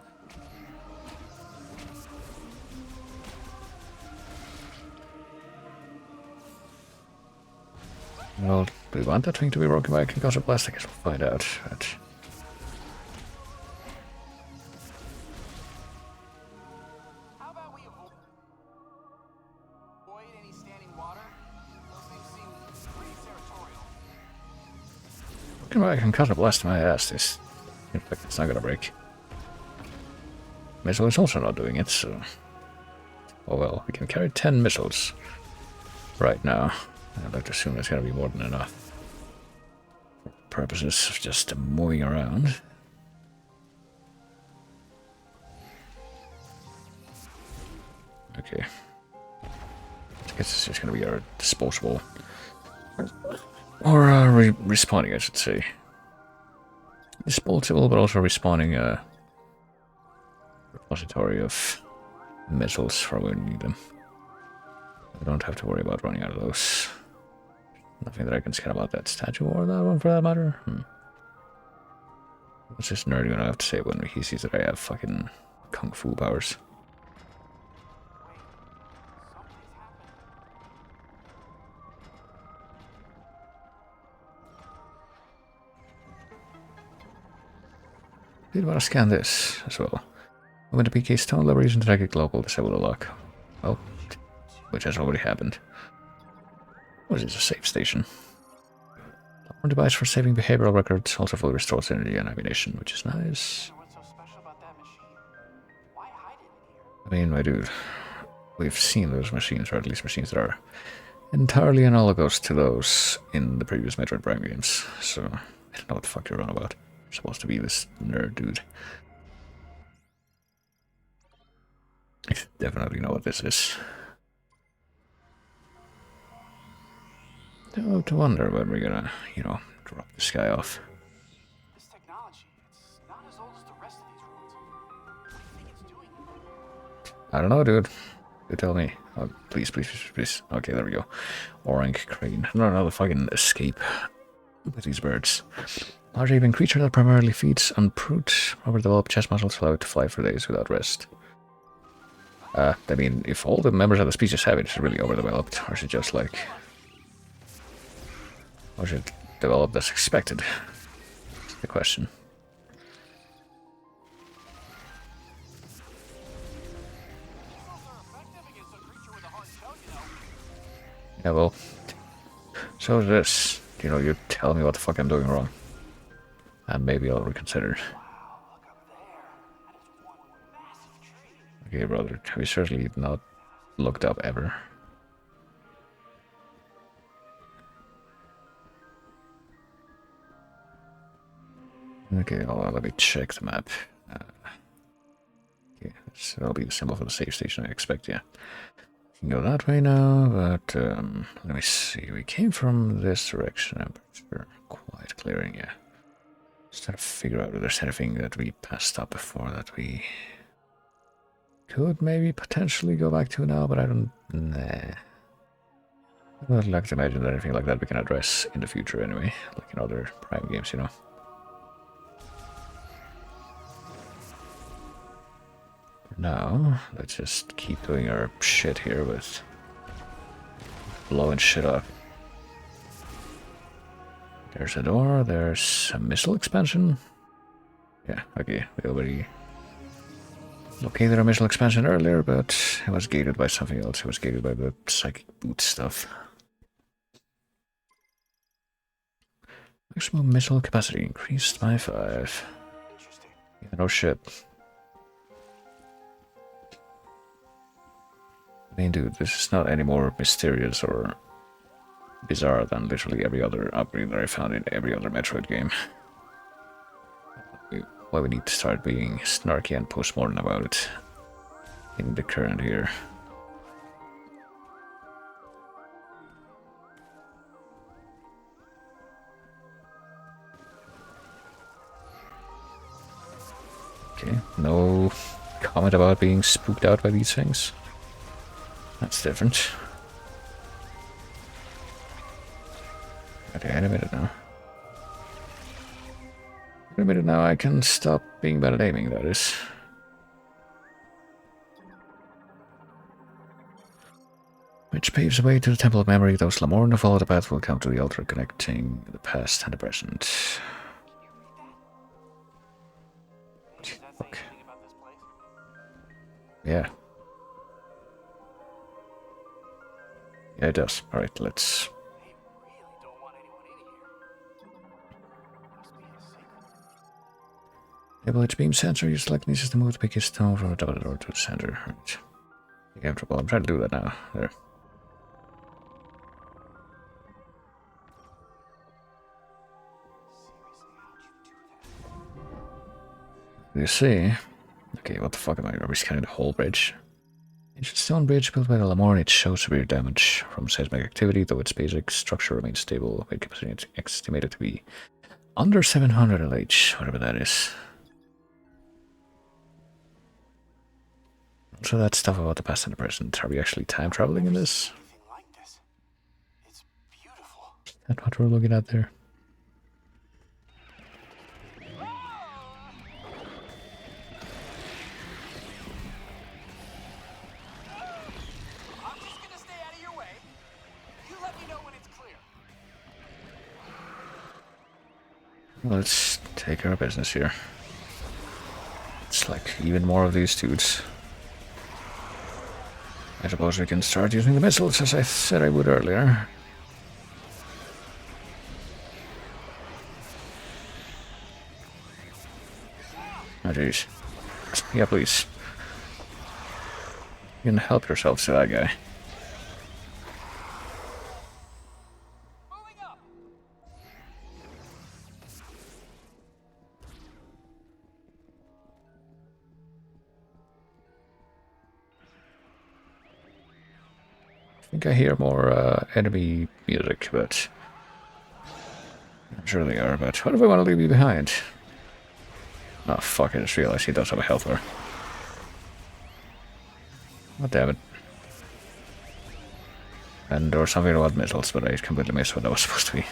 Well, do we want that thing to be broken by a concussive blast? I guess we'll find out. But
How about we avoid any standing water? Those things seem pretty territorial.
broken by a concussive blast to my ass. This, in fact, it's not gonna break. Missile is also not doing it, so. Oh well, we can carry 10 missiles right now. I'd like to assume that's gonna be more than enough. For purposes of just moving around. Okay. I guess it's just gonna be our disposable. Or respawning, I should say. Disposable, but also respawning a repository of missiles for when we need them. I don't have to worry about running out of those. Nothing that I can scan about that statue or that one for that matter. What's this nerd gonna have to say when he sees that I have fucking kung fu powers?
Something's happened.
Did want to scan this as well. When the PK stone lever using tragic local disable the lock. Oh, which has already happened. What is this, a safe station? One device for saving behavioral records, also fully restores energy and ammunition, which is nice.
What's so special about that machine? Why hide it in here?
I mean, my dude, we've seen those machines, or at least machines that are entirely analogous to those in the previous Metroid Prime games, so I don't know what the fuck you're on about. You're supposed to be this nerd dude. I definitely know what this is. To wonder when we're gonna, drop this guy off.
This technology, it's not as old as the rest of these roads. What do you think it's doing?
I don't know, dude. You tell me. Oh, please, please, please, please. Okay, there we go. Orang crane. No, no, the fucking escape with these birds. Large avian creature that primarily feeds on fruit. Overdeveloped chest muscles allow it to fly for days without rest. I mean, if all the members of the species have it, it's really overdeveloped. Or is it just like... Or is it developed as expected? That's the question. Yeah, well... So is this. You tell me what the fuck I'm doing wrong. And maybe I'll reconsider. Okay, brother, have you certainly not looked up ever? Okay, let me check the map. Okay, that'll be the symbol for the safe station, I expect, yeah. You can go that way now, but let me see. We came from this direction, I'm pretty sure. Quiet clearing, yeah. Just trying to figure out if there's anything that we passed up before that we could maybe potentially go back to now, but I don't... Nah. I would like to imagine that anything like that we can address in the future anyway, like in other Prime games, For now, let's just keep doing our shit here with blowing shit up. There's a door, there's a missile expansion. Yeah, okay, we already located our missile expansion earlier, but it was gated by something else. It was gated by the psychic boot stuff. Maximum missile capacity increased by 5. Yeah, no shit. I mean, dude, this is not any more mysterious or bizarre than literally every other upgrade that I found in every other Metroid game. Why we need to start being snarky and postmodern about it in the current year. Okay, no comment about being spooked out by these things. That's different. Okay, animated now. Animated now, I can stop being bad at aiming, that is. Which paves the way to the Temple of Memory. Those Lamorne who follow the path will come to the altar connecting the past and the present. Fuck. Yeah. Yeah, it does. Alright, let's... Enable its beam sensor. You select needs to move the biggest stone from the top of the door to the center. Right. Well, I'm trying to do that now. There. You see? Okay, what the fuck am I? Are we scanning the whole bridge? Ancient stone bridge built by the Lamorne. It shows severe damage from seismic activity, though its basic structure remains stable. Weight capacity is estimated to be under 700 LH, whatever that is. So that stuff about the past and the present. Are we actually time traveling in this? Is that what we're looking at there? Let's take care of business here. It's like even more of these dudes. I suppose we can start using the missiles as I said I would earlier. Oh jeez. Yeah, please. You can help yourselves to that guy. think I hear more enemy music, but I'm sure they are. But what if I want to leave you behind? Oh fuck! I just realized he does have a health bar. Oh damn it! And there was something about missiles, but I completely missed what that was supposed to be.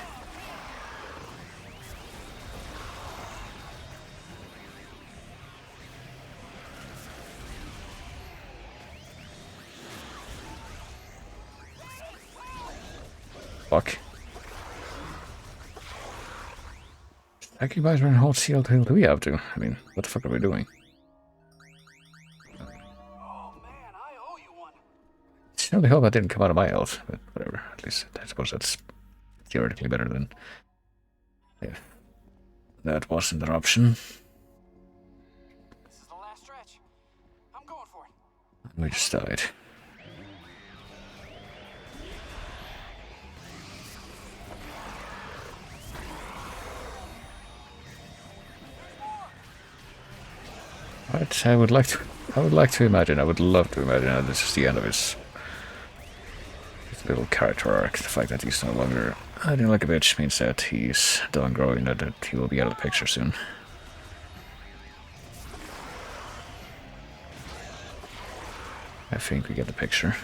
Fuck. Occupies and hold shield hill. Do we have to? I mean, what the fuck are we doing?
Oh man, I owe you one.
It's the only hope that didn't come out of my health, but whatever. At least I suppose that's theoretically better than if that wasn't an option.
This is the last stretch. I'm going for it.
We just died. Right, I would like to imagine, I would love to imagine that this is the end of his little character arc. The fact that he's no longer hiding like a bitch means that he's done growing, that he will be out of the picture soon. I think we get the picture.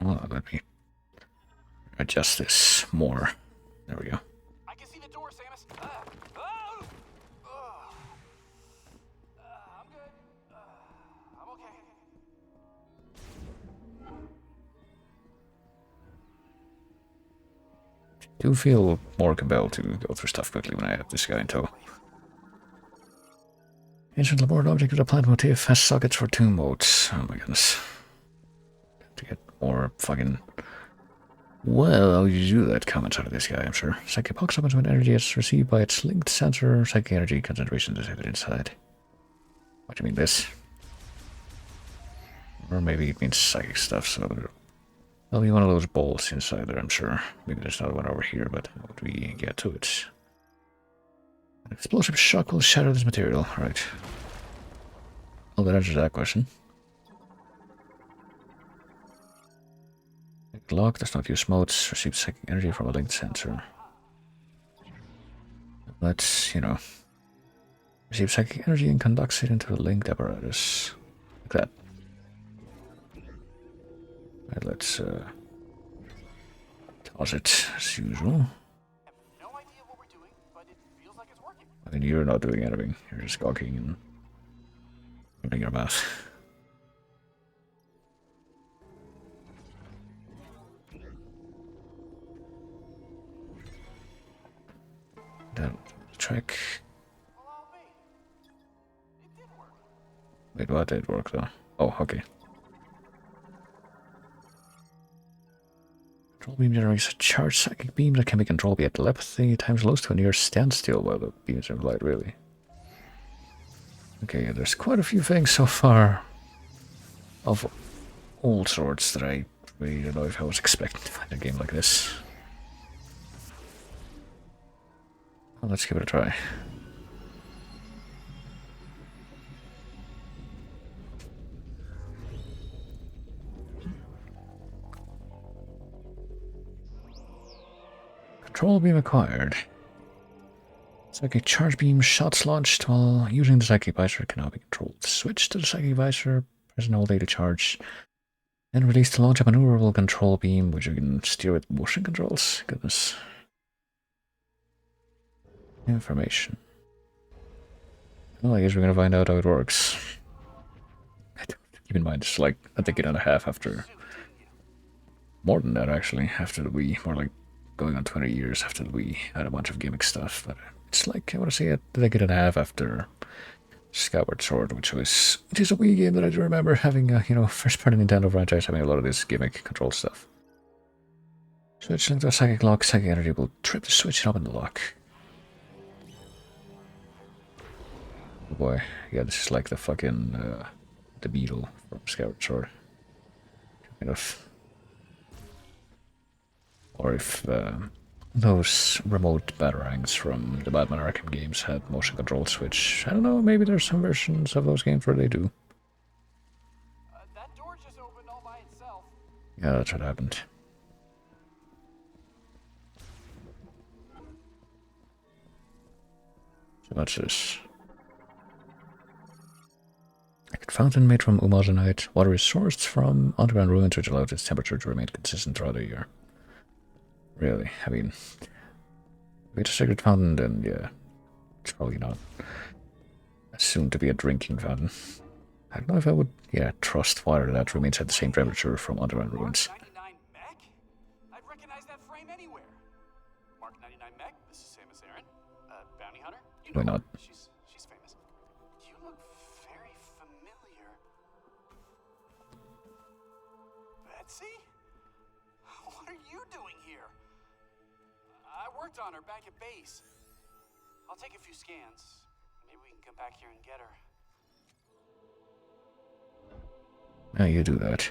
Well, let me adjust this more. There we go.
I can see the door, Samus. I'm good. I'm okay.
Do feel more compelled to go through stuff quickly when I have this guy in tow. Ancient labored object with a plant motif has sockets for two modes. Oh my goodness. To get more fucking... Well, how you do that comments out of this guy, I'm sure. Psychic box opens when energy is received by its linked sensor. Psychic energy concentration is detected inside. What do you mean this? Or maybe it means psychic stuff, so there'll be one of those balls inside there, I'm sure. Maybe there's another one over here, but how would we get to it? An explosive shock will shatter this material. Right. Well, that answers that question. Lock does not use modes, receives psychic energy from a linked sensor. Let's, you know, receive psychic energy and conducts it into a linked apparatus. Like that. Right, let's toss it as usual.
No idea what we're doing, but it feels like it's working.
I mean, you're not doing anything. You're just gawking and running your mouth. That track.
Allow me. It did work.
Wait, what did work though? Oh, okay. Control beam generates a charged psychic beam that can be controlled via telepathy times close to a near standstill while the beam is implied, really. Okay, there's quite a few things so far of all sorts that I really don't know if I was expecting to find a game like this. Well, let's give it a try. Control beam acquired. Psychic charge beam shots launched while using the psychic visor can now be controlled. Switch to the psychic visor, press and hold A to charge, and release to launch a maneuverable control beam, which you can steer with motion controls. Goodness. Information. Well, I guess we're gonna find out how it works. Keep in mind, it's like a decade and a half after. More than that, actually, after the Wii. More like going on 20 years after the Wii had a bunch of gimmick stuff. But it's like, I want to say, a decade and a half after Skyward Sword, which is a Wii game that I do remember having a, you know, first party Nintendo franchise having a lot of this gimmick control stuff. Switch link to a psychic lock. Psychic energy will trip the switch and open the lock. Oh boy, yeah, this is like the fucking, the beetle from Skyward Sword. Kind of Or if those remote batarangs from the Batman Arkham games had motion controls, which, I don't know, maybe there's some versions of those games where they do.
That door just opened all by itself.
Yeah, that's what happened. So what's this? A fountain made from umazonite. Water is sourced from underground ruins, which allows its temperature to remain consistent throughout the year. Really? I mean, if it's a sacred fountain, then yeah, it's probably not assumed to be a drinking fountain. I don't know if I would, yeah, trust water that remains at the same temperature from underground ruins.
99 mech? I'd recognize that frame anywhere. Mark 99 mech, this is Samus Aran. Bounty hunter? You
Why
know
not?
her. She's famous. You look very familiar. Betsy? What are you doing here? I worked on her back at base. I'll take a few scans. Maybe we can come back here and get her.
Now you do that.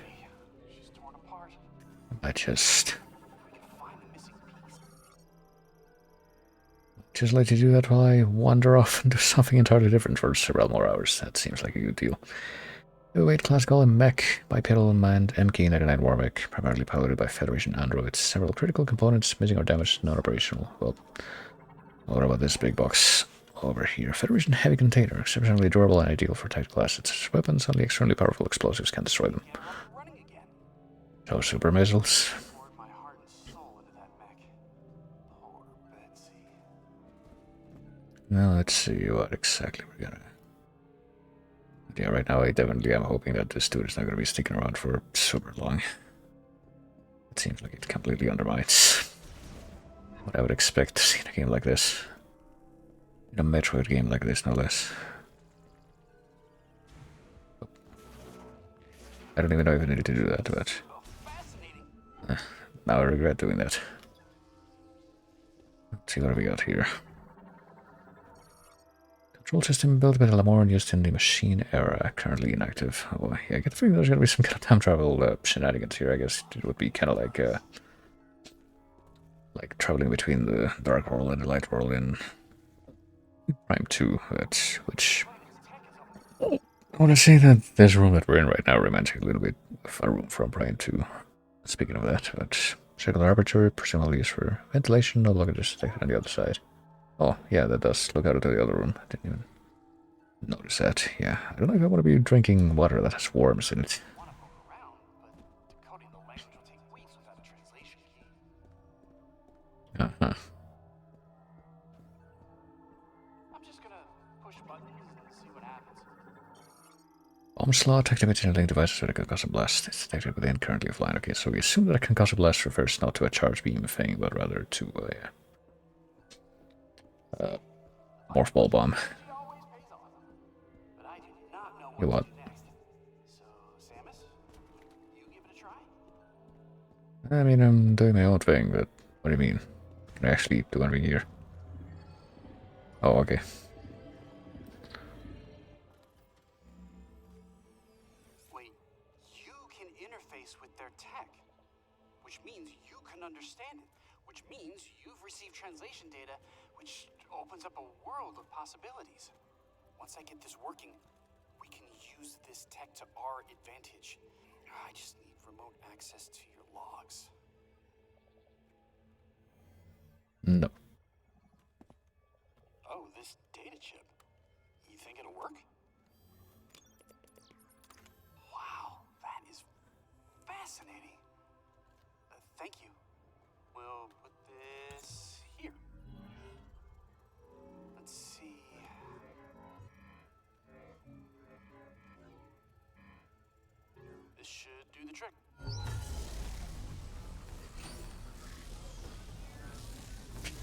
She's torn apart.
I just
We can find the missing piece.
let you do that while I wander off and do something entirely different for several more hours. That seems like a good deal. Weight class golem mech, bipedal manned MK-99 war mech, primarily piloted by Federation androids. Several critical components missing or damaged, non-operational. Well, what about this big box over here? Federation heavy container, exceptionally durable and ideal for tactical assets. Weapons, only extremely powerful explosives can destroy them.
And I'm running again.
So super missiles.
Poured my heart and soul into that mech. Poor Betsy.
Now let's see what exactly we're gonna... Yeah, right now I definitely am hoping that this dude is not gonna be sticking around for super long. It seems like it completely undermines what I would expect to see in a game like this. In a Metroid game like this, no less. I don't even know if I needed to do that, but
Oh, fascinating.
now I regret doing that. Let's see what we got here. Control system built by the Lamoran used in the machine era, currently inactive. Oh, yeah, I get the feeling there's gonna be some kind of time travel shenanigans here. I guess it would be kind of like traveling between the Dark World and the Light World in Prime 2, which I want to say that this room that we're in right now reminds me a little bit of a room from Prime 2. Speaking of that, but circular aperture, presumably used for ventilation, no blockages detected on the other side. Oh, yeah, that does look out into the other room. I didn't even notice that. Yeah, I don't know if I want to be drinking water that has worms in it.
I want to poke around, but decoding the language will take weeks without a translation key.
Uh-huh.
I'm just gonna push buttons and see what happens.
Bomb slot activated in link devices with a concussive blast. It's detected within currently offline. Okay, so we assume that a concussive blast refers not to a charge beam thing, but rather to a morph ball bomb.
She always pays off. But I do not know
You
what
what?
to do next. So, Samus, you give it a try?
I mean, I'm doing my own thing, but what do you mean? Can I actually do anything here? Oh, okay.
Wait, you can interface with their tech, which means you can understand it, which means you've received translation data, which opens up a world of possibilities. Once I get this working, we can use this tech to our advantage. I just need remote access to your logs.
No.
Oh, this data chip. You think it'll work? Wow, that is fascinating. Thank you. We'll put this here. Let's see. This should do the trick.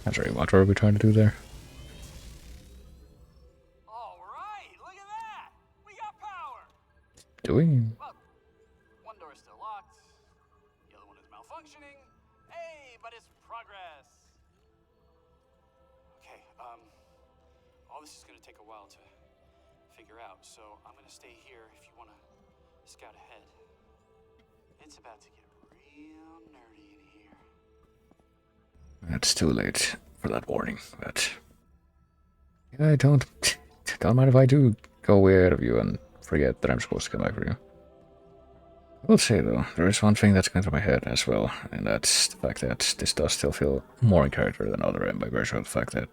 I'm sorry, what were we trying to do there?
All right, look at that. We got power.
Doing?
Well, one door is still locked. The other one is malfunctioning. Hey, but it's progress. Okay, all this is gonna take a while to figure out, so I'm gonna stay here if you wanna scout ahead. It's about to get real nerdy in here.
It's too late for that warning, but yeah, I don't mind if I do go way ahead of you and forget that I'm supposed to come back for you. I will say though, there is one thing that's going through my head as well, and that's the fact that this does still feel more in character than Other M by virtue of the fact that,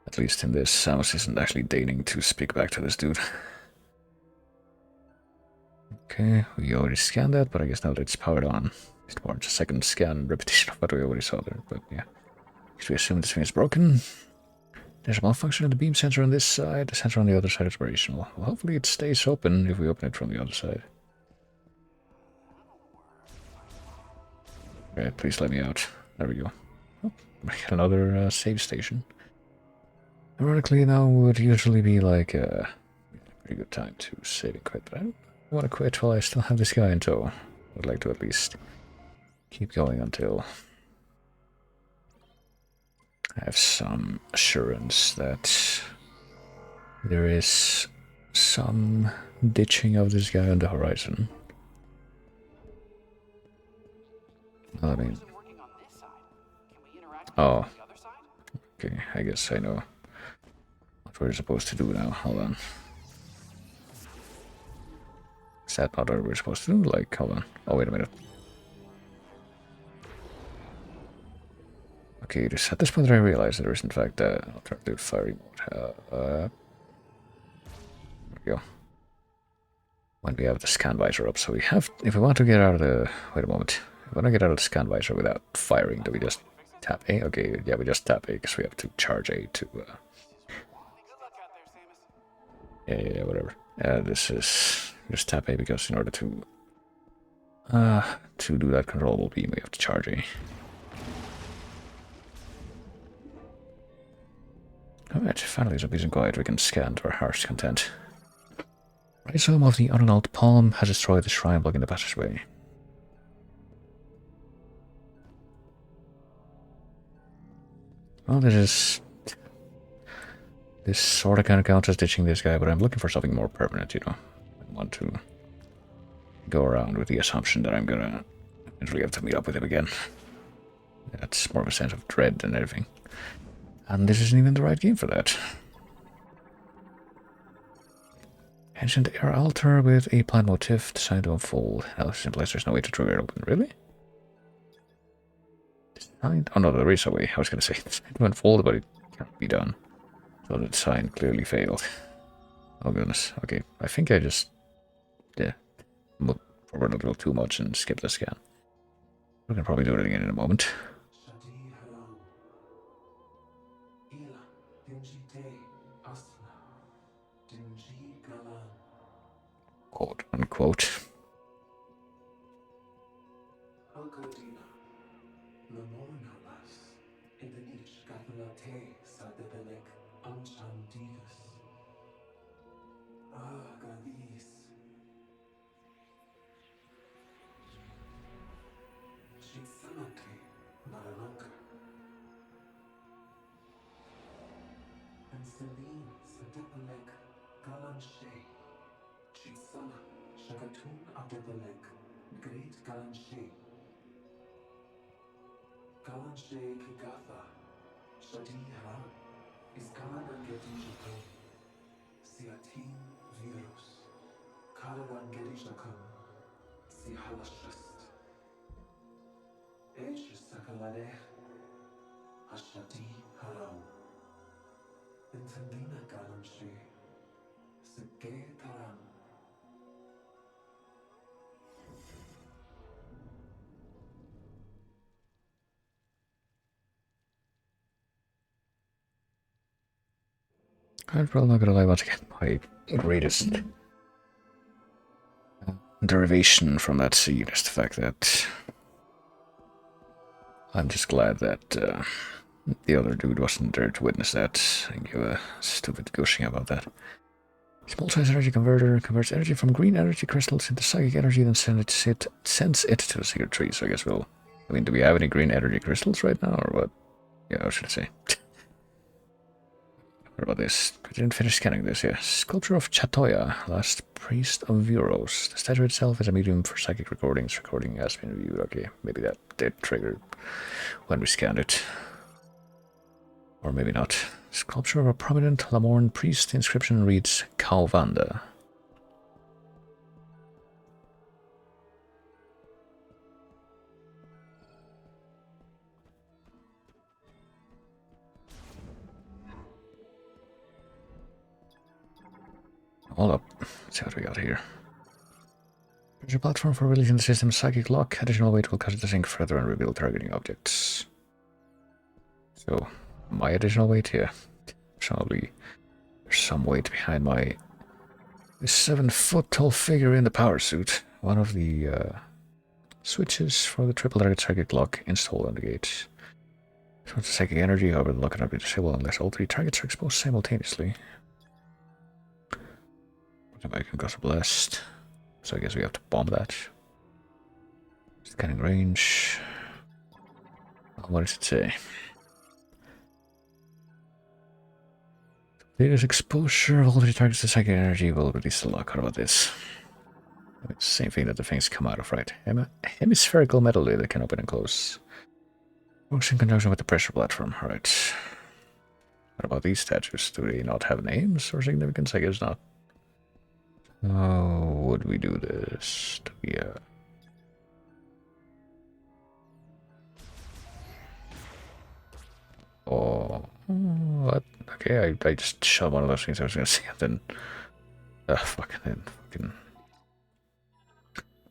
at least in this, Samus isn't actually deigning to speak back to this dude. Okay, we already scanned that, but I guess now that it's powered on, it's more just a second scan repetition of what we already saw there, but yeah. Because we assume this thing is broken. There's a malfunction in the beam sensor on this side, the sensor on the other side is operational. Well, hopefully it stays open if we open it from the other side. Alright, please let me out. There we go. Oh, we got another save station. Ironically, now would usually be like a pretty good time to save and quit, but I don't want to quit while I still have this guy in tow. I'd like to at least keep going until I have some assurance that there is some ditching of this guy on the horizon. I mean, oh, okay, I guess I know what we're supposed to do now. Hold on. Is that not what we're supposed to do? Like, hold on. Oh, wait a minute. Okay, just at this point I realize there is in fact an alternative firing mode. There we go. When we have the scan visor up, so we have, if we want to get out of the, wait a moment. If we want to get out of the scan visor without firing, do we just tap A? Okay, yeah, we just tap A because we have to charge A to, yeah, whatever. This is just tap A because in order to do that controllable beam, we have to charge A. Alright, finally some peace and quiet. We can scan to our heart's content. Rhizome of the unannulled palm has destroyed the shrine blocking the passageway. Well, this sort of kind of counts as ditching this guy, but I'm looking for something more permanent, you know. I want to go around with the assumption that I'm gonna eventually have to meet up with him again. That's more of a sense of dread than anything. And this isn't even the right game for that. Ancient air altar with a plant motif designed to unfold. Now, simply there's no way to trigger it open. Really? Designed? Oh no, there is a way. I was gonna say designed to unfold, but it can't be done. So the design clearly failed. Oh goodness. Okay, I think I just moved forward a little too much and skipped the scan. We can probably do it again in a moment. Quote unquote. I'm probably not gonna lie, once again, my greatest derivation from that scene is the fact that I'm just glad that the other dude wasn't there to witness that and give a stupid gushing about that. Small size energy converter converts energy from green energy crystals into psychic energy, then sends it to the secret tree. So I guess we'll. I mean, do we have any green energy crystals right now, or what? Yeah, what should I say? What about this? We didn't finish scanning this yet. Sculpture of Chatoya, last priest of Vuros. The statue itself is a medium for psychic recordings. Recording has been viewed. Okay, maybe that did trigger when we scanned it. Or maybe not. Sculpture of a prominent Lamorn priest. The inscription reads Kauvanda. Hold up. Let's see what we got here. Pressure platform for releasing the system's psychic lock. Additional weight will cut it to sink further and reveal targeting objects. So, my additional weight here. Probably there's some weight behind my 7-foot tall figure in the power suit. One of the switches for the triple target psychic lock installed on the gate. So it's psychic energy, however, the lock cannot be disabled unless all 3 targets are exposed simultaneously. I can cause a blast. So I guess we have to bomb that. Scanning range. What does it say? Data's exposure of all 3 targets to psychic energy will release the lock. How about this? It's the same thing that the things come out of, right? Hemispherical metal lid that can open and close. Works in conjunction with the pressure platform, right. What about these statues? Do they not have names or significance? I guess not. How would we do this? Yeah. Oh, what? Okay, I just shot one of those things I was gonna say, and then, fucking,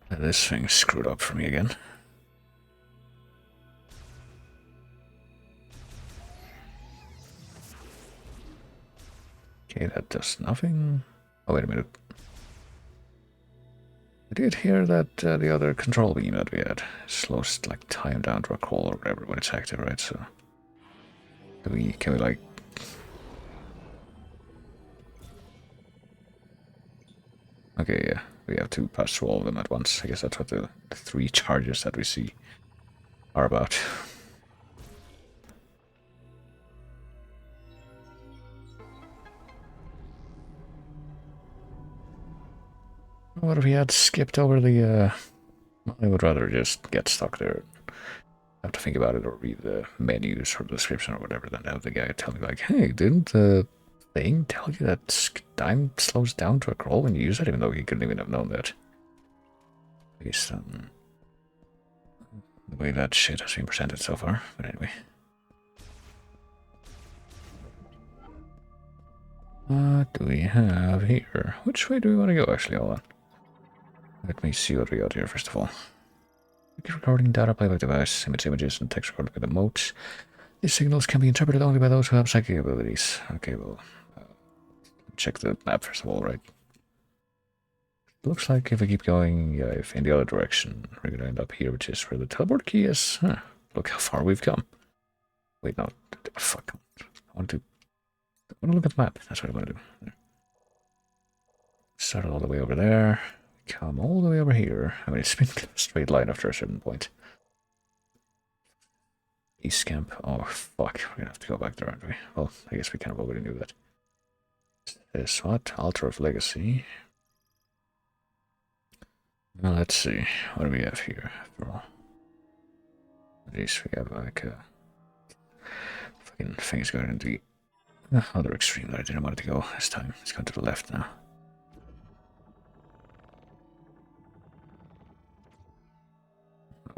this thing screwed up for me again. Okay, that does nothing. Oh, wait a minute. I did hear that the other control beam that we had slows like time down to a crawl or whatever when it's active, right? So can we like okay, yeah, we have to pass through all of them at once. I guess that's what the 3 charges that we see are about. What if we had skipped over the I would rather just get stuck there. Have to think about it or read the menus or the description or whatever than have the guy tell me like, hey, didn't the thing tell you that time slows down to a crawl when you use it, even though he couldn't even have known that. Based on the way that shit has been presented so far. But anyway. What do we have here? Which way do we want to go actually? Hold on. Let me see what we got here first of all. Recording data playback device, images, and text recorded by the modes. These signals can be interpreted only by those who have psychic abilities. Okay, well, check the map first of all, right? Looks like if we keep going, yeah, if in the other direction, we're gonna end up here, which is where the teleport key is. Huh. Look how far we've come. Wait, no, fuck. I want to look at the map. That's what I want to do. There. Start all the way over there. Come all the way over here. I mean, it's been a straight line after a certain point. East camp. Oh, fuck. We're gonna have to go back there, aren't we? Well, I guess we kind of already knew that. This what? Altar of Legacy. Now, let's see. What do we have here, after all? At least we have, like, fucking things going into the other extreme that I didn't want it to go this time. It's going to the left now.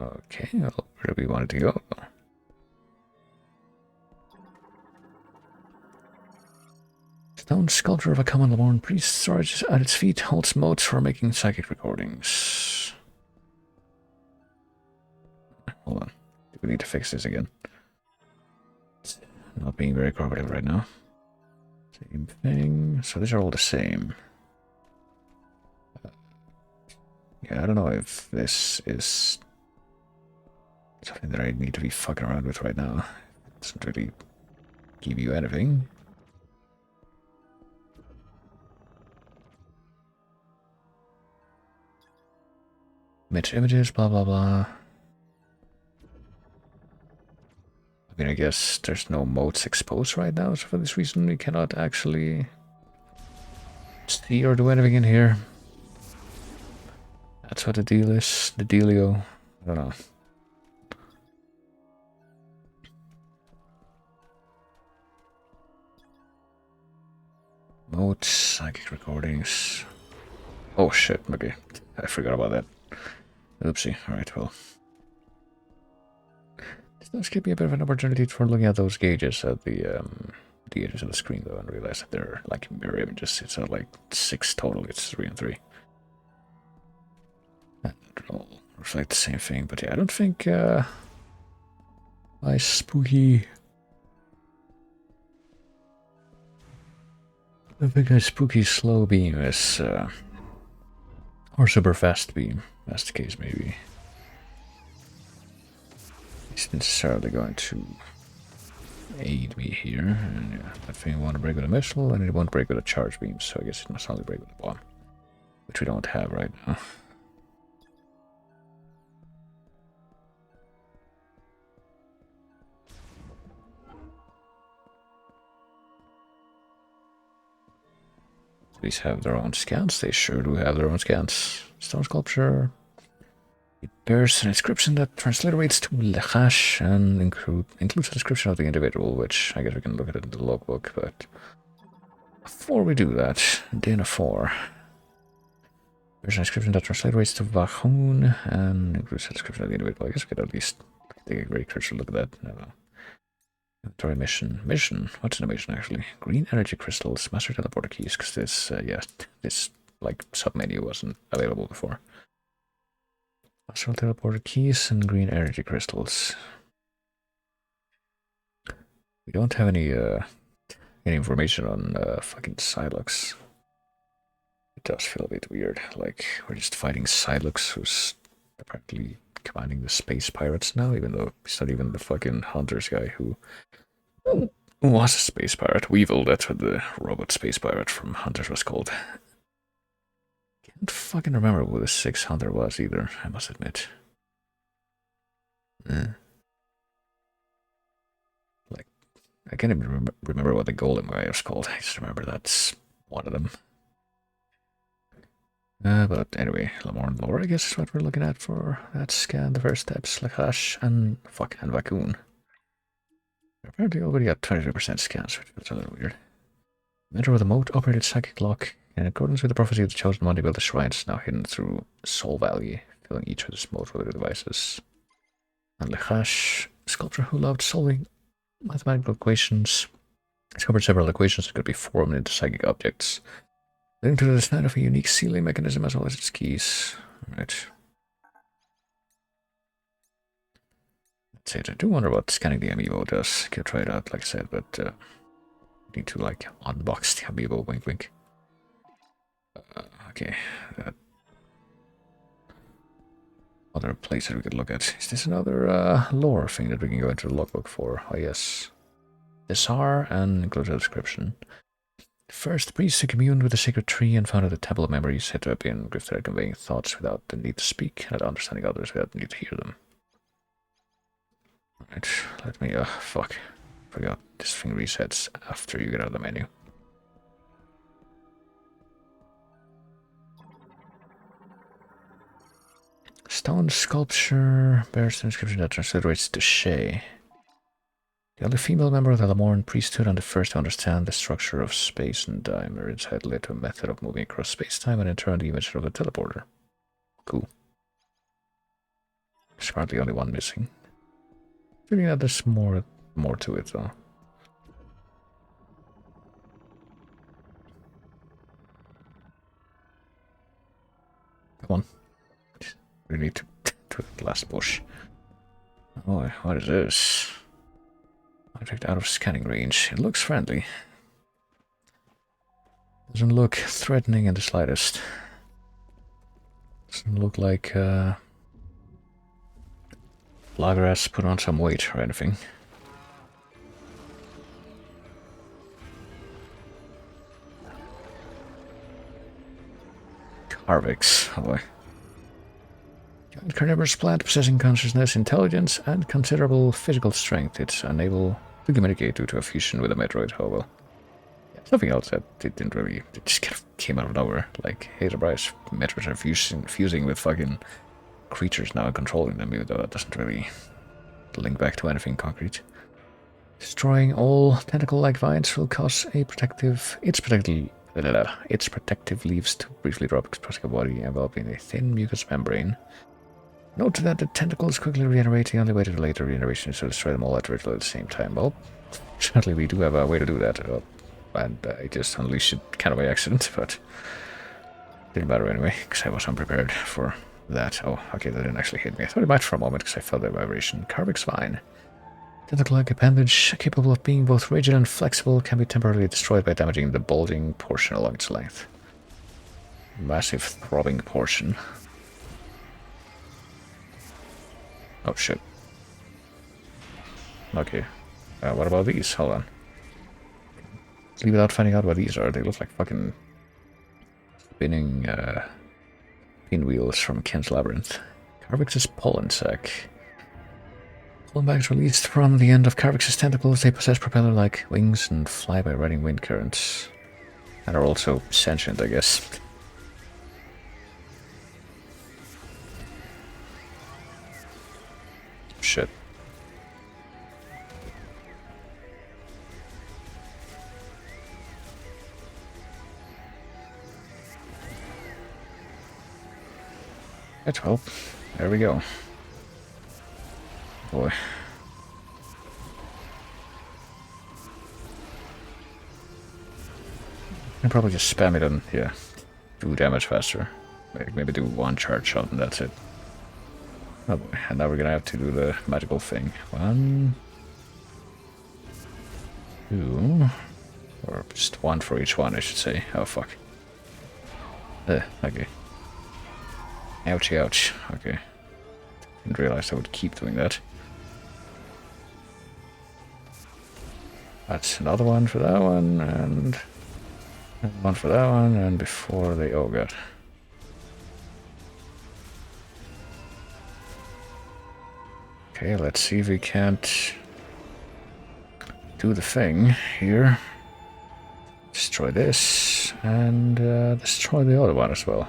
Okay, well, where do we want it to go? Stone sculpture of a common Lamorn priest storage at its feet holds modes for making psychic recordings. Hold on. Do we need to fix this again? It's not being very cooperative right now. Same thing. So these are all the same. Yeah, I don't know if this is something that I need to be fucking around with right now. It doesn't really give you anything. Image images, blah blah blah. I mean, I guess there's no modes exposed right now, so for this reason we cannot actually see or do anything in here. That's what the deal is. The dealio. I don't know. Modes, psychic recordings. Oh shit, okay. I forgot about that. Oopsie. Alright, well. This does give me a bit of an opportunity for looking at those gauges at the edges of the screen though, and realize that they're like mirror images. It's not like 6 total, it's 3 and 3. And all reflect the same thing, but yeah, I don't think my spooky slow beam is or super fast beam, that's the case maybe. It's necessarily going to aid me here, and yeah, that thing won't break with a missile, and it won't break with a charge beam, so I guess it must only break with a bomb, which we don't have right now. These have their own scans, they sure do have their own scans. Stone sculpture. It bears an inscription that transliterates to Lechash and includes a description of the individual, which I guess we can look at it in the logbook, but before we do that, Dana 4. There's an inscription that transliterates to Vachun and includes a description of the individual. I guess we could at least take a very critical look at that. I don't know. Inventory mission. Mission? What's in the mission actually? Green energy crystals, master teleporter keys, because this, this like submenu wasn't available before. Master teleporter keys and green energy crystals. We don't have any information on fucking Silux. It does feel a bit weird. Like we're just fighting Silux, who's apparently commanding the space pirates now, even though he's not even the fucking hunters guy who was a space pirate. Weevil, that's what the robot space pirate from Hunters was called. Can't fucking remember who the 6th hunter was either, I must admit. Like, I can't even remember what the golem guy was called. I just remember that's one of them. But anyway, Lamorne lore, I guess, is what we're looking at for that scan. The first steps, Lakash and Vakun. Apparently already got 23% scans, which feels a little weird. Mentor with a moat operated psychic lock. In accordance with the prophecy of the chosen one, they built the shrines now hidden through Soul Valley, filling each with its moat related devices. And Lechash, sculptor who loved solving mathematical equations, discovered several equations that could be formed into psychic objects, leading to the design of a unique sealing mechanism as well as its keys. Right. That's it. I do wonder what scanning the amiibo does. Could try it out, like I said, but need to like unbox the amiibo. Wink, wink. Okay. Other place that we could look at. Is this another lore thing that we can go into the logbook for? Oh yes. Desar and includes a description. First, priests who communed with the sacred tree and founded a temple of memories said to have been gifted at conveying thoughts without the need to speak and at understanding others without the need to hear them. Right, let me, fuck. Forgot, this thing resets after you get out of the menu. Stone sculpture bears an inscription that transliterates to Shay. The only female member of the Lamorne priesthood and the first to understand the structure of space and time. Her insight led to a method of moving across space-time and in turn the image of the teleporter. Cool. There's hardly only one missing. Feeling that there's more to it though. Come on. We need to the last bush. Oh, what is this? Object out of scanning range. It looks friendly. Doesn't look threatening in the slightest. Doesn't look like Lager has put on some weight or anything. Carvix, oh boy. Carnivorous plant possessing consciousness, intelligence, and considerable physical strength. It's unable to communicate due to a fusion with a Metroid. Oh well. Yeah, something else that it didn't really. It just kind of came out of nowhere. Like, hey, surprise, Metroids are fusing with fucking creatures now and controlling them, even though that doesn't really link back to anything concrete. Destroying all tentacle-like vines will cause its protective leaves to briefly drop, exposing a body enveloping a thin mucous membrane. Note that the tentacles quickly regenerate. The only way to delay the regeneration is to destroy them all at the same time. Well, certainly we do have a way to do that. And I just unleashed it kind of by accident, but didn't matter anyway, because I was unprepared for that. Oh, okay, that didn't actually hit me. I thought it might for a moment, because I felt the vibration. Carvix Vine. Tentacle-like appendage, capable of being both rigid and flexible, can be temporarily destroyed by damaging the bulging portion along its length. Massive throbbing portion. Oh shit. Okay. What about these? Hold on. Leave without finding out what these are. They look like fucking spinning pinwheels from Ken's Labyrinth. Carvix's pollen sac. Pollen bags released from the end of Carvix's tentacles. They possess propeller-like wings and fly by riding wind currents. And are also sentient, I guess. Shit. Right, well, there we go. Boy. I can probably just spam it and, yeah, do damage faster. Maybe do one charge shot and that's it. Oh boy, and now we're gonna have to do the magical thing. 1, 2, or just 1 for each one, I should say. Oh fuck. Okay. Ouchie, ouch. Okay. Didn't realize I would keep doing that. That's another one for that one, and one for that one, and before they... oh god. Okay, let's see if we can't do the thing here. Destroy this, and destroy the other one as well.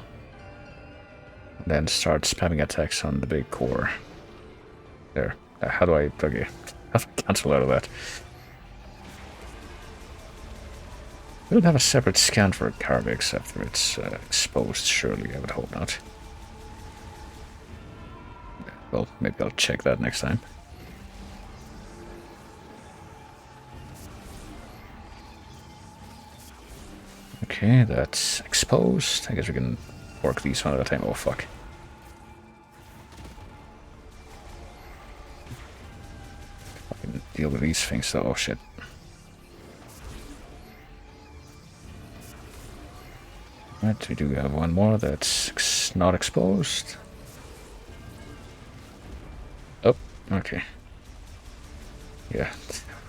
And then start spamming attacks on the big core. There. How do I... okay. I've cancelled out of that. We don't have a separate scan for Carvix after it's exposed, surely. I would hope not. Well, maybe I'll check that next time. Okay, that's exposed. I guess we can work these one at a time. Oh, fuck. I can deal with these things though. Oh, shit. Right, we do have one more that's not exposed. Oh, okay. Yeah,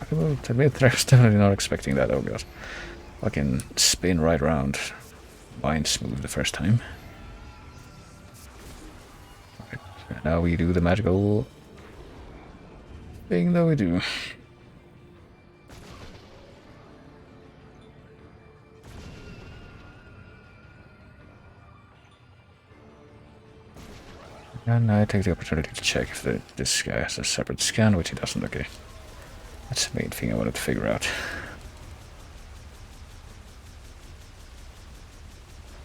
I will admit that I was definitely not expecting that. Oh god. Fucking spin right around. Mind smooth the first time. Alright, so now we do the magical thing that we do. And I take the opportunity to check if this guy has a separate scan, which he doesn't. Okay. That's the main thing I wanted to figure out.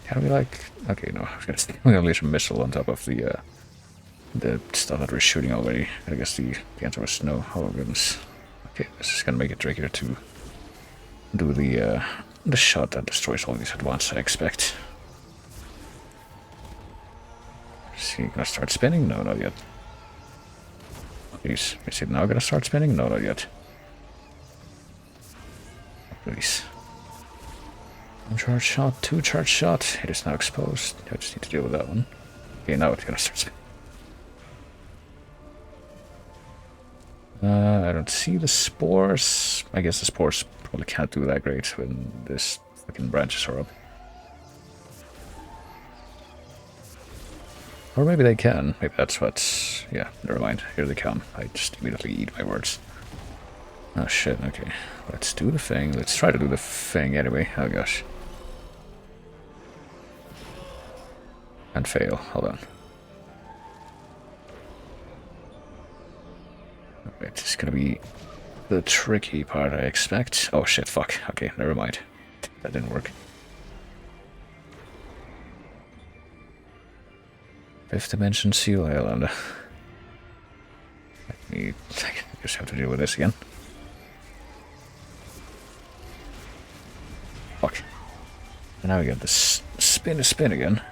Can we like... okay, no, I was gonna say we unleash a missile on top of the stuff that we're shooting already. I guess the answer was no. Oh goodness. Okay, this is gonna make it trickier to do the shot that destroys all these at once, I expect. Is he gonna start spinning? No, not yet. Please. Is it now gonna start spinning? No, not yet. Please. 1 charge shot, 2 charge shot. It is now exposed. I just need to deal with that one. Okay, now it's gonna start spinning. I don't see the spores. I guess the spores probably can't do that great when this fucking branches are up. Or maybe they can. Maybe that's what's... Yeah, never mind. Here they come. I just immediately eat my words. Oh shit, okay. Let's do the thing. Let's try to do the thing anyway. Oh gosh. And fail. Hold on. Alright, this is gonna be the tricky part, I expect. Oh shit, fuck. Okay, never mind. That didn't work. Fifth dimension Seal Island. I just have to deal with this again. Fuck. And now we get this spin again.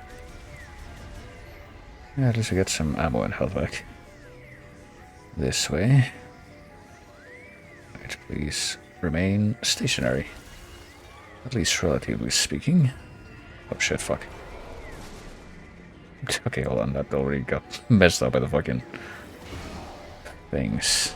Yeah, at least we get some ammo and health back. This way. Right, please remain stationary. At least relatively speaking. Oh shit, fuck. Okay, hold on, that already got messed up by the fucking things.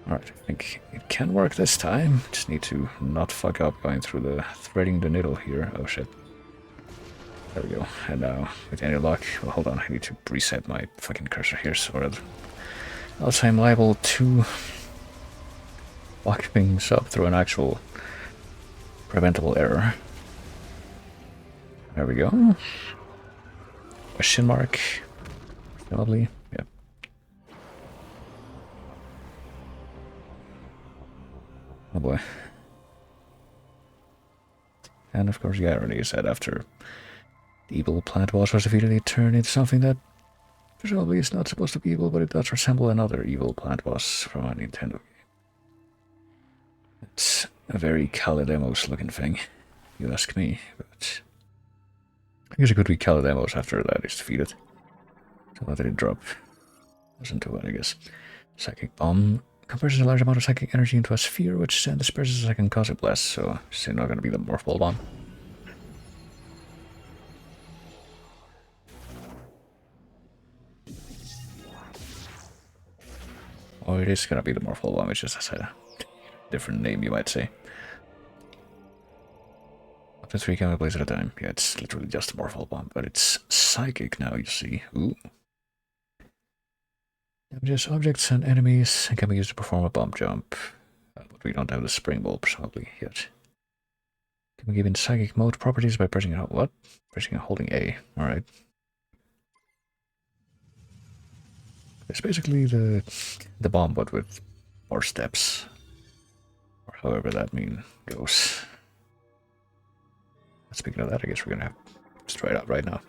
Alright, I think it can work this time. Just need to not fuck up going through the threading the needle here. Oh shit. There we go. And now, with any luck, well, hold on, I need to reset my fucking cursor here so else I'm liable to fuck things up through an actual preventable error. There we go. Question mark. Lovely. Yeah. Oh boy. And of course the irony is that after the evil plant boss was defeated, it turned into something that presumably is not supposed to be evil, but it does resemble another evil plant boss from a Nintendo game. It's a very Calidemos looking thing, you ask me, but I guess it could be Calidemos after that is defeated. So what did it drop? Wasn't too bad, I guess. Psychic Bomb compresses a large amount of psychic energy into a sphere, which then disperses a second Cosmic Blast, so it's not going to be the Morph Ball Bomb. Oh, it is going to be the Morph Ball Bomb, it just has a different name, you might say. Up to 3 chemical plays at a time. Yeah, it's literally just a Morph Ball Bomb, but it's psychic now, you see. Ooh. Damages objects and enemies and can be used to perform a bomb jump. But we don't have the spring ball presumably yet. Can be given psychic mode properties by pressing what? Pressing and holding A. Alright. It's basically the bomb but with more steps. Or however that goes. Speaking of that, I guess we're gonna have to try it out right now.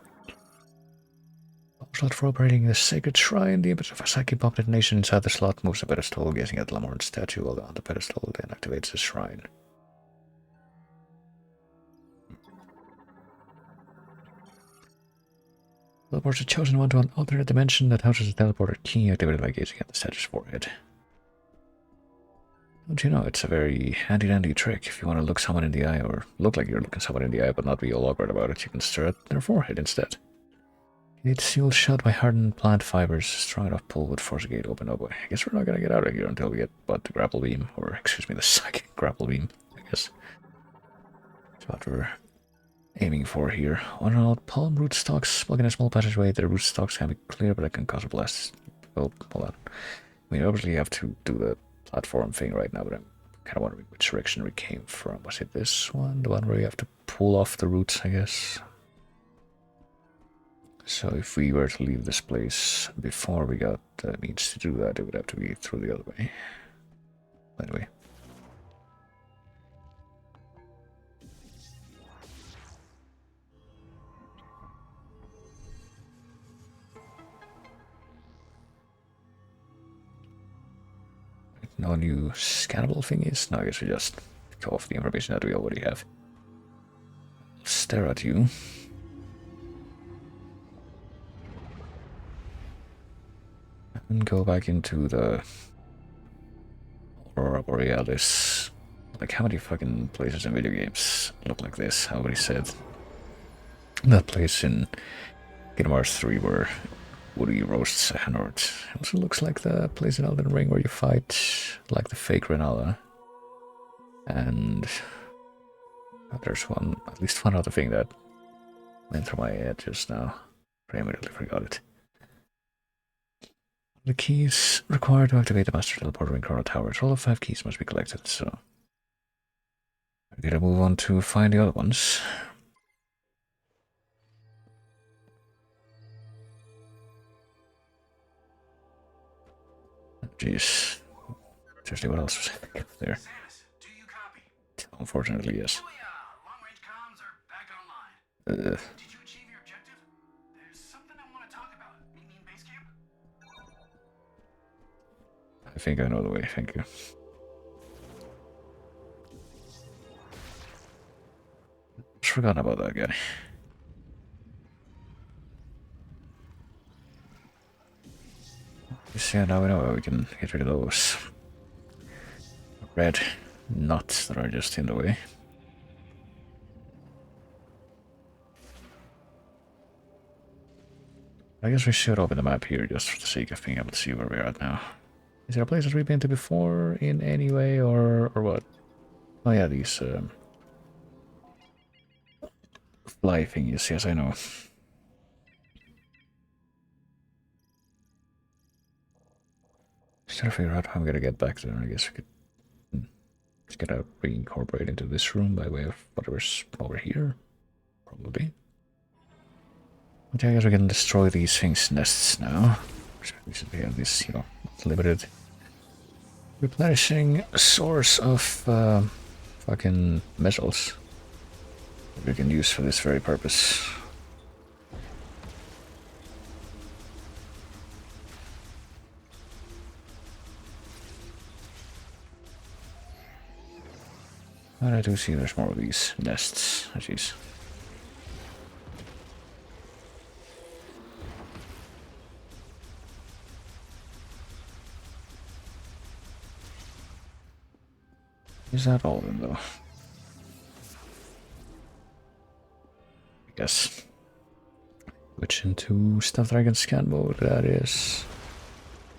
Slot for operating the sacred shrine. The image of a psychic bomb detonation inside the slot moves the pedestal, gazing at the Lamorne statue while on the pedestal, then activates the shrine. Teleports a chosen one to an alternate dimension that houses a teleporter key activated by gazing at the statue's forehead. Don't you know, it's a very handy-dandy trick. If you want to look someone in the eye, or look like you're looking someone in the eye but not be all awkward about it, you can stare at their forehead instead. It's sealed shut by hardened plant fibers. Strong enough pull would force a gate open. Oh boy, I guess we're not gonna get out of here until we get the grapple beam, or excuse me, the psychic grapple beam, I guess. That's what we're aiming for here. On an old palm rootstocks, plug in a small passageway. The rootstocks can be clear, but it can cause a blast. Oh, hold on. We obviously have to do the platform thing right now, but I'm kind of wondering which direction we came from. Was it this one? The one where you have to pull off the roots, I guess? So if we were to leave this place before we got the means to do that, it would have to be through the other way. Anyway. No new scannable thingies? No, I guess we just go off the information that we already have. Stare at you. And go back into the Aurora Borealis. Like, how many fucking places in video games look like this? I already said. That place in Kingdom Hearts 3 where Woody roasts a Hanort. It also looks like the place in Elden Ring where you fight like the fake Renala. And there's at least one other thing that went through my head just now. I immediately forgot it. The keys required to activate the master teleporter in Chrono Towers. All of 5 keys must be collected, so I'm gonna move on to find the other ones. Jeez. Seriously, what else was there?
Samus, do you copy?
Unfortunately, yes.
Long-range comms are back online.
Uh,
Did you achieve your objective? There's something I want to talk about. Meet me in base camp?
I think I know the way, thank you. Just forgotten about that guy. Yeah, now we know how we can get rid of those red nuts that are just in the way. I guess we should open the map here just for the sake of being able to see where we're at now. Is there a place that we've been to before in any way, or what? Oh yeah, these fly thingies, yes I know. Just trying to figure out how I'm gonna get back there. I guess we could just gotta reincorporate into this room by way of whatever's over here. Probably. But yeah, I guess we can destroy these things' nests now. We have this, limited replenishing source of fucking missiles that we can use for this very purpose. And I do see there's more of these nests. Oh, jeez. Is that all of them, though? I guess. Switch into Stuff Dragon scan mode, that is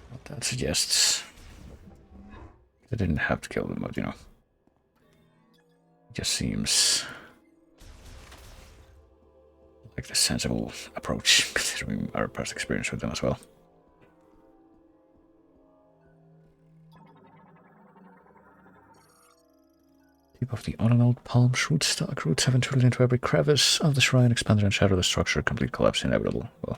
what that suggests. I didn't have to kill them, but It just seems like the sensible approach, considering our past experience with them as well. Tip of the unannulled palm shoot stock. Roots have intruded into every crevice of the shrine, expanded and shattered the structure. Complete collapse inevitable. Well,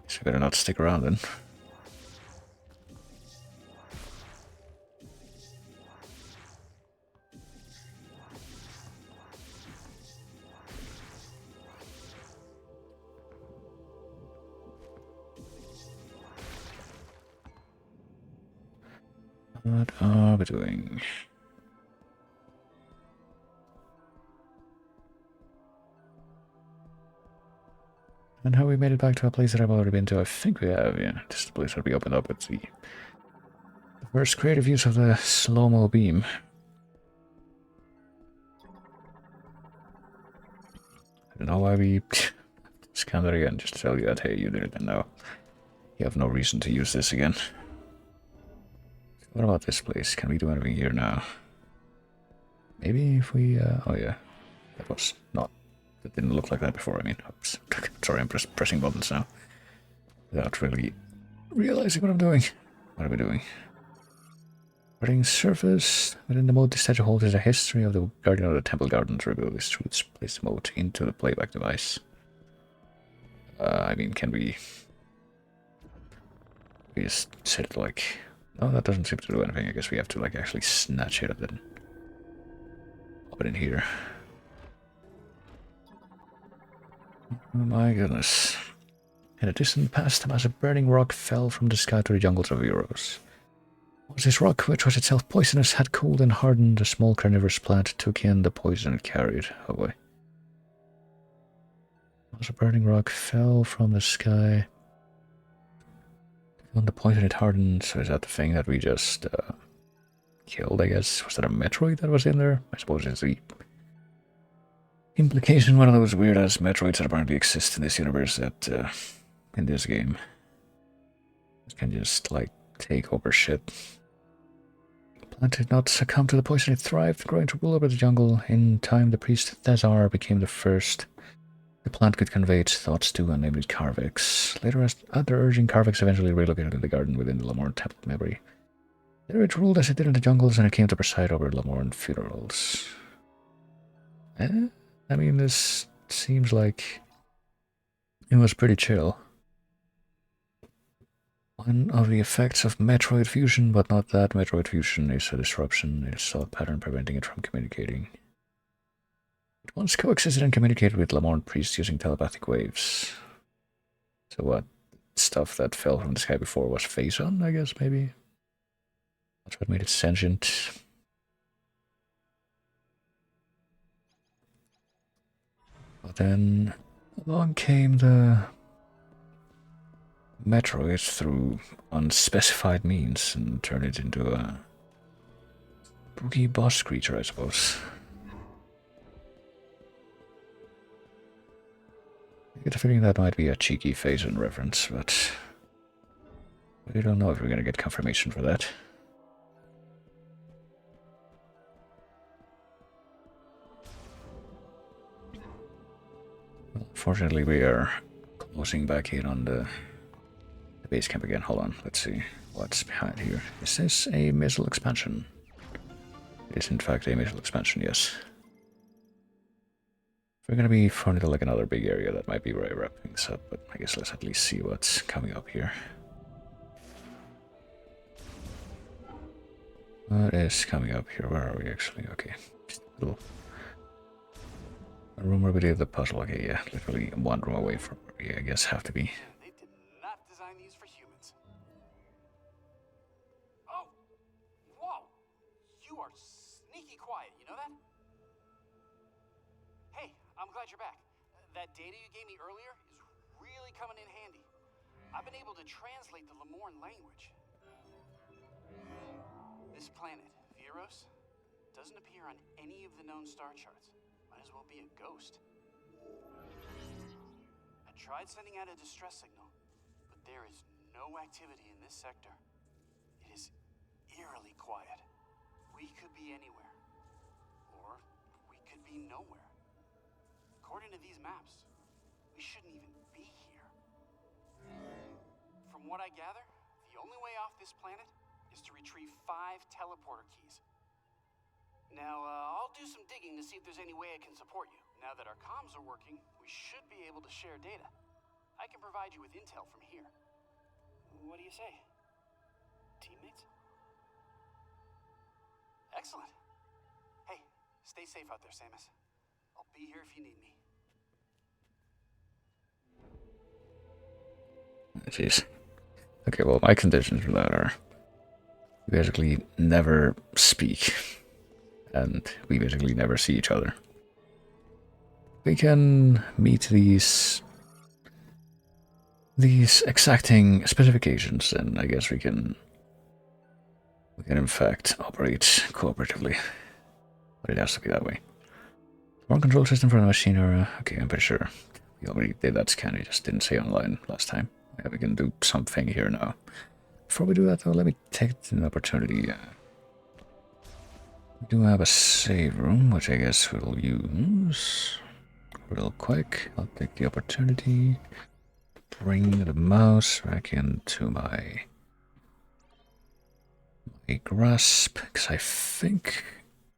guess we better not stick around then. What are we doing? And how we made it back to a place that I've already been to? I think we have, yeah. This is the place that we opened up with the first creative use of the slow-mo beam. I don't know why we scanned it again, just to tell you that, hey, you did it, and now you have no reason to use this again. What about this place? Can we do anything here now? Maybe if we, oh yeah. That didn't look like that before, I mean, oops. Sorry, I'm pressing buttons now. Without really realizing what I'm doing. What are we doing? Writing surface. Within the mode, this statue holds a history of the guardian of the temple garden. To reveal these truths, place the mode into the playback device. I mean, can we just set it like... No, that doesn't seem to do anything. I guess we have to actually snatch it and then pop it in here. Oh my goodness. In a distant past, a massive burning rock fell from the sky to the jungles of Euros. Was this rock, which was itself poisonous, had cooled and hardened, a small carnivorous plant took in the poison it carried. Oh boy. Was a burning rock fell from the sky. On the poison it hardened, so is that the thing that we just killed, I guess? Was that a Metroid that was in there? I suppose it's the implication, one of those weird-ass Metroids that apparently exist in this universe that, in this game, can just, take over shit. plant did not succumb to the poison, it thrived, growing to rule over the jungle. In time, the priest Thezar became the first the plant could convey its thoughts to, and named it Carvix. Later, as other urging, Carvix eventually relocated to the garden within the Lamorne temple memory. There it ruled as it did in the jungles, and it came to preside over Lamorne funerals. I mean, this seems like it was pretty chill. One of the effects of Metroid fusion, but not that Metroid fusion, is a disruption in its thought pattern, preventing it from communicating. It once coexisted and communicated with Lamorne priests using telepathic waves. So what? Stuff that fell from the sky before was phase-on, I guess, maybe? That's what made it sentient. But then along came the Metroid through unspecified means and turned it into a spooky boss creature, I suppose. I get a feeling that might be a cheeky phase-on reference, but we don't know if we're gonna get confirmation for that. Well, fortunately, we are closing back in on the base camp again. Hold on, let's see what's behind here. Is this a missile expansion? It is in fact a missile expansion, yes. If we're gonna be thrown into like another big area, that might be where I wrap things up, but I guess let's at least see what's coming up here. What is coming up here? Where are we actually? Okay. Just a little room where we did the puzzle. Okay, yeah, literally one room away from where we, I guess, have to be.
They did not design these for humans. Oh! Whoa! You are sneaky quiet, you know that? Hey, I'm glad you're back. That data you gave me earlier is really coming in handy. I've been able to translate the Lamorne language. This planet, Viros, doesn't appear on any of the known star charts. Might as well be a ghost. I tried sending out a distress signal, but there is no activity in this sector. It is eerily quiet. We could be anywhere. Or we could be nowhere. According to these maps, we shouldn't even be here. From what I gather, the only way off this planet is to retrieve 5 teleporter keys. Now, I'll do some digging to see if there's any way I can support you. Now that our comms are working, we should be able to share data. I can provide you with intel from here. What do you say? Teammates? Excellent. Hey, stay safe out there, Samus. I'll be here if you need me.
Jeez. Okay, well, my conditions for that are we basically never speak, and we basically never see each other. We can meet these exacting specifications, and I guess we can in fact operate cooperatively. But it has to be that way. More control system for the machine, or okay, I'm pretty sure we already did that scan. It just didn't say online last time. Yeah, we can do something here now. Before we do that, though, let me take an opportunity. We do have a save room, which I guess we'll use real quick. I'll take the opportunity. Bring the mouse back into my grasp, because I think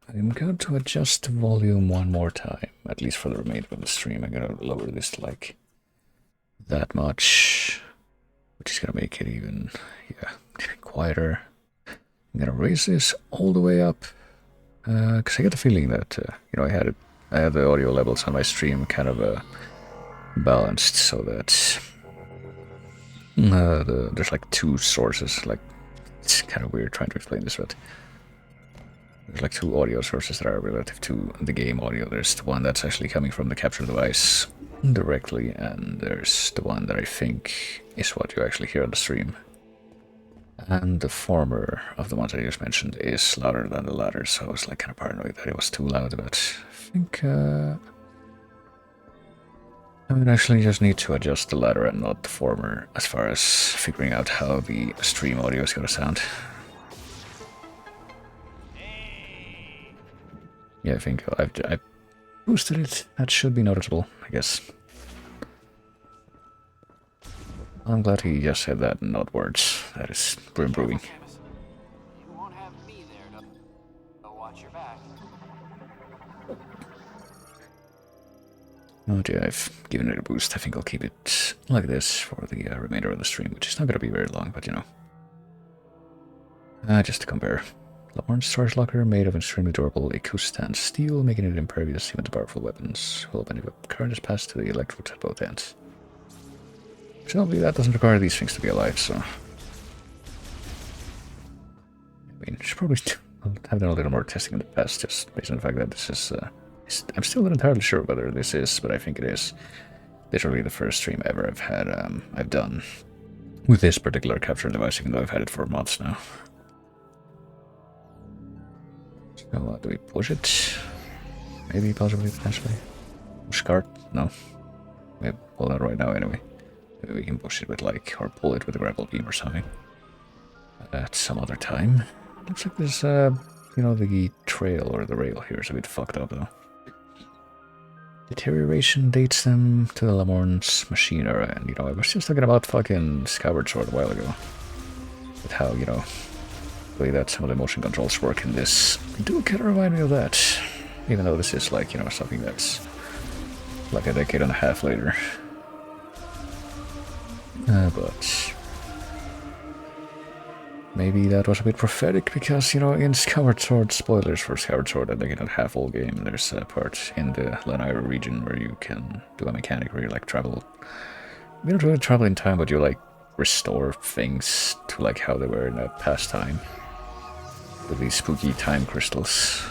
I'm going to adjust the volume one more time, at least for the remainder of the stream. I'm going to lower this to like that much, which is going to make it even, quieter. I'm going to raise this all the way up, because I get the feeling that, I had the audio levels on my stream kind of balanced so that there's like 2 sources. Like, it's kind of weird trying to explain this, but there's like 2 audio sources that are relative to the game audio. There's the one that's actually coming from the capture device directly, and there's the one that I think is what you actually hear on the stream. And the former of the ones I just mentioned is louder than the latter, so I was like kind of paranoid that it was too loud, but I think I would actually just need to adjust the latter and not the former as far as figuring out how the stream audio is going to sound. Yeah, I think I boosted it. That should be noticeable, I guess. I'm glad he just said that, not words. That is brewing.
Samus. You won't have me there to watch your back.
Oh dear, I've given it a boost. I think I'll keep it like this for the remainder of the stream, which is not going to be very long, but you know. Just to compare. Lamorne's storage locker, made of extremely durable acoustan steel, making it impervious even to powerful weapons. Will open if a current is passed to the electrodes at both ends. Presumably that doesn't require these things to be alive, so... I mean, I should probably have done a little more testing in the past, just based on the fact that this is... I'm still not entirely sure whether this is, but I think it is literally the first stream ever I've done with this particular capture device, even though I've had it for months now. So, do we push it? Maybe, possibly, potentially. Push cart? No. Maybe, well, not right now, anyway. Maybe we can push it with, like, or pull it with a grapple beam or something. At some other time. Looks like this, you know, the trail or the rail here is a bit fucked up, though. Deterioration dates them to the Lamorne's machine era, and, you know, I was just talking about fucking Skyward Sword a while ago. With how, you know, the way that some of the motion controls work in this do kind of remind me of that. Even though this is like, you know, something that's like a decade and a half later. But maybe that was a bit prophetic because, you know, in Skyward Sword, spoilers for Skyward Sword, a decade and a half old game, there's a part in the Lanayru region where you can do a mechanic where you like travel. You don't really travel in time, but you like restore things to like how they were in a past time. With these spooky time crystals.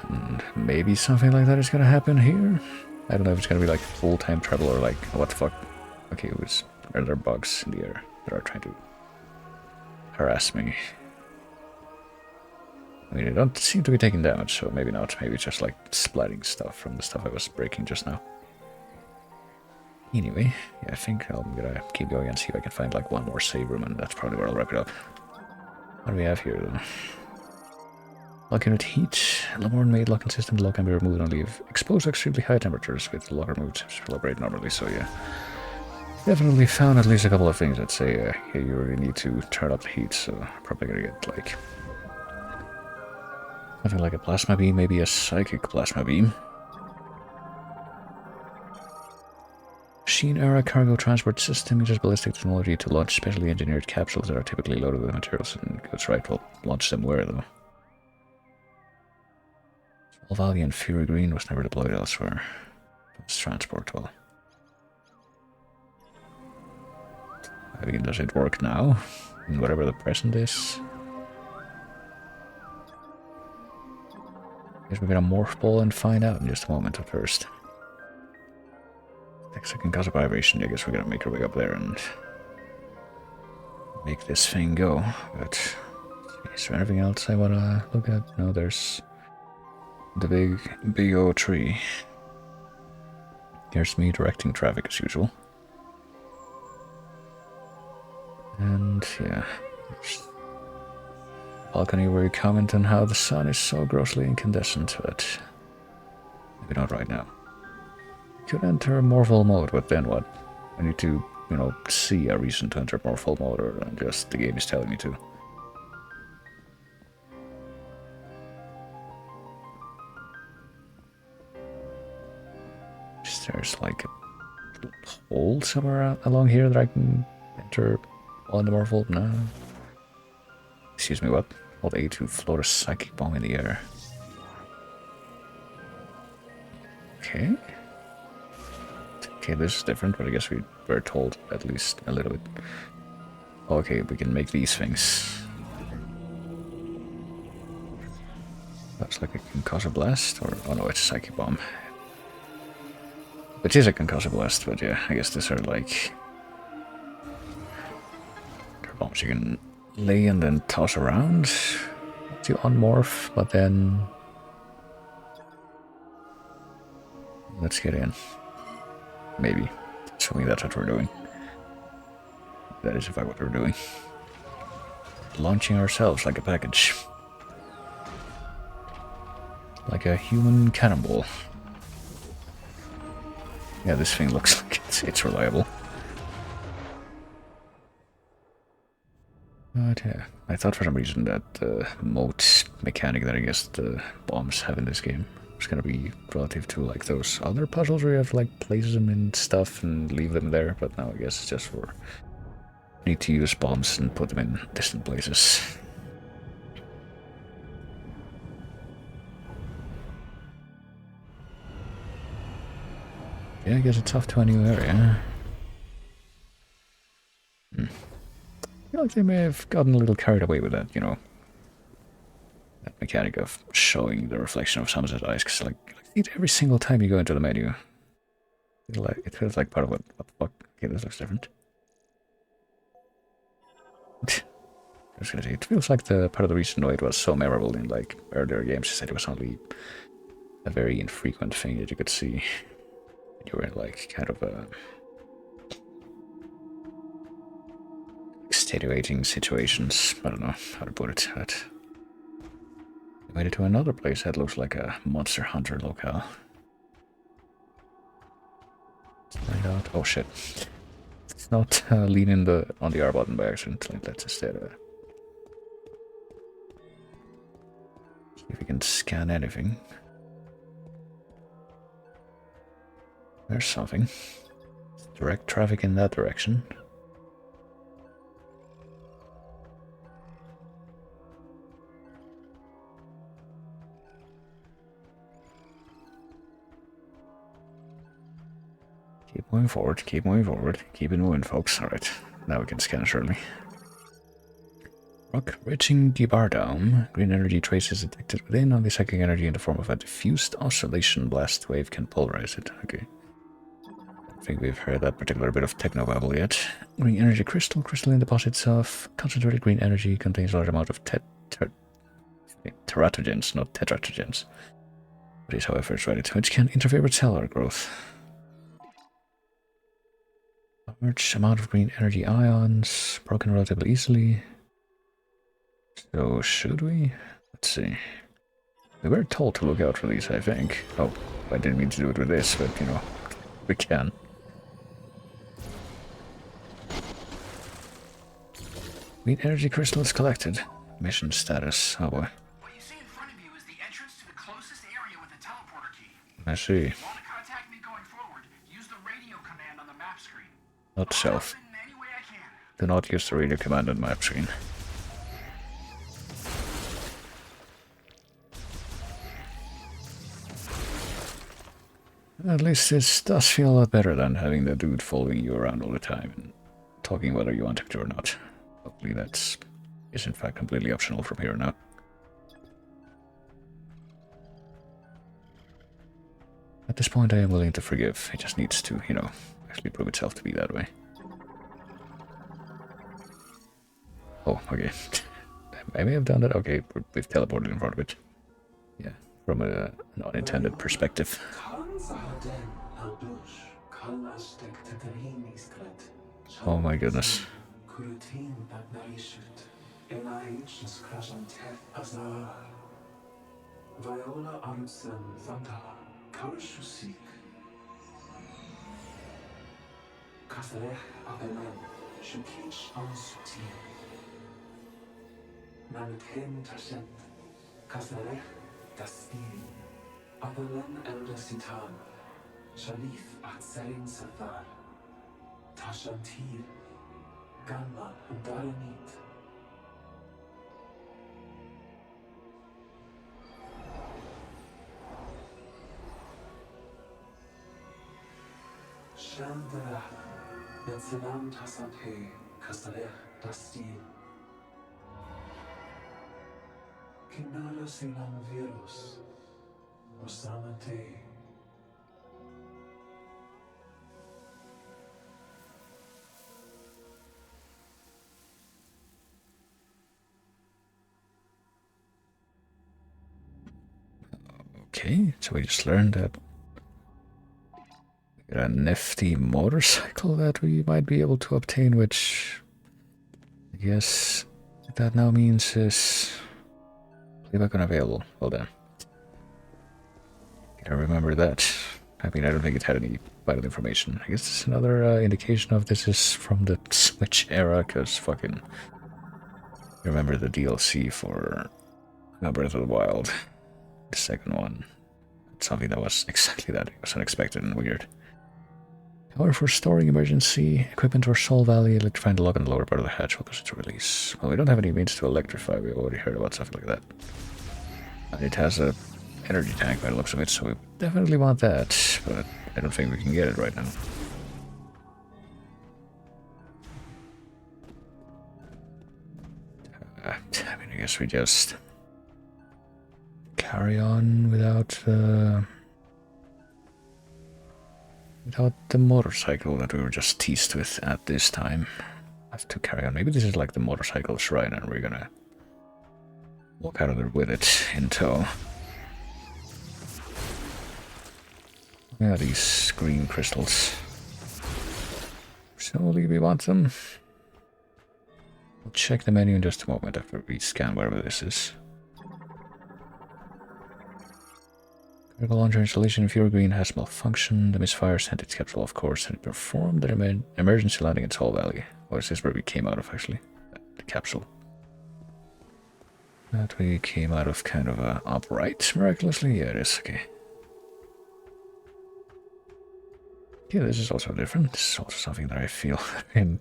And maybe something like that is gonna happen here. I don't know if it's gonna be like full time travel or like what the fuck. Okay, are there bugs in the air that are trying to harass me? I mean, they don't seem to be taking damage, so maybe not. Maybe it's just like splatting stuff from the stuff I was breaking just now. Anyway, yeah, I think I'm gonna keep going and see if I can find like one more save room, and that's probably where I'll wrap it up. What do we have here then? Lock unit heat. Lamorne made locking system. The lock can be removed only if exposed to extremely high temperatures with the lock removed. Will operate normally, so yeah. Definitely found at least a couple of things that say hey, you really need to turn up the heat, so probably gonna get like something like a plasma beam, maybe a psychic plasma beam. Machine era cargo transport system uses ballistic technology to launch specially engineered capsules that are typically loaded with materials and goods. Right, well, launch them where though? Small Valley and Fury Green was never deployed elsewhere. It's transportable. I mean, does it work now? In whatever the present is? Guess we're gonna morph ball and find out in just a moment at first. Next second cause of vibration, I guess we're gonna make our way up there and make this thing go. But is there anything else I wanna look at? No, there's the big old tree. Here's me directing traffic as usual. And yeah, there's a balcony where you comment on how the sun is so grossly incandescent, but maybe not right now. Could enter morphal mode, but then what? I need to, you know, see a reason to enter morphal mode, or just the game is telling me to. There's like a hole somewhere along here that I can enter on the morphal? No. Excuse me, what? Hold A to float a psychic bomb in the air. Okay. Okay, this is different, but I guess we were told at least a little bit. Okay, we can make these things. That's like a concussive blast, or oh no, it's a psychic bomb. Which is a concussive blast, but yeah, I guess these are like they're bombs you can lay and then toss around to unmorph, but then let's get in. Maybe. Assuming that's what we're doing. That is in fact what we're doing. Launching ourselves like a package. Like a human cannonball. Yeah, this thing looks like it's reliable. But yeah, I thought for some reason that moat mechanic that I guess the bombs have in this game was gonna be relative to like those other puzzles where you have to like place them in stuff and leave them there, but now I guess it's just for need to use bombs and put them in distant places. Yeah, I guess it's off to a new area. I feel like they may have gotten a little carried away with that, you know. That mechanic of showing the reflection of sunset eyes, because like every single time you go into the menu, it feels like part of what the fuck? Okay, this looks different. I was gonna say, it feels like the part of the reason why it was so memorable in like earlier games is that it was only a very infrequent thing that you could see. You were in like kind of a extenuating situations. I don't know how to put it, but we made it to another place that looks like a Monster Hunter locale. Let's find out. Oh shit. Let's not lean in on the R button by accident. Let's instead see if we can scan anything. There's something. Direct traffic in that direction. Keep moving forward, keep moving forward. Keep it moving, folks. Alright, now we can scan shortly. Rock reaching the bar dome. Green energy traces detected within. Only psychic energy in the form of a diffused oscillation blast wave can polarize it. Okay. I think we've heard that particular bit of technobabble yet. Green energy crystal. Crystalline deposits of concentrated green energy contains a large amount of teratogens, not tetratogens. But is, however, it's rated, which can interfere with cellular growth. Large amount of green energy ions, broken relatively easily. So, should we? Let's see. We were told to look out for these, I think. Oh, I didn't mean to do it with this, but, you know, we can. Green energy crystals collected. Mission status. Oh boy.
What you see in front of you is the entrance to the closest area with a teleporter key.
I see.
If you want to contact me going forward, use the radio command on the map screen.
Not self.
In any way I can.
Do not use the radio command on map screen. At least this does feel a lot better than having the dude following you around all the time and talking whether you want him to or not. Hopefully that is in fact completely optional from here on out. At this point I am willing to forgive. It just needs to, you know, actually prove itself to be that way. Oh, okay. I may have done that. Okay, we've teleported in front of it. Yeah, from an unintended perspective. Oh my goodness.
Viola Armsen Vandala, Kaushusik. Kasarech Avelen, Shukich Ansuti. Manten Tashent, Kasarech Dastin. Avelen Elder Sitan, Shalif Atzarin Safar. Tashantir, Gamma und Darenit. Chandra, Netzelam Tasante, Kastalech Dastin. Kinala Silam Virus, Osamate.
Okay, so we just learned that we got a nifty motorcycle that we might be able to obtain, which I guess that now means is playback unavailable. Well then. I remember that. I mean, I don't think it had any vital information. I guess it's another indication of this is from the Switch era, because fucking... Remember the DLC for Breath of the Wild, the second one. Something that was exactly that. It was unexpected and weird. However, for storing emergency equipment or Soul Valley, electrifying the lock on the lower part of the hatch will cause it to release. Well, we don't have any means to electrify. We've already heard about something like that. And it has a energy tank by the looks of it, so we definitely want that. But I don't think we can get it right now. I mean, I guess we just carry on without the motorcycle that we were just teased with at this time. Have to carry on. Maybe this is like the motorcycle shrine and we're gonna walk out of there with it in tow. Yeah, these green crystals. Presumably we want them. We'll check the menu in just a moment after we scan wherever this is. Critical launcher installation in Fury Green has malfunctioned. The misfire sent its capsule off course and it performed an emergency landing in Soul Valley. Or is this where we came out of, actually? The capsule. That we came out of kind of upright, miraculously? Yeah, it is. Okay. Yeah, this is also different. This is also something that I feel. I mean,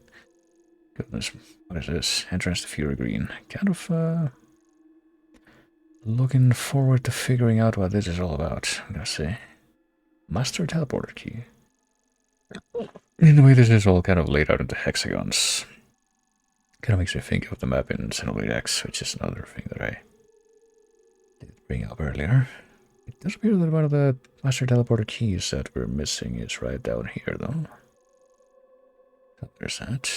goodness, what is this? Entrance to Fury Green. Kind of, looking forward to figuring out what this is all about, I'm gonna say. Master teleporter key. In the way this is all kind of laid out into hexagons. Kind of makes me think of the map in Xenoblade X, which is another thing that I did bring up earlier. It does appear that one of the master teleporter keys that we're missing is right down here, though. So there's that.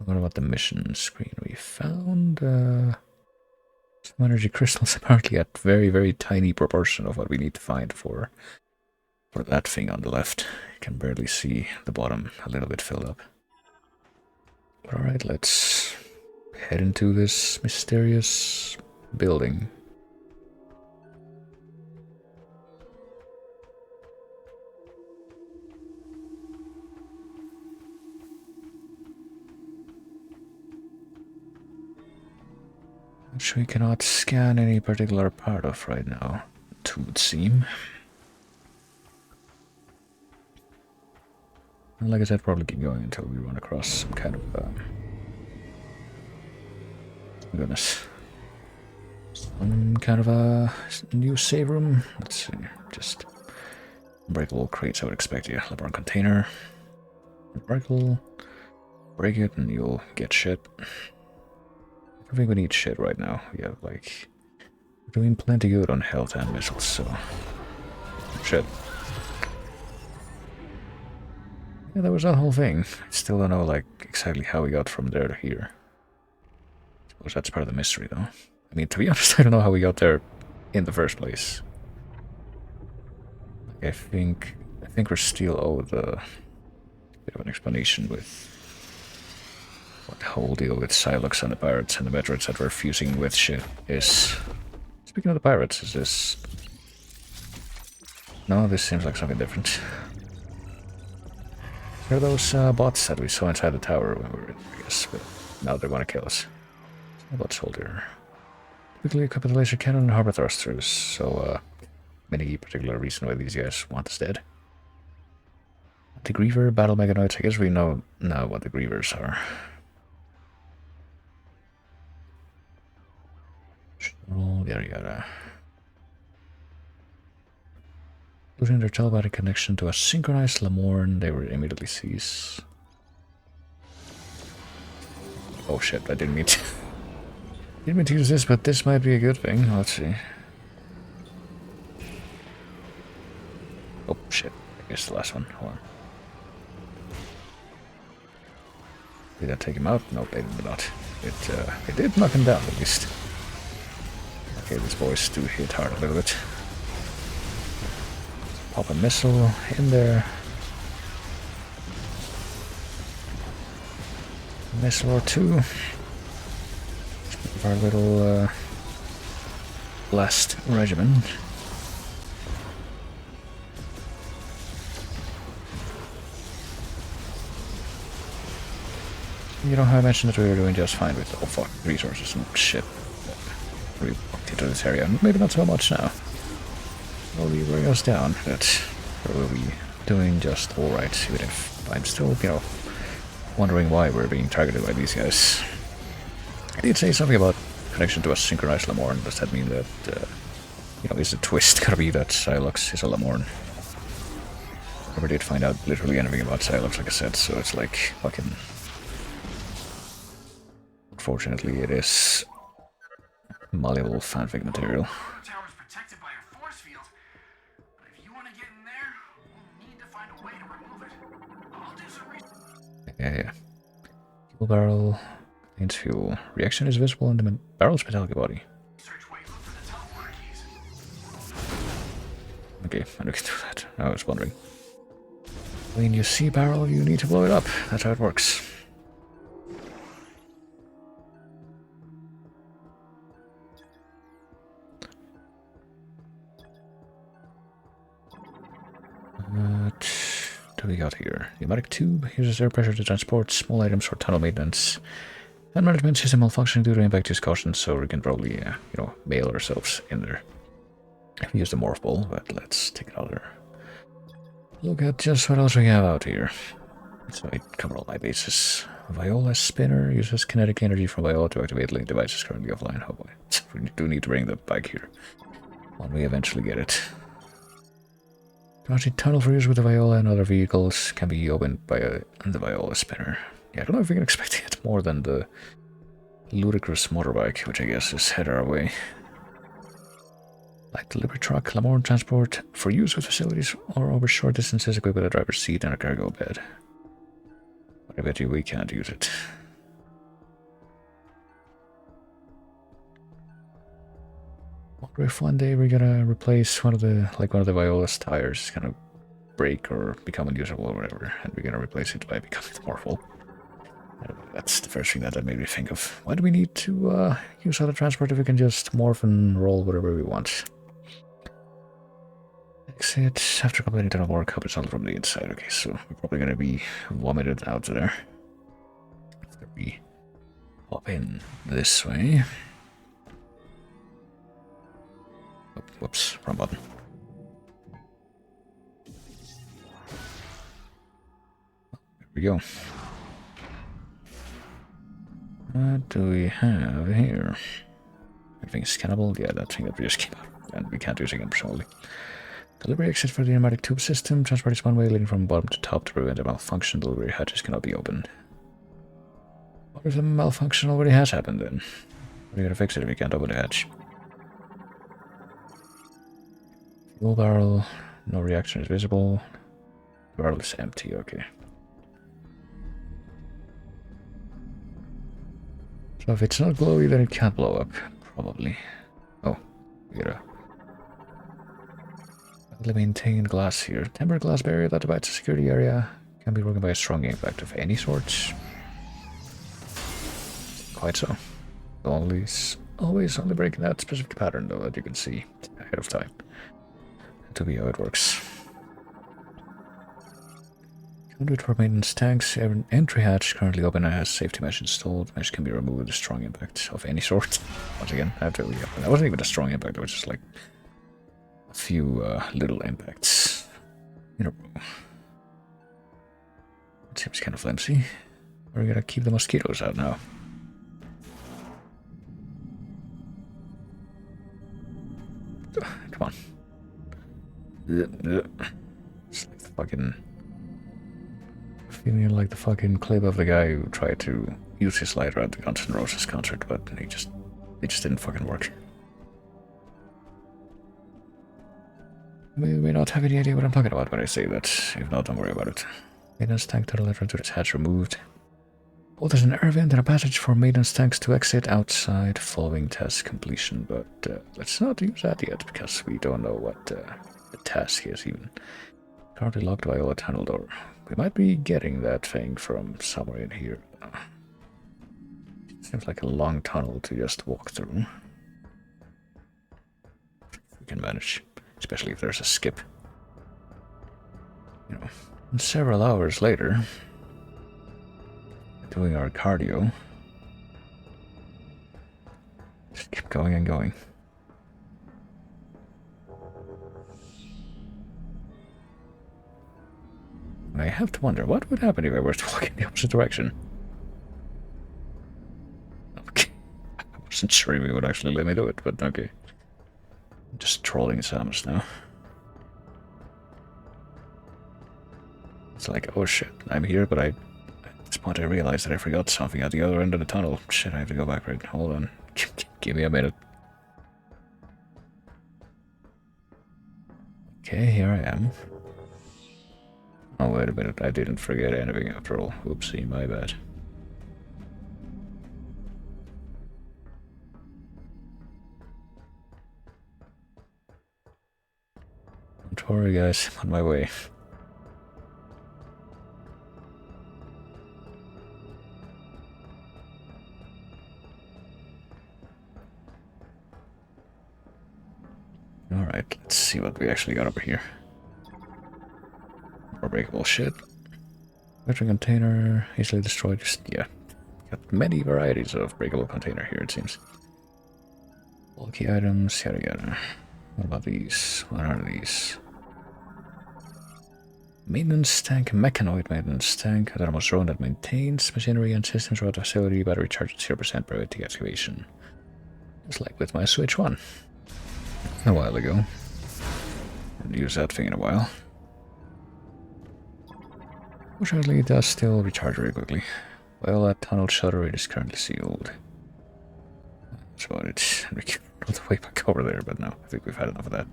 What about the mission screen? We found some energy crystals, apparently at very, very tiny proportion of what we need to find for that thing on the left. You can barely see the bottom, a little bit filled up. But alright, let's head into this mysterious building. Which we cannot scan any particular part of right now, it would seem. And like I said, probably keep going until we run across some kind of goodness. Some kind of a new save room. Let's see. Just unbreakable crates, I would expect. Yeah, LeBron container. Unbreakable. Break it and you'll get shit. I think we need shit right now. We have like... We're doing plenty good on health and missiles, so... Shit. Yeah, that was that whole thing. I still don't know, like, exactly how we got from there to here. I suppose that's part of the mystery, though. I mean, to be honest, I don't know how we got there in the first place. Like, I think we're still owed a bit of an explanation with what the whole deal with Psylocke and the pirates and the Metroids that we're fusing with shit is. Speaking of the pirates, is this... No, this seems like something different. They're those bots that we saw inside the tower when we were in, I guess, but now they want to kill us. Bot soldier. Quickly equip the laser cannon and harbor thrusters, so any particular reason why these guys want us dead. The Griever, Battle Meganoids, I guess we know now what the Grievers are. Yada yada. Losing their telepathic connection to a synchronized Lamorne, they were immediately cease. Oh shit, I didn't mean to. Didn't mean to use this, but this might be a good thing. Let's see. Oh shit, I guess the last one. Hold on. Did I take him out? No, they did not. It did knock him down at least. Okay, these boys do hit hard a little bit. Pop a missile in there. A missile or two. Our little blast regiment. You know how I mentioned that we were doing just fine with, oh fuck, resources and shit. We walked into this area, maybe not so much now. Slowly bring us down, but we'll be doing just alright, even if I'm still, you know, wondering why we're being targeted by these guys. I did say something about connection to a synchronized Lamorn. Does that mean that, you know, is the twist gonna be that Psylocke is a Lamorn? Never did find out literally anything about Psylocke, like I said, so it's like fucking... Unfortunately, it is malleable fanfic material.
The tower's protected by a force field, but if you want to get in there, we'll need to find a way to remove it. I'll do some research.
Yeah. Fuel barrel contains fuel. Reaction is visible in the barrel's metallic body.
Wait, look for the teleporter keys.
Okay, I can do that. I was wondering. When you see barrel, you need to blow it up. That's how it works. What do we got here? Pneumatic tube uses air pressure to transport small items for tunnel maintenance. And management system malfunctioning due to impact use caution, so we can probably, you know, bail ourselves in there. We use the morph ball, but let's take another look at just what else we have out here. So I cover all my bases. Viola spinner uses kinetic energy from Viola to activate link devices currently offline. Oh boy, we do need to bring the bike here when we eventually get it. Transit tunnel for use with the Viola and other vehicles can be opened by the Viola spinner. Yeah, I don't know if we can expect to get more than the ludicrous motorbike, which I guess is headed our way. Light delivery truck, Lamorn transport for use with facilities or over short distances equipped with a driver's seat and a cargo bed. But I bet you we can't use it. What if one day we're gonna replace one of the Viola's tires? It's gonna break or become unusable or whatever, and we're gonna replace it by becoming more full. That's the first thing that made me think of. Why do we need to use other transport if we can just morph and roll whatever we want? Exit after completing tunnel work, hope it's not from the inside. Okay, so we're probably gonna be vomited out there. After we hop in this way. Oh, whoops, wrong button. There we go. What do we have here? Everything's scannable? Yeah, that thing that we just came out. And we can't use it again, presumably. Delivery exit for the pneumatic tube system. Transport is one way leading from bottom to top to prevent a malfunction. Delivery hatches cannot be opened. What if the malfunction already has happened then? How are you gonna fix it if you can't open the hatch? Fuel barrel. No reaction is visible. The barrel is empty, okay. So if it's not glowy, then it can't blow up. Probably. Oh, we gotta maintain glass here. Tempered glass barrier that divides the security area can be broken by a strong impact of any sort. Quite so. Always only breaking that specific pattern though that you can see ahead of time. To be how it works. Conduit for maintenance tanks. Entry hatch currently open and has safety mesh installed. Mesh can be removed with a strong impact of any sort. Once again, I have to that wasn't even a strong impact, it was just like a few little impacts in a row. It seems kind of flimsy. We're gonna keep the mosquitoes out now. Come on. It's like the fucking... Feeling like the fucking clip of the guy who tried to use his lighter at the Guns N' Roses concert, but it just didn't fucking work. You may not have any idea what I'm talking about when I say that. If not, don't worry about it. Maintenance tank tunnel entrance to its hatch removed. Oh, there's an air vent and a passage for maintenance tanks to exit outside following test completion, but let's not use that yet because we don't know what the task is even. Currently locked by a tunnel door. We might be getting that thing from somewhere in here. Seems like a long tunnel to just walk through. We can manage, especially if there's a skip. You know, and several hours later, doing our cardio. Just keep going and going. I have to wonder, what would happen if I were to walk in the opposite direction? Okay. I wasn't sure if it would actually let me do it, but okay. I'm just trolling Samus now. It's like, oh shit, I'm here, but at this point I realized that I forgot something at the other end of the tunnel. Shit, I have to go back, right? Hold on. Give me a minute. Okay, here I am. Oh, wait a minute, I didn't forget anything after all. Oopsie, my bad. Don't worry, guys, I'm on my way. Alright, let's see what we actually got over here. More breakable shit. Metroid container, easily destroyed. Just, yeah. Got many varieties of breakable container here, it seems. Bulky items, yada yada. What about these? What are these? Maintenance tank, mechanoid maintenance tank, autonomous drone that maintains machinery and systems throughout the facility, battery charged 0% prior to activation. Just like with my Switch 1. A while ago. Didn't use that thing in a while. Fortunately, it does still recharge very quickly. Well, that tunnel shutter is currently sealed. That's about it. We can all the way back over there, but no, I think we've had enough of that.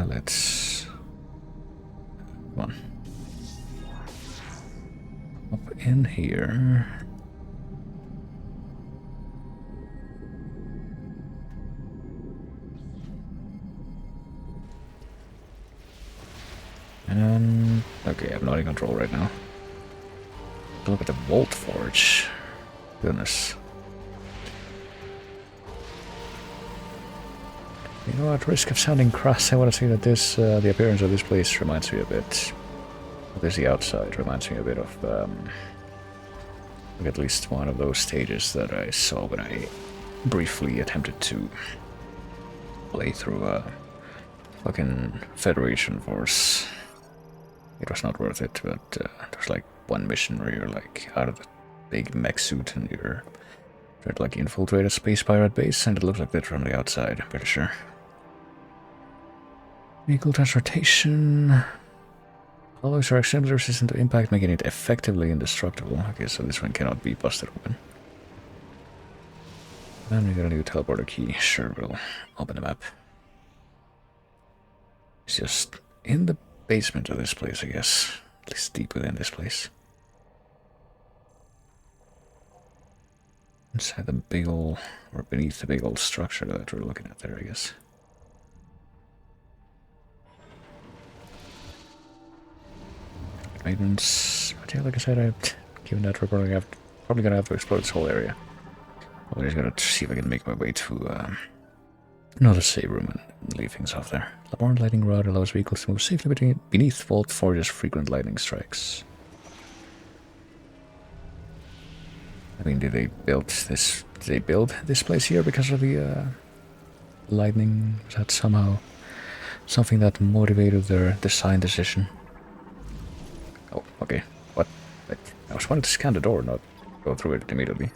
Let's... Come on. Up in here... And... okay, I'm not in control right now. Look at the Volt Forge. Goodness. You know, at risk of sounding crass, I want to say that this, the appearance of this place reminds me a bit... the outside reminds me a bit of, at least one of those stages that I saw when I briefly attempted to play through a fucking Federation Force. It was not worth it, but there was like one mission where you're like out of the big mech suit and you're trying to like infiltrate a space pirate base, and it looks like that from the outside, I'm pretty sure. Vehicle transportation. Alloys are extremely resistant to impact, making it effectively indestructible. Okay, so this one cannot be busted open. And we got a new teleporter key. Sure, we'll open the map. It's just in the basement of this place, I guess. At least deep within this place. Inside the big ol', or beneath the big old structure that we're looking at there, I guess. Maintenance. But yeah, like I said, given that we're probably gonna have to explore this whole area. I'm just gonna see if I can make my way to another save room and leave things off there. Laborant lightning rod allows vehicles to move safely beneath Vault Forge's frequent lightning strikes. I mean, did they build this place here because of the lightning? Was that somehow something that motivated their design decision? Oh, okay. What? I was wanting to scan the door, not go through it immediately.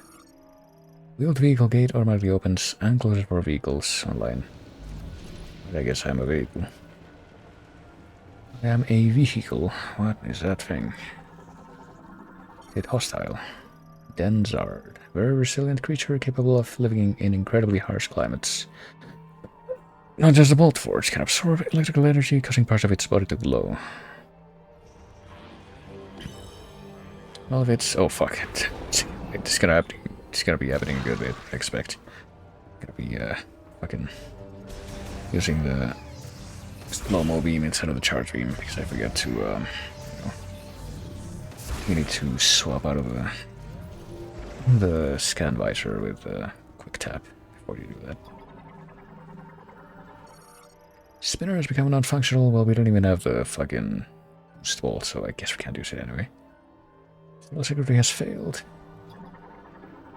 Wheeled vehicle gate automatically opens and closes for vehicles online. But I guess I'm a vehicle. I am a vehicle. What is that thing? Hit hostile. Denzard. Very resilient creature capable of living in incredibly harsh climates. Not just the Bolt Forge can absorb electrical energy, causing parts of its body to glow. Well, if it's... oh, fuck. It's gonna be happening a good bit, I expect. Gonna be, fucking... using the slow-mo beam instead of the charge beam, because I forget to, you know... You need to swap out of the scan visor with a quick tap before you do that. Spinner has become non-functional. Well, we don't even have the fucking boost wall, so I guess we can't use it anyway. Well, security has failed.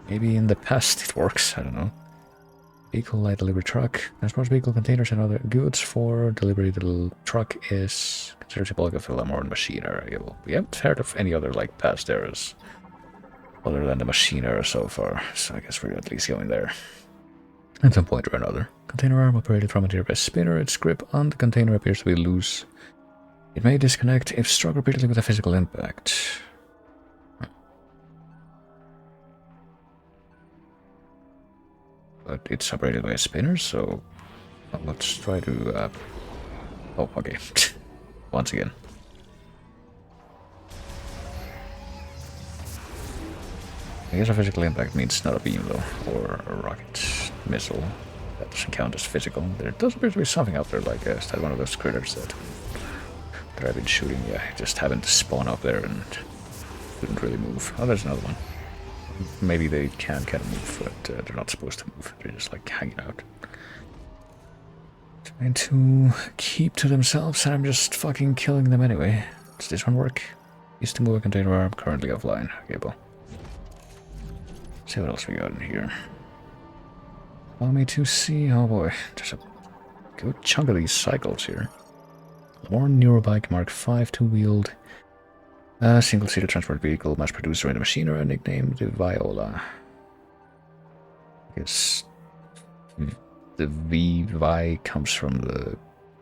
Maybe in the past it works, I don't know. Vehicle light delivery truck. Transports vehicle containers and other goods for delivery. The truck is considered symbolic of a more machine era. We haven't heard of any other like past eras other than the machine era so far, so I guess we're at least going there. At some point or another. Container arm operated from a nearby spinner. Its grip on the container appears to be loose. It may disconnect if struck repeatedly with a physical impact. But it's operated by a spinner, so let's try to. Oh, okay. Once again. I guess a physical impact means not a beam, though, or a rocket missile. That doesn't count as physical. There does appear to be something out there, like one of those critters that I've been shooting. Yeah, just happened to spawn up there and didn't really move. Oh, there's another one. Maybe they can kind of move, but they're not supposed to move. They're just like hanging out. Trying to keep to themselves, and I'm just fucking killing them anyway. Does this one work? Used to move a container arm, currently offline. Okay, well. See what else we got in here. Allow me to see. Oh boy, there's a good chunk of these cycles here. More Neurobike Mark V two-wheeled. Single-seater transport vehicle, mass producer in the machine era, nicknamed the Viola. I guess the VY comes from the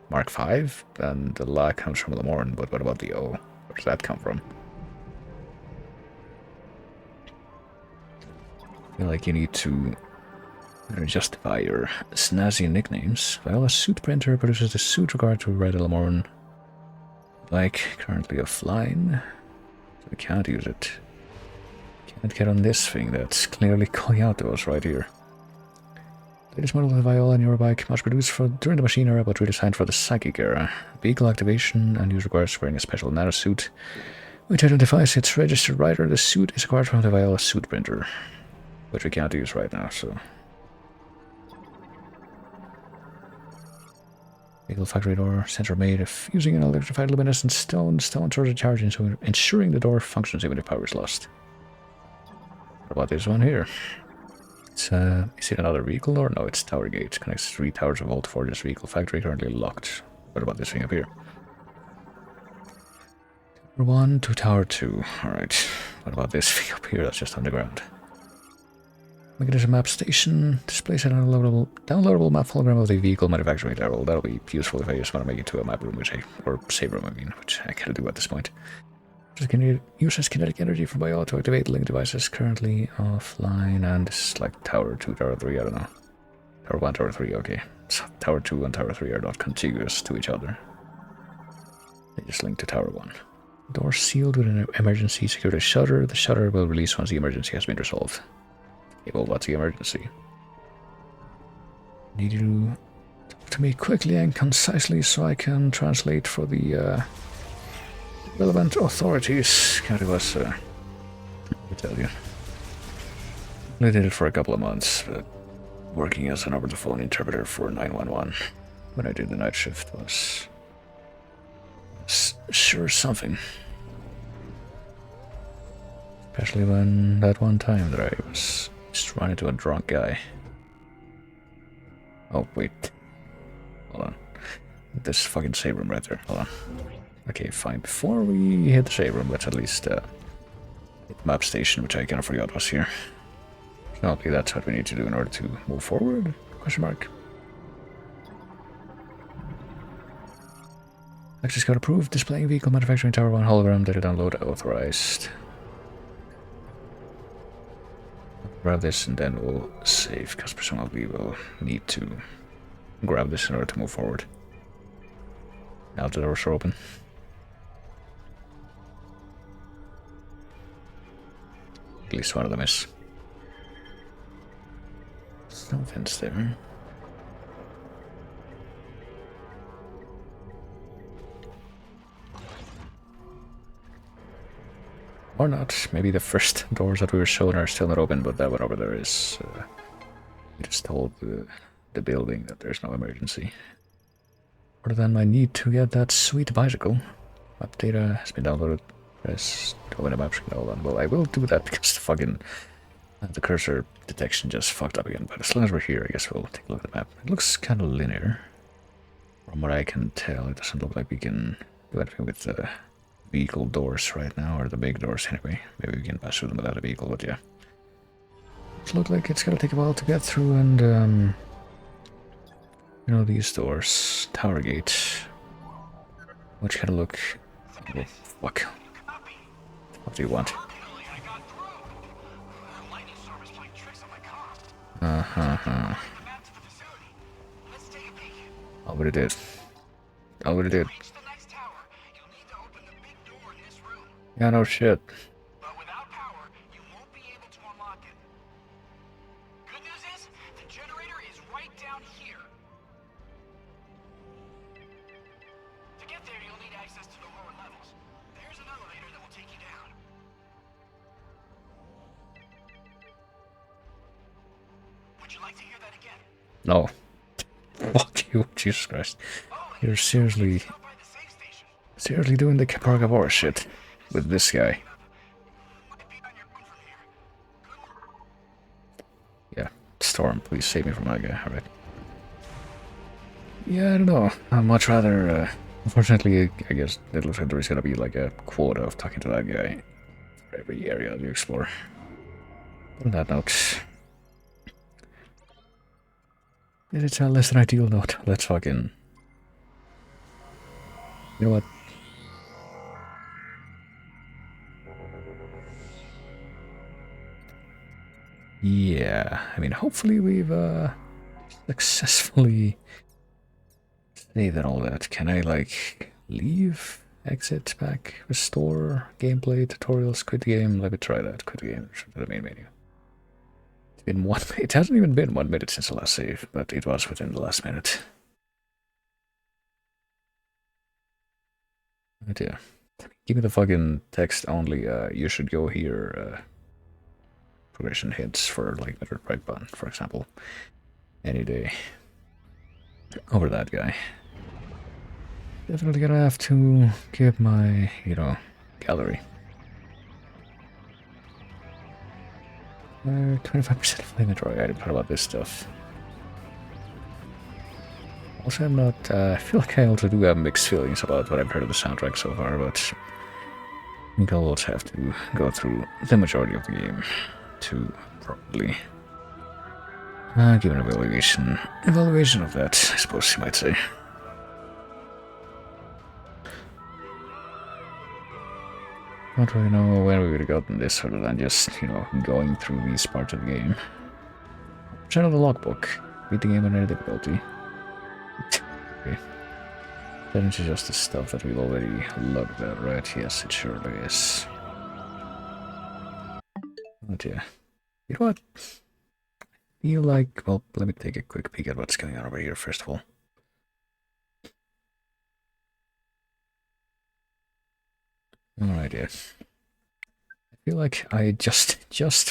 Mark V, and the La comes from the Morn, but what about the O? Where does that come from? I feel like you need to justify your snazzy nicknames. Viola's suit printer produces the suit required to ride a Lamorne bike, currently offline. So we can't use it. Can't get on this thing that's clearly calling out to us right here. Latest model of the Viola Neurobike, mass produced during the machine era but redesigned for the psychic era. Vehicle activation and use requires wearing a special nanosuit, which identifies its registered rider. The suit is acquired from the Viola suit printer, which we can't use right now, so. Vehicle factory door, sensor made of using an electrified luminescent stone. Stone source of charge, so ensuring the door functions even if power is lost. What about this one here? It's, is it another vehicle door? No, it's tower gate. Connects 3 towers of Vault Forge's vehicle factory, currently locked. What about this thing up here? Tower 1 to tower 2. Alright. What about this thing up here that's just underground? Make it as a map station. Displays a downloadable map hologram of the vehicle manufacturing level. That'll be useful if I just want to make it to a map room, or save room, I mean, which I can't do at this point. Uses kinetic energy from Bio to activate link devices currently offline, and this is like Tower 2, Tower 3, I don't know. Tower 1, Tower 3, okay. So Tower 2 and Tower 3 are not contiguous to each other. They just link to Tower 1. Door sealed with an emergency security shutter. The shutter will release once the emergency has been resolved. Okay, well, what's the emergency? Need you to talk to me quickly and concisely so I can translate for the relevant authorities. Can't do us, I tell you. I did it for a couple of months, but working as an over-the-phone interpreter for 911 when I did the night shift was sure something. Especially when that one time that I was just run into a drunk guy. Oh, wait. Hold on. This fucking save room right there. Hold on. Okay, fine. Before we hit the save room, let's at least hit the map station, which I kind of forgot was here. Presumably that's what we need to do in order to move forward? Question mark. Access code approved. Displaying vehicle manufacturing tower 1 hologram. Data download authorized. Grab this and then we'll save, because presumably we'll need to grab this in order to move forward. Now the doors are open. At least one of them is. There's no fence there. Or not. Maybe the first doors that we were shown are still not open, but that one over there is... we just told the building that there's no emergency. Other than my need to get that sweet bicycle. Map data has been downloaded. Press open the map screen. Hold on. Well, I will do that because the cursor detection just fucked up again. But as long as we're here, I guess we'll take a look at the map. It looks kind of linear. From what I can tell, it doesn't look like we can do anything with the vehicle doors right now, or the big doors anyway. Maybe we can pass through them without a vehicle, but yeah. It looks like it's gonna take a while to get through, and you know, these doors, tower gate, which kind of look. Oh, fuck. What do you want? I'll what it did. I'll what it did. Yeah, no shit.
But without power, you won't be able to unlock it. Good news is, the generator is right down here. To get there, you'll need access to the lower levels. There's an elevator that will take you down. Would you like to hear that again?
No. Fuck you, Jesus Christ. You're seriously doing the Kapargavor shit with this guy. Yeah, Storm, please save me from that guy, alright. Yeah, I don't know. I'd much rather, unfortunately, I guess it looks like there's gonna be like a quota of talking to that guy for every area you explore. But on that note, it's a less than ideal note. Let's fucking... You know what? Yeah, I mean, hopefully we've successfully saved and all that. Can I, like, leave, exit, back, restore, gameplay, tutorials, quit game? Let me try that. Quit game to the main menu. It's been 1 minute. It hasn't even been 1 minute since the last save, but it was within the last minute. Oh dear. Give me the fucking text only. You should go here. Progression hints for like Metroid Prime button, for example. Any day. Over that guy. Definitely gonna have to give my, you know, gallery. 25% of my Metroid. I didn't care about this stuff. Also, I'm not. I feel like I also do have mixed feelings about what I've heard of the soundtrack so far, but I think I'll also have to go through the majority of the game to probably give an evaluation of that, I suppose you might say. Don't really know where we would have gotten this other than just, you know, going through these parts of the game. Check out the logbook. Beat the game on any difficulty. Okay. That is just the stuff that we've already looked at, right? Yes, it surely is. Oh dear. You know what? I feel like, well, let me take a quick peek at what's going on over here first of all. Alright, yeah. I feel like I just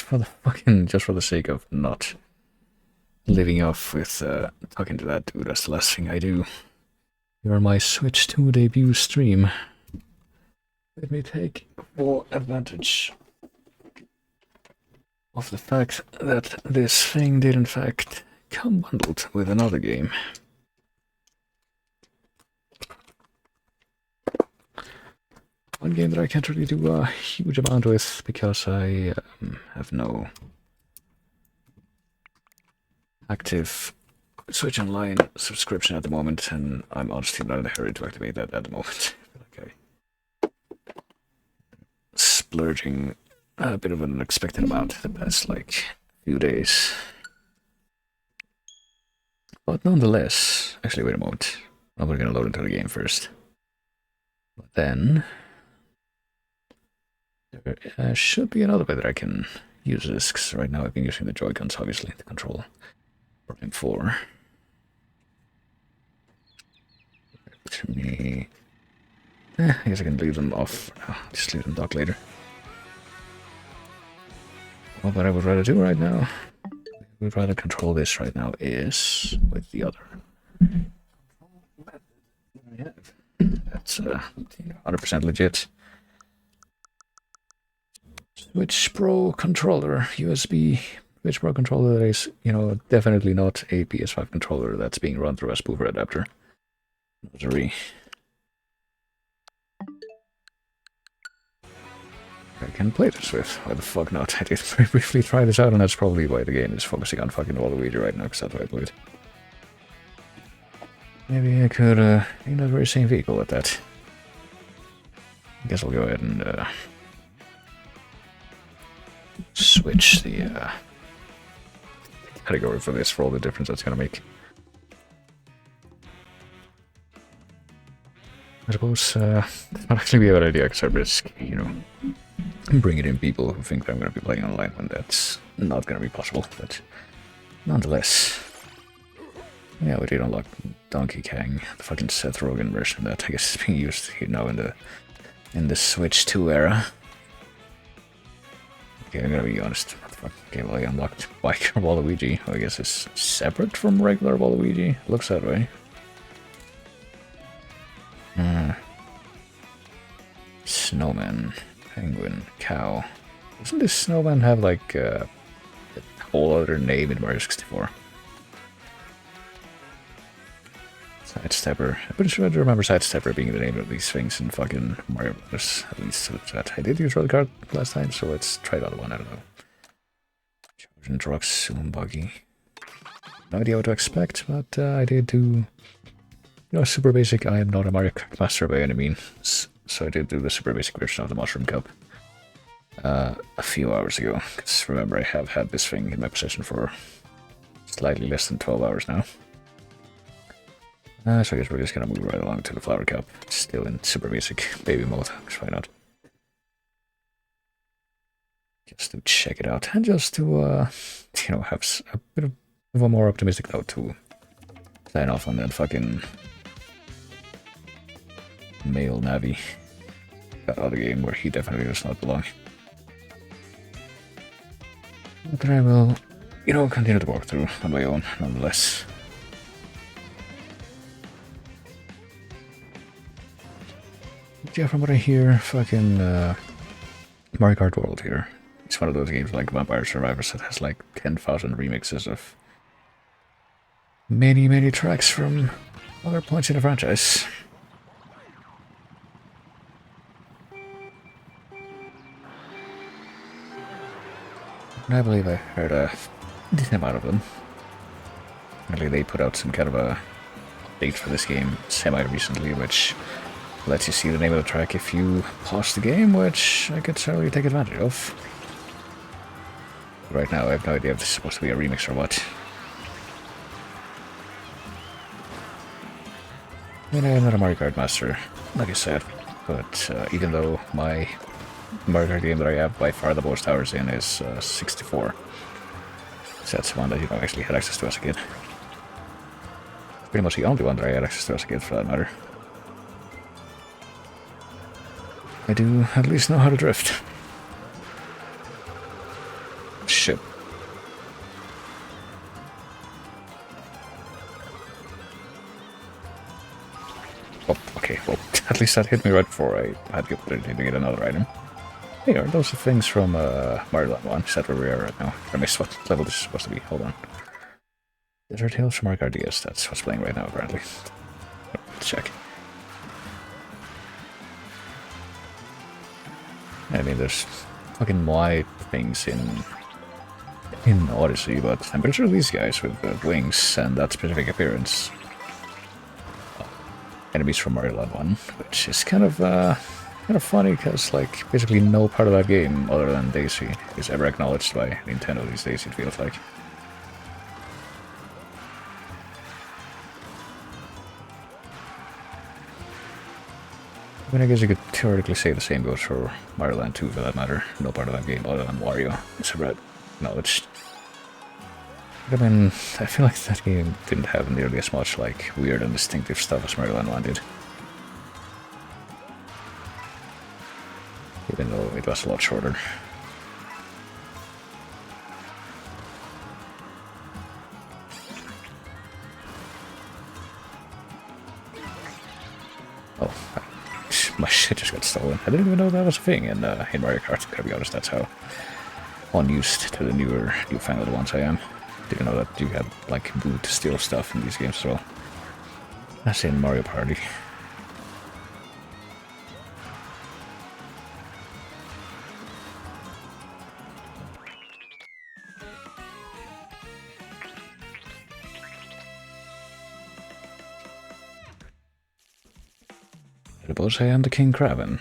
for the sake of not living off with talking to that dude, that's the last thing I do. You're my Switch 2 debut stream. Let me take full advantage of the fact that this thing did in fact come bundled with another game. One game that I can't really do a huge amount with because I have no active Switch Online subscription at the moment, and I'm honestly not in a hurry to activate that at the moment. Okay. Splurging a bit of an unexpected amount the past, like, few days. But nonetheless, actually, wait a moment. I'm gonna load into the game first. But then, there should be another way that I can use this, because right now I've been using the Joy-Cons, obviously, to control Prime 4. To me, I guess I can leave them off for now. Just leave them dock later. What I would rather do right now, we'd rather control this right now, is with the other. That's 100% legit. Switch Pro controller, USB Switch Pro controller that is, definitely not a PS5 controller that's being run through a spoofer adapter. Sorry. I can play this with. Why the fuck not? I did very briefly try this out, and that's probably why the game is focusing on fucking Waluigi right now, because that's why I played. Maybe I could, in that very same vehicle with that. I guess I'll go ahead and, switch the, category for this for all the difference that's gonna make. I suppose, it might actually be a good idea, because I risk, bringing in people who think that I'm going to be playing online when that's not going to be possible, but nonetheless. Yeah, we did unlock Donkey Kong, the fucking Seth Rogen version that I guess is being used here now in the Switch 2 era. Okay, I'm gonna be honest. What the fuck? Okay, well, I unlocked Biker Waluigi, who I guess is separate from regular Waluigi. Looks that way. Snowman, penguin, cow. Doesn't this snowman have like a whole other name in Mario 64? Sidestepper. I'm pretty sure I remember Sidestepper being the name of these things in fucking Mario Bros. At least that. I did use Road Card last time, so let's try the other one. I don't know. Trojan Trucks, Zoom Buggy. No idea what to expect, but I did do. Super basic. I am not a Mario Kart master by any means, so I did do the super basic version of the Mushroom Cup a few hours ago. Because remember, I have had this thing in my possession for slightly less than 12 hours now. So I guess we're just gonna move right along to the Flower Cup. It's still in super basic baby mode, why not? Just to check it out, and just to, have a bit of a more optimistic note to sign off on that fucking male Navi. That other game where he definitely does not belong. But I will, continue to walk through on my own, nonetheless. But yeah, from what I hear, fucking Mario Kart World here. It's one of those games like Vampire Survivors that has like 10,000 remixes of many, many tracks from other points in the franchise. And I believe I heard a decent amount of them. Apparently they put out some kind of a date for this game semi-recently, which lets you see the name of the track if you pause the game, which I could certainly take advantage of. Right now I have no idea if this is supposed to be a remix or what. And I'm not a Mario Kart master, like I said, but even though my Mario Kart game that I have by far the most hours in is 64. So that's one that actually had access to as a kid. Pretty much the only one that I had access to as a kid, for that matter. I do at least know how to drift. Shit. Oh, okay, well, at least that hit me right before I had the opportunity to get another item. Hey, are those the things from Mario Land 1? Is that where we are right now? I missed what level this is supposed to be. Hold on. Desert Hills from Mario Kart DS. That's what's playing right now, apparently. Let's check. I mean, there's fucking wide things in Odyssey, but I'm pretty sure these guys with the wings and that specific appearance enemies from Mario Land 1, which is kind of funny because like basically no part of that game other than Daisy is ever acknowledged by Nintendo these days, it feels like. I mean, I guess you could theoretically say the same goes for Mario Land 2 for that matter. No part of that game other than Wario is ever acknowledged. But I mean, I feel like that game didn't have nearly as much like weird and distinctive stuff as Mario Land 1 did. Even though it was a lot shorter. Oh, my shit just got stolen. I didn't even know that was a thing in Mario Kart. Gotta be honest, that's how unused to the newfangled ones I am. Didn't know that you had like boot to steal stuff in these games as well. That's in Mario Party. I suppose I am the King Kraven.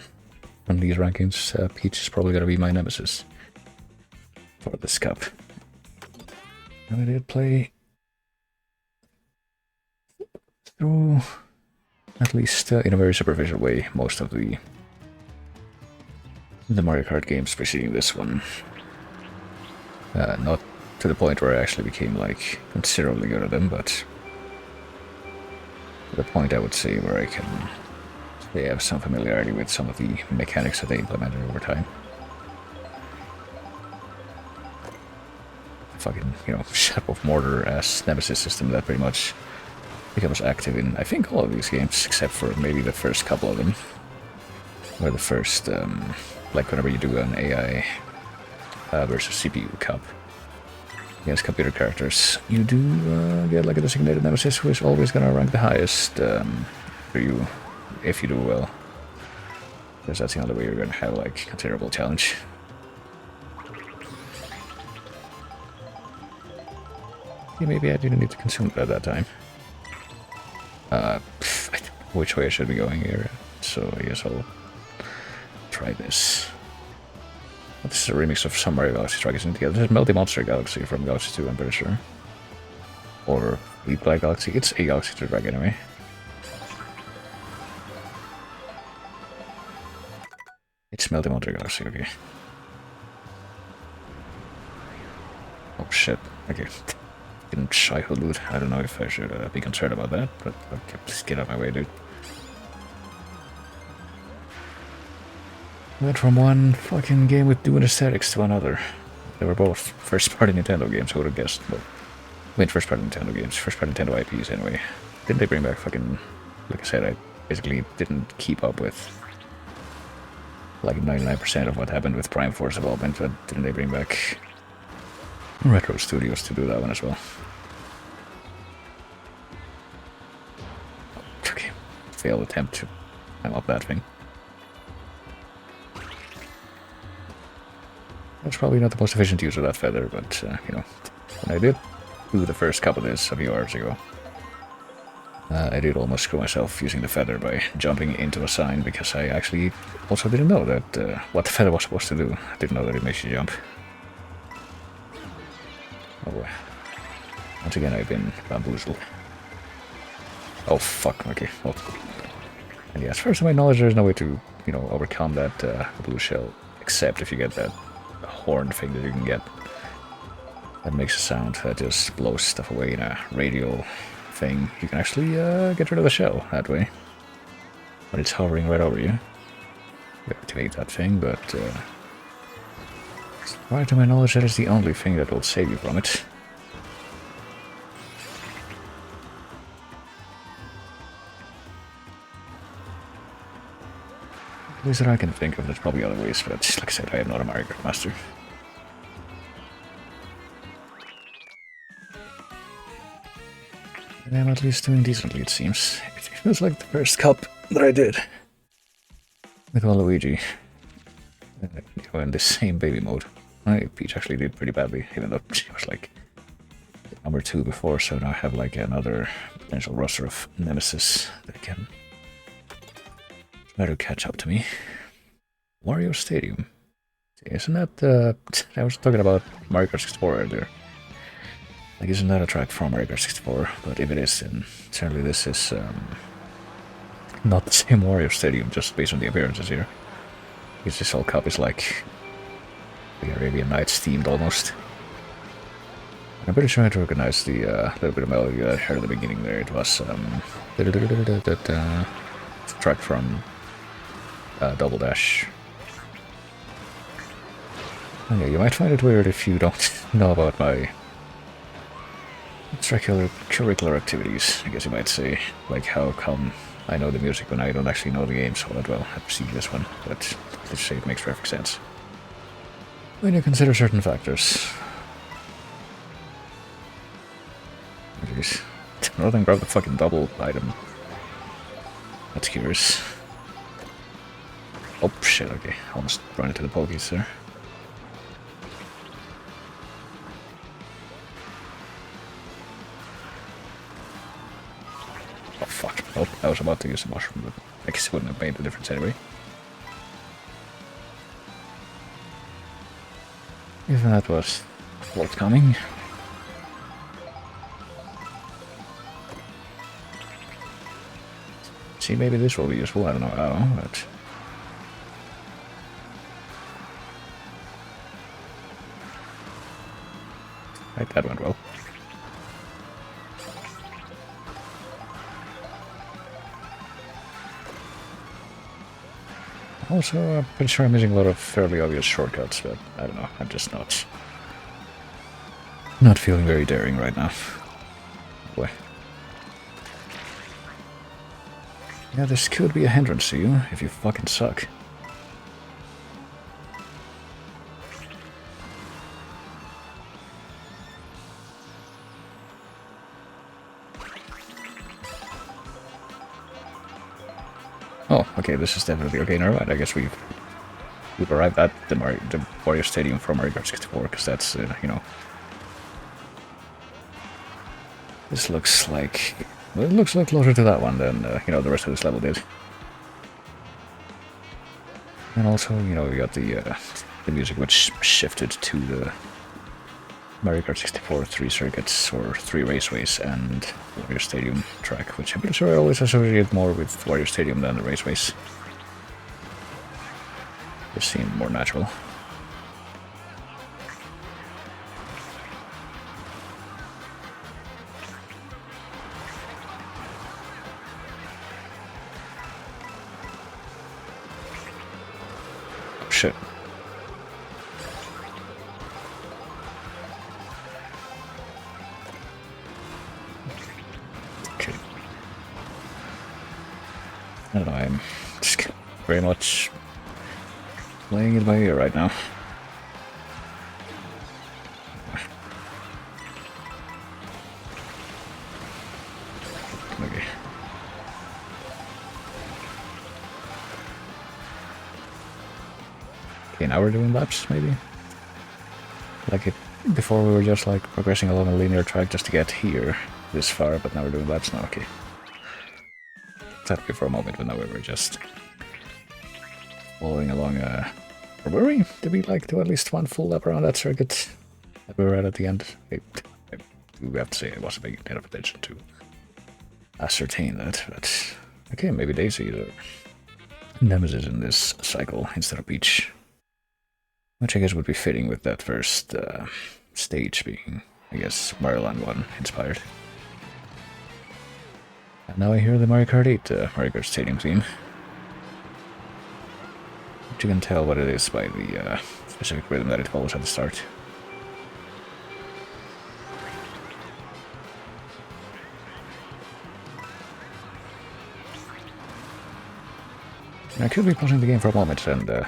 From these rankings, Peach is probably gonna be my nemesis for this cup. And I did play through, at least in a very superficial way, most of the Mario Kart games preceding this one. Not to the point where I actually became like considerably good at them, but to the point I would say where I can have some familiarity with some of the mechanics that they implemented over time. Fucking, Shadow of Mordor as nemesis system that pretty much becomes active in, I think, all of these games, except for maybe the first couple of them. Or the first, like whenever you do an AI versus CPU cup against computer characters, you do get like a designated nemesis who is always gonna rank the highest for you, if you do well. Because that's the only way you're gonna have like considerable challenge. Yeah, maybe I didn't need to consume it at that time. Which way I should be going here, so I guess I'll try this. This is a remix of some Mario Galaxy Strikers in together. This is Melty Monster Galaxy from Galaxy 2, I'm pretty sure. Or Leap Black Galaxy. It's a Galaxy 2 track anyway. It's Melty Monster Galaxy, okay. Oh shit, okay. Didn't childhood loot. I don't know if I should be concerned about that, but okay, please get out of my way, dude. Went from one fucking game with doing aesthetics to another. They were both first-party Nintendo games, who would have guessed? Well, I mean, first-party Nintendo games, first-party Nintendo IPs anyway. Didn't they bring back fucking... Like I said, I basically didn't keep up with like 99% of what happened with Prime Force development, but didn't they bring back Retro Studios to do that one as well? Okay, failed attempt to climb up that thing. That's probably not the most efficient use of that feather, but, when I did do the first couple of this a few hours ago, I did almost screw myself using the feather by jumping into a sign, because I actually also didn't know that what the feather was supposed to do. I didn't know that it makes you jump. Oh, once again I've been bamboozled. Oh fuck, okay. Oh. And yeah, as far as my knowledge, there's no way to, overcome that blue shell, except if you get that horn thing that you can get. That makes a sound that just blows stuff away in a radial thing. You can actually get rid of the shell that way. When it's hovering right over you. You activate that thing, but as far to my knowledge, that is the only thing that will save you from it. At least that I can think of. There's probably other ways, but like I said, I am not a Mario Kart master. And I'm at least doing decently, it seems. It feels like the first cup that I did with Waluigi. In the same baby mode. Peach actually did pretty badly, even though she was like number 2 before, so now I have like another potential roster of nemesis that can try to catch up to me. Wario Stadium. Isn't that, I was talking about Mario Kart 64 earlier. Like, isn't that a track from Mario Kart 64? But if it is, then certainly this is not the same Wario Stadium, just based on the appearances here. Because this whole cup is like the Arabian Nights themed almost. I'm pretty sure I recognize the little bit of melody that I heard at the beginning there. It was that track from Double Dash. And yeah, you might find it weird if you don't know about my curricular activities, I guess you might say. Like, how come I know the music when I don't actually know the game so that well. I've seen this one, but let's say it makes perfect sense. When you consider certain factors. Jeez. Rather than grab the fucking double item. That's curious. Oh shit, okay. Almost run into the pokies there. Oh fuck. Oh, I was about to use the mushroom, but I guess it wouldn't have made the difference anyway. If that was forthcoming. See, maybe this will be useful, I don't know, but... Right, that went well. Also, I'm pretty sure I'm using a lot of fairly obvious shortcuts, but I don't know, I'm just not feeling very daring right now. Boy. Yeah, this could be a hindrance to you if you fucking suck. Oh, okay, this is definitely okay. Never mind. I guess we've arrived at the Mario Stadium from Mario Kart 64, because that's you know. This looks like well, it looks like closer to that one than you know the rest of this level did. And also, you know, we got the music which shifted to the Mario Kart 64 3 circuits or 3 raceways and Wario Stadium track, which I'm pretty sure I always associate more with Wario Stadium than the raceways. They seem more natural. Oh, shit. Okay. I don't know, I'm just very much playing it by ear right now. Okay. Okay, now we're doing laps, maybe? Like it before we were just like progressing along a linear track just to get here this far, but now we're doing laps now, okay. That for a moment, but now we were just following along or were we? Did we like do at least one full lap around that circuit that we were at the end? I do have to say I wasn't paying enough attention to ascertain that, but okay, maybe Daisy the nemesis in this cycle instead of Peach. Which I guess would be fitting with that first stage being, I guess, Mario Land 1 inspired. And now I hear the Mario Kart 8 Mario Kart Stadium theme. But you can tell what it is by the specific rhythm that it follows at the start. And I could be pausing the game for a moment and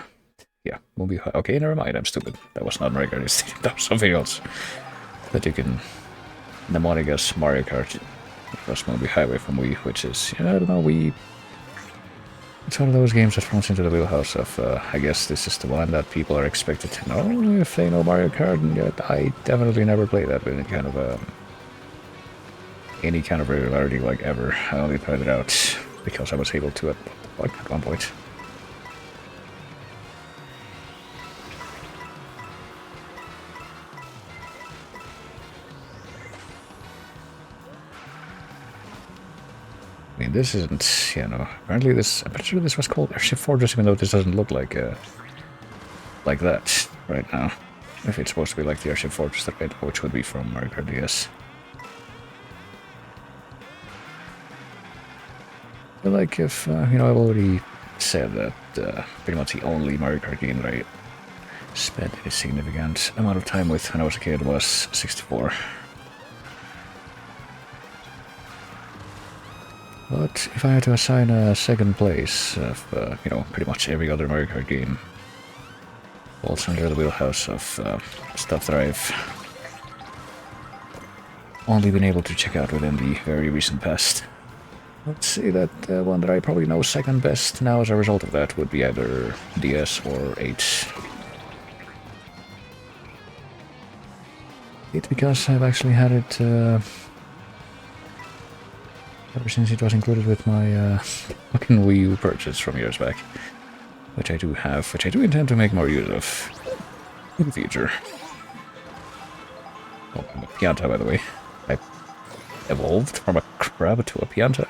yeah, we'll be okay, never mind, I'm stupid. That was not Mario Kart Stadium, that was something else. That you can mnemonic as Mario Kart. It was Movie Highway from Wii, which is, yeah, I don't know, Wii. It's one of those games that falls into the wheelhouse of, I guess this is the one that people are expected to know if they know Mario Kart, and yet I definitely never played that with any kind of regularity, like ever. I only tried it out because I was able to at one point. I mean, this isn't, you know, apparently this, I'm pretty sure this was called Airship Fortress, even though this doesn't look like that right now. If it's supposed to be like the Airship Fortress that I know, which would be from Mario Kart DS. But like, if, you know, I've already said that pretty much the only Mario Kart game that I spent a significant amount of time with when I was a kid was 64. But if I had to assign a second place of, pretty much every other Mario Kart game, falls under the wheelhouse of stuff that I've only been able to check out within the very recent past. Let's say that one that I probably know second best now as a result of that would be either DS or 8. 8 because I've actually had it ever since it was included with my fucking Wii U purchase from years back. Which I do have, which I do intend to make more use of in the future. Oh, I'm a Pianta, by the way. I evolved from a crab to a Pianta.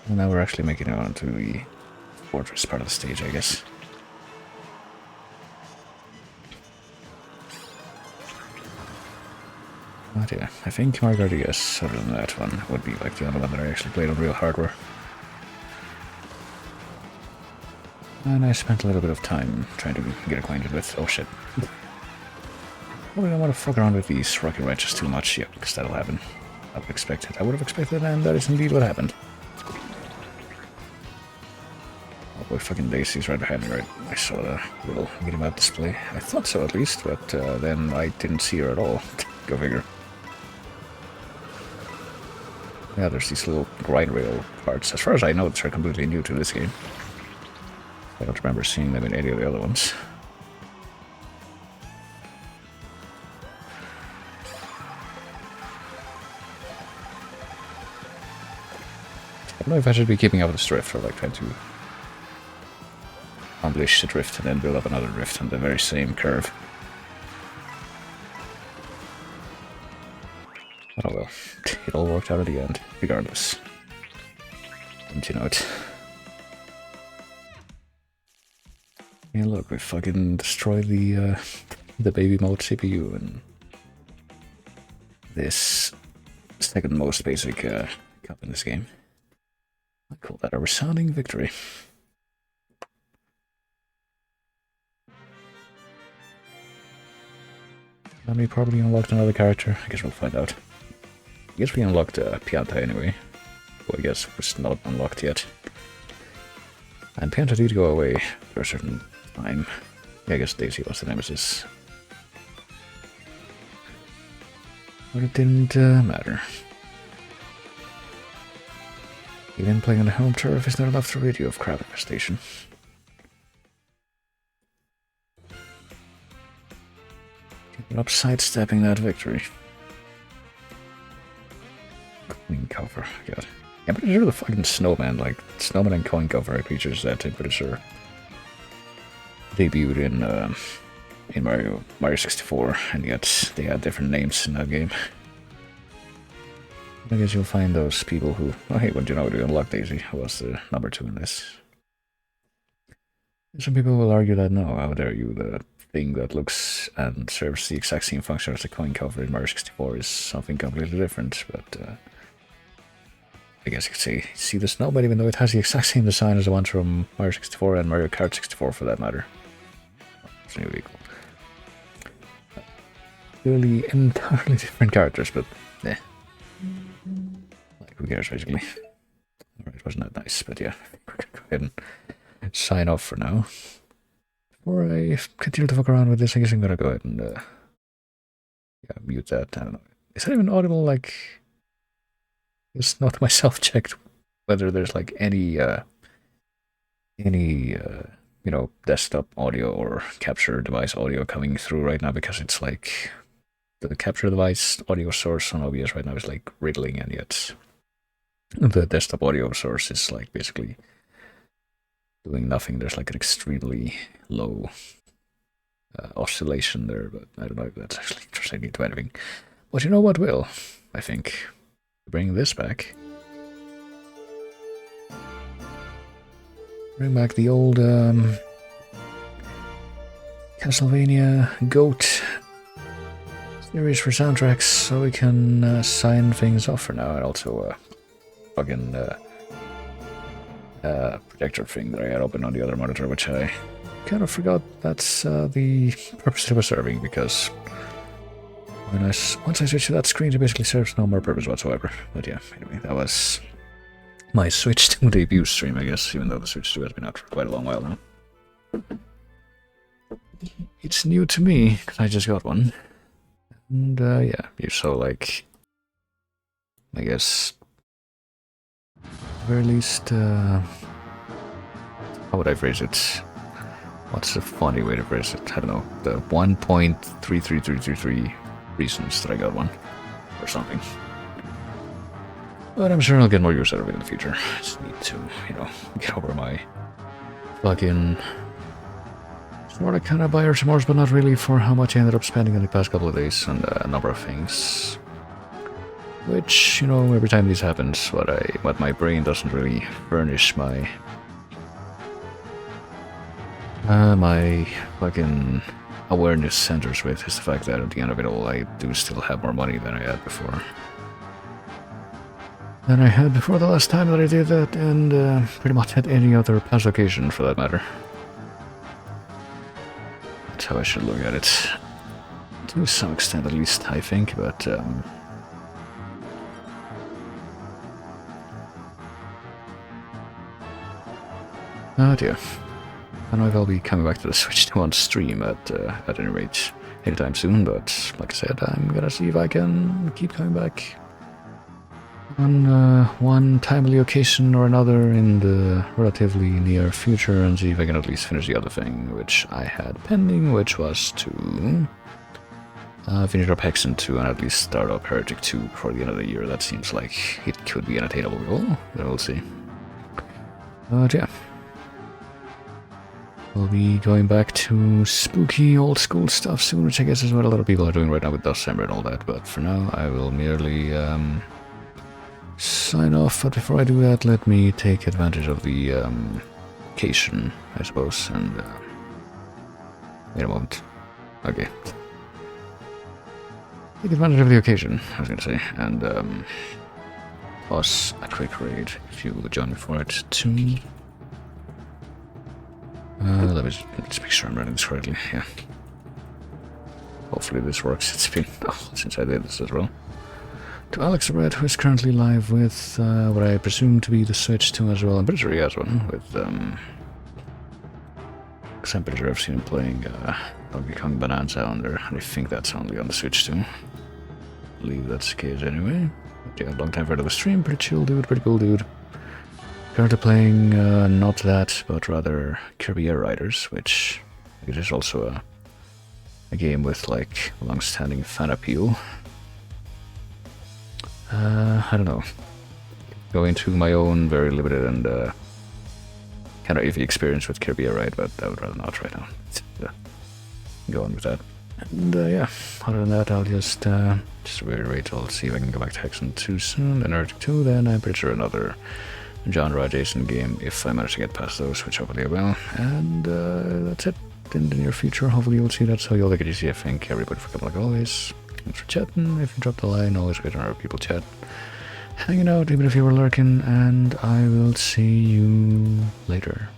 And now we're actually making it onto the fortress part of the stage, I guess. But yeah, I think Mario Kart DS, other than that one, would be like the only one that I actually played on real hardware. And I spent a little bit of time trying to get acquainted with... Oh shit. Probably don't want to fuck around with these rocket wrenches too much, yeah, because that'll happen. I would have expected, and that is indeed what happened. Oh boy, fucking Daisy's right behind me, right? I saw the little mini-map display. I thought so at least, but then I didn't see her at all. Go figure. Yeah, there's these little grind rail parts. As far as I know, they're completely new to this game. I don't remember seeing them in any of the other ones. I don't know if I should be keeping up with this drift or like trying to unleash the drift and then build up another drift on the very same curve. But oh well, it all worked out at the end, regardless. Don't you know it? Yeah, look, we fucking destroyed the baby mode CPU and this second most basic cup in this game. I call that a resounding victory. And we probably unlocked another character. I guess we'll find out. I guess we unlocked Pianta anyway. Who I guess was not unlocked yet. And Pianta did go away for a certain time. Yeah, I guess Daisy was the nemesis. But it didn't matter. Even playing on the home turf is not enough to rid you of crab infestation. Ended up sidestepping that victory. Coin cover, god. Yeah, I'm pretty sure the fucking snowman, like, snowman and coin cover are creatures that I'm pretty sure debuted in Mario 64, and yet they had different names in that game. I guess you'll find those people who, oh hey, what do you know, we unlocked Daisy, who was the number 2 in this. Some people will argue that no, how dare you, the thing that looks and serves the exact same function as the coin cover in Mario 64 is something completely different, but I guess you could say, see the snowman even though it has the exact same design as the ones from Mario 64 and Mario Kart 64 for that matter. It's nearly equal. Clearly entirely different characters, but eh. Like, who cares, basically. Alright, wasn't that nice, but yeah, we're gonna go ahead and sign off for now. Before I continue to fuck around with this, I guess I'm gonna go ahead and yeah, mute that. I don't know. Is that even audible? Like, it's not myself checked whether there's like any you know, desktop audio or capture device audio coming through right now, because it's like the capture device audio source on OBS right now is like riddling, and yet the desktop audio source is like basically doing nothing. There's like an extremely low oscillation there, but I don't know if that's actually translating to anything. But you know what will, I think, bring this back. Bring back the old Castlevania GOAT series for soundtracks, so we can sign things off for now, and also fucking projector thing that I had open on the other monitor, which I kind of forgot that's the purpose it was serving, because Once I switch to that screen, it basically serves no more purpose whatsoever. But yeah, anyway, that was my Switch 2 debut stream, I guess, even though the Switch 2 has been out for quite a long while now. It's new to me, because I just got one. And yeah, you saw, like, I guess, at the very least, how would I phrase it? What's a funny way to phrase it? I don't know, the 1.33333 reasons that I got one, or something. But I'm sure I'll get more use out of it in the future. I just need to, you know, get over my fucking sort of kind of buyer's remorse, but not really, for how much I ended up spending in the past couple of days on a number of things. Which, you know, every time this happens, what my brain doesn't really furnish my my fucking awareness centers with is the fact that at the end of it all, I do still have more money than I had before. Than I had before the last time that I did that, and pretty much at any other past occasion for that matter. That's how I should look at it. To some extent at least, I think, but oh dear. I don't know if I'll be coming back to the Switch 2 on stream at any rate anytime soon, but like I said, I'm gonna see if I can keep coming back on one timely occasion or another in the relatively near future, and see if I can at least finish the other thing which I had pending, which was to finish up Hexen 2 and at least start up Heretic 2 before the end of the year. That seems like it could be an attainable goal, but we'll see. But yeah. We'll be going back to spooky old school stuff soon, which I guess is what a lot of people are doing right now with December and all that, but for now I will merely sign off. But before I do that, let me take advantage of the occasion, I suppose, and wait a moment. Okay. Take advantage of the occasion, I was gonna say, and toss a quick raid, if you would join me for it, too. Let me just make sure I'm running this correctly, yeah. Hopefully this works. It's been a while since I did this as well. To Alex Red, who is currently live with what I presume to be the Switch 2 as well. I'm pretty sure he has one, with, because I'm pretty sure I've seen him playing Donkey Kong Bonanza on there, and I think that's only on the Switch 2. I believe that's the case anyway. But yeah, long time for the stream, pretty chill dude, pretty cool dude. Currently playing not that, but rather Kirby Air Riders, which it is also a game with like long-standing fan appeal. I don't know. Going to my own very limited and kind of iffy experience with Kirby Air Ride, but I would rather not right now. Go on with that. And yeah, other than that, I'll just reiterate. I'll see if I can go back to Hexen 2 soon, and Heretic 2, then I'm pretty sure another genre adjacent game if I manage to get past those, which hopefully I will. And that's it in the near future. Hopefully you'll see that, so you'll take it easy. I thank everybody for coming like always. Thanks for chatting. If you dropped a line, always great to hear people chat. Hanging out, even if you were lurking, and I will see you later.